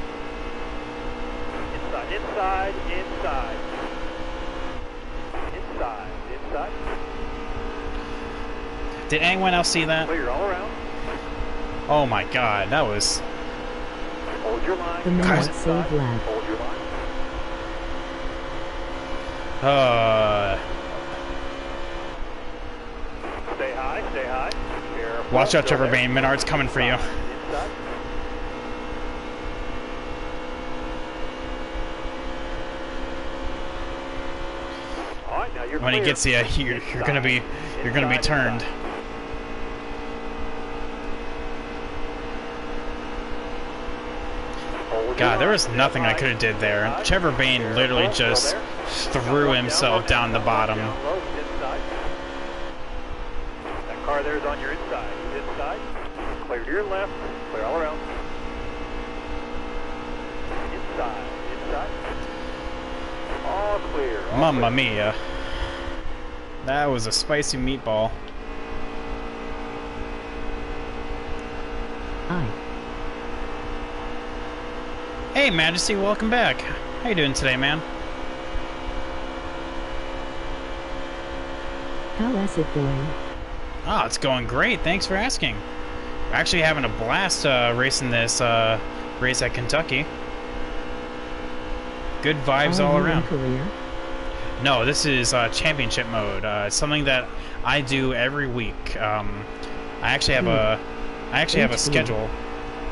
S3: Inside, inside, inside. Inside, inside.
S1: Did anyone else see that?
S3: Clear all around.
S1: Oh my God, that was...
S3: Hold your line.
S2: The
S1: Guys-
S2: minute save lab.
S3: Hold your line. Stay high, stay high. Careful.
S1: Watch out,
S3: Still
S1: Trevor
S3: there.
S1: Bain. Menard's coming for you.
S3: Inside. All right, now you're
S1: When he
S3: clear.
S1: gets you, you're gonna be
S3: Inside,
S1: turned.
S3: inside. Hold
S1: God,
S3: your
S1: there
S3: line,
S1: was
S3: stay
S1: nothing I
S3: high,
S1: could have did there.
S3: inside.
S1: Trevor Bain
S3: Careful,
S1: literally
S3: still
S1: just
S3: there.
S1: threw
S3: Down
S1: himself
S3: low,
S1: down the bottom.
S3: Down low, inside. That car there is on your inside. Inside. Clear to your left. Clear all around. inside. Inside. All clear. All
S1: Mamma
S3: clear.
S1: mia. That was a spicy meatball.
S2: I.
S1: Hey, Majesty, welcome back. How you doing today, man?
S2: How is it going?
S1: Oh, it's going great. Thanks for asking. We're actually having a blast racing this race at Kentucky. Good vibes all
S2: you in
S1: around.
S2: career?
S1: No, this is championship mode. It's something that I do every week. I actually have a schedule.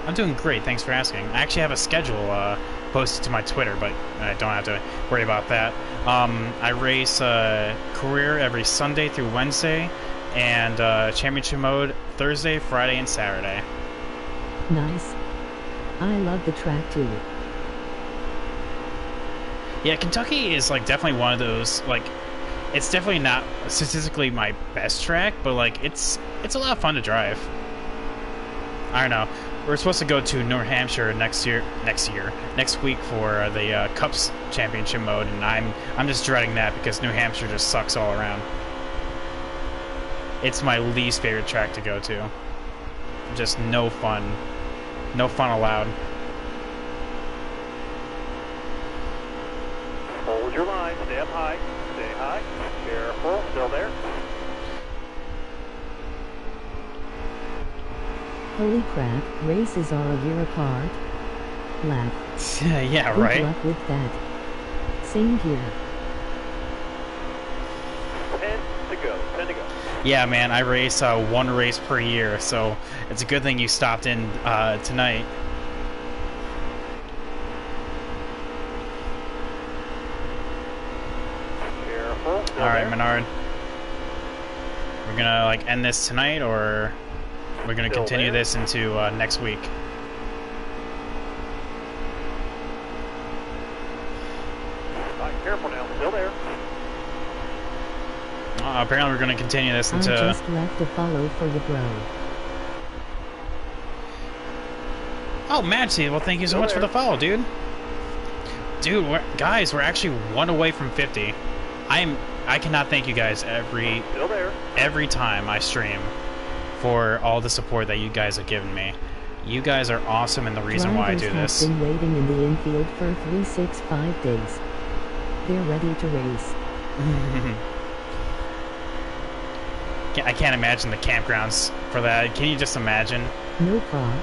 S1: I'm doing great. Thanks for asking. I actually have a schedule posted to my Twitter, but I don't have to worry about that. I race career every Sunday through Wednesday, and championship mode Thursday, Friday, and Saturday.
S2: Nice. I love the track too.
S1: Yeah, Kentucky is like definitely one of those, like, it's definitely not statistically my best track, but like it's a lot of fun to drive. I don't know. We're supposed to go to New Hampshire next week for the Cups championship mode, and I'm just dreading that because New Hampshire just sucks all around. It's my least favorite track to go to. Just no fun allowed.
S3: Hold your line. Stay up high. Stay high. Careful. Still there.
S2: Holy crap, races are a year apart. Laugh.
S1: Yeah,
S2: Good
S1: right.
S2: luck with that. Same here.
S3: 10 to go. 10 to go.
S1: Yeah, man, I race one race per year, so it's a good thing you stopped in tonight.
S3: Careful. Still
S1: All right,
S3: there.
S1: Menard. We're gonna like end this tonight, or we're gonna
S3: Still
S1: continue
S3: there.
S1: this into next week.
S3: All right, careful now. Still there.
S1: Apparently, we're gonna continue this
S2: I
S1: into.
S2: just left a follow for the bro.
S1: Oh, Madsy, well, thank you so
S3: Still
S1: much for
S3: there.
S1: the follow, dude. Dude, guys, we're actually one away from 50. I cannot thank you guys
S3: Still there.
S1: every time I stream for all the support that you guys have given me. You guys are awesome and the reason why I do
S2: Drivers
S1: this.
S2: have been waiting in the infield for 365 days. They're ready to race.
S1: I can't imagine the campgrounds for that. Can you just imagine?
S2: No prob.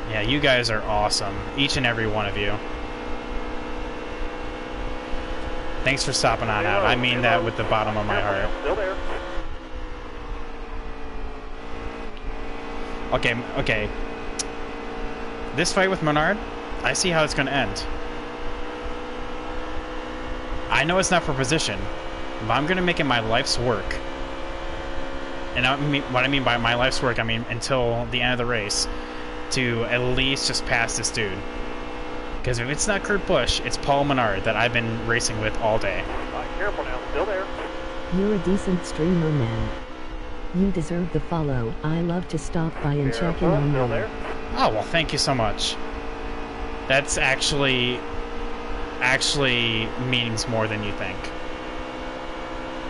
S1: Yeah, you guys are awesome. Each and every one of you. Thanks for stopping on out. I mean that with the bottom of my
S3: Careful
S1: heart.
S3: now. Still there.
S1: Okay. This fight with Menard, I see how it's going to end. I know it's not for position, but I'm going to make it my life's work. And what I mean by my life's work, I mean until the end of the race, to at least just pass this dude. Because if it's not Kurt Busch, it's Paul Menard that I've been racing with all day.
S3: All right, careful now. Still there.
S2: You're a decent streamer, man. You deserve the follow. I love to stop by and check in
S3: Careful.
S2: on
S3: Still
S2: you.
S3: there.
S1: Oh, well, thank you so much. That's actually means more than you think.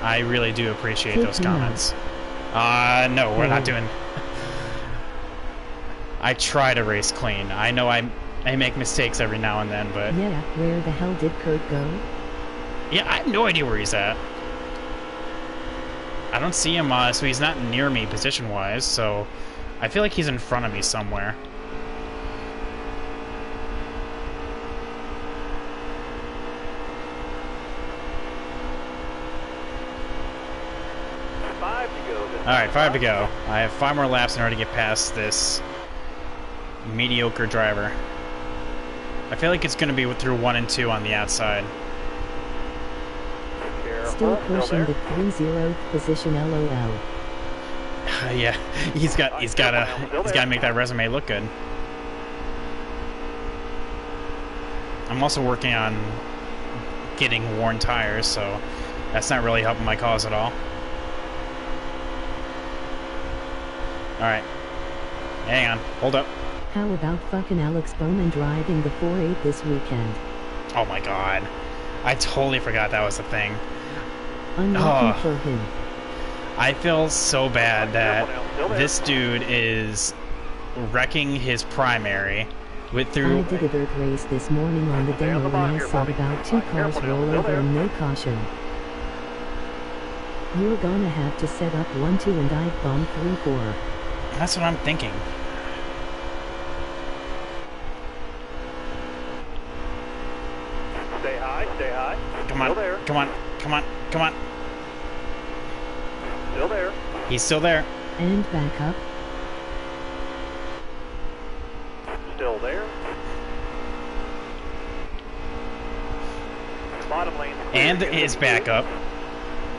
S1: I really do appreciate
S2: Kick
S1: those
S2: me out.
S1: comments. No, we're not doing... I try to race clean. I know I make mistakes every now and then, but...
S2: Yeah, where the hell did Kurt go?
S1: Yeah, I have no idea where he's at. I don't see him, so he's not near me position-wise, so... I feel like he's in front of me somewhere.
S3: Five to go.
S1: Alright, 5 to go. I have 5 more laps in order to get past this mediocre driver. I feel like it's going to be through 1 and 2 on the outside.
S3: Careful.
S2: Still
S3: Still
S2: pushing
S3: there.
S2: the 30th position, lol.
S1: Yeah, he's got to make that resume look good. I'm also working on getting worn tires, so that's not really helping my cause at all. All right, hang on, hold up.
S2: How about fucking Alex Bowman driving the 4.8 this weekend?
S1: Oh my god. I totally forgot that was a thing.
S2: Unlucky
S1: Oh.
S2: for him.
S1: I feel so bad that this dude is wrecking his primary with
S2: I
S1: through.
S2: did a dirt race this morning on the demo and I saw about 2 cars roll over and no caution. You're gonna have to set up 1-2 and dive bomb 3-4.
S1: That's what I'm thinking.
S3: Stay high, stay high.
S1: Come on,
S3: Still there.
S1: come on, come on, come on.
S3: Still there.
S1: He's still there.
S2: And back up.
S3: Still there. Bottom lane.
S1: And his backup.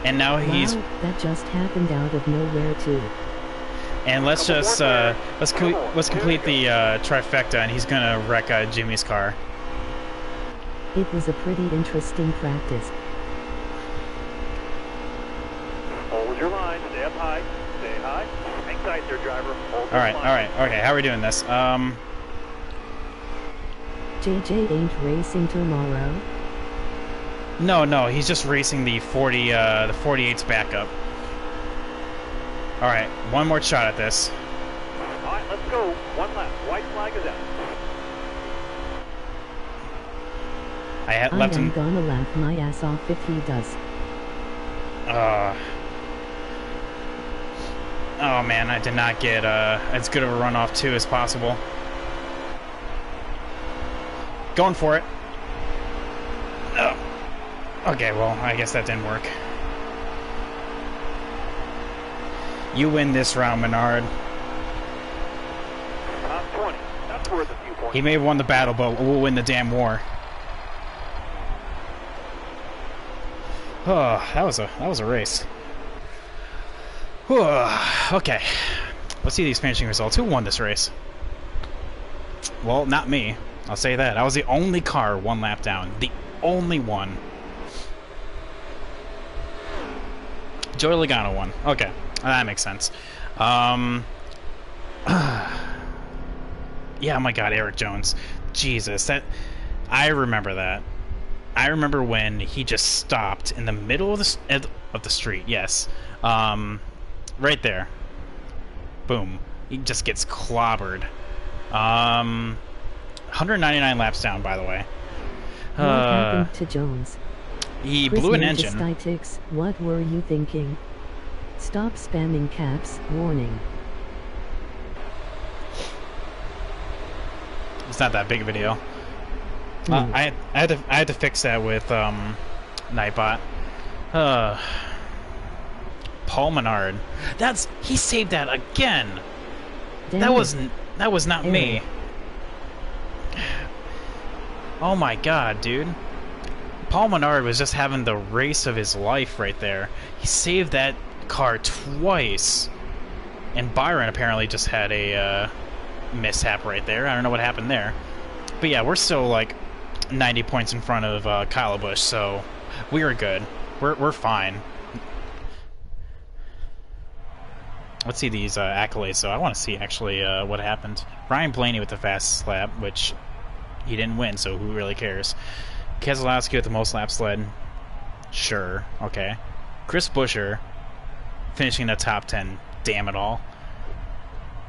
S1: And now he's.
S2: Wow, that just happened out of nowhere too.
S1: And let's just let's complete the trifecta, and he's gonna wreck Jimmy's car.
S2: It was a pretty interesting practice.
S3: Hold your line. Stay up high. Stay high. Hang tight there, driver. Hold
S1: All right,
S3: your
S1: all
S3: line.
S1: right, okay. How are we doing this?
S2: JJ ain't racing tomorrow.
S1: No, he's just racing the 48's backup. All right, one more shot at this.
S3: All right, let's go. One lap. White flag is out.
S1: I had
S2: I
S1: left
S2: am
S1: him.
S2: gonna laugh my ass off if he does.
S1: Oh man, I did not get as good of a runoff too as possible. Going for it. Oh. Okay, well, I guess that didn't work. You win this round, Menard.
S3: Top 20. That's worth a few points.
S1: He may have won the battle, but we'll win the damn war. Oh, that was a race. Okay, let's see these finishing results. Who won this race? Well, not me. I'll say that. I was the only car one lap down. The only one. Joey Logano won. Okay, that makes sense. Yeah, oh my God, Eric Jones. Jesus, I remember that. I remember when he just stopped in the middle of the street. Yes, right there. Boom. He just gets clobbered. 199 laps down, by the way.
S2: What happened to Jones?
S1: He
S2: Chris
S1: blew an
S2: Mantis
S1: engine.
S2: Stitix, what were you thinking? Stop spamming caps, warning.
S1: It's not that big a deal. I had to fix that with Nightbot. Paul Menard. He saved that again.
S2: Damn
S1: That
S2: it.
S1: was not me. Oh my God, dude. Paul Menard was just having the race of his life right there. He saved that car twice. And Byron apparently just had a mishap right there. I don't know what happened there. But yeah, we're still like 90 points in front of Kyle Busch, so we are good. We're fine. Let's see these accolades. So I want to see actually what happened. Ryan Blaney with the fastest lap, which he didn't win, so who really cares? Keselowski with the most laps led. Sure, okay. Chris Buescher finishing the top 10. Damn it all.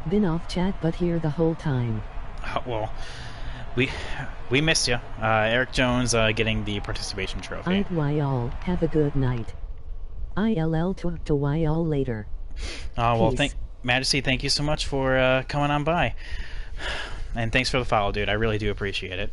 S2: Been off chat but here the whole time.
S1: Well, we missed you. Eric Jones getting the participation trophy.
S2: I'd why all, have a good night. ILL talk to why all later.
S1: Well,
S2: Peace.
S1: Majesty, thank you so much for coming on by. And thanks for the follow, dude. I really do appreciate it.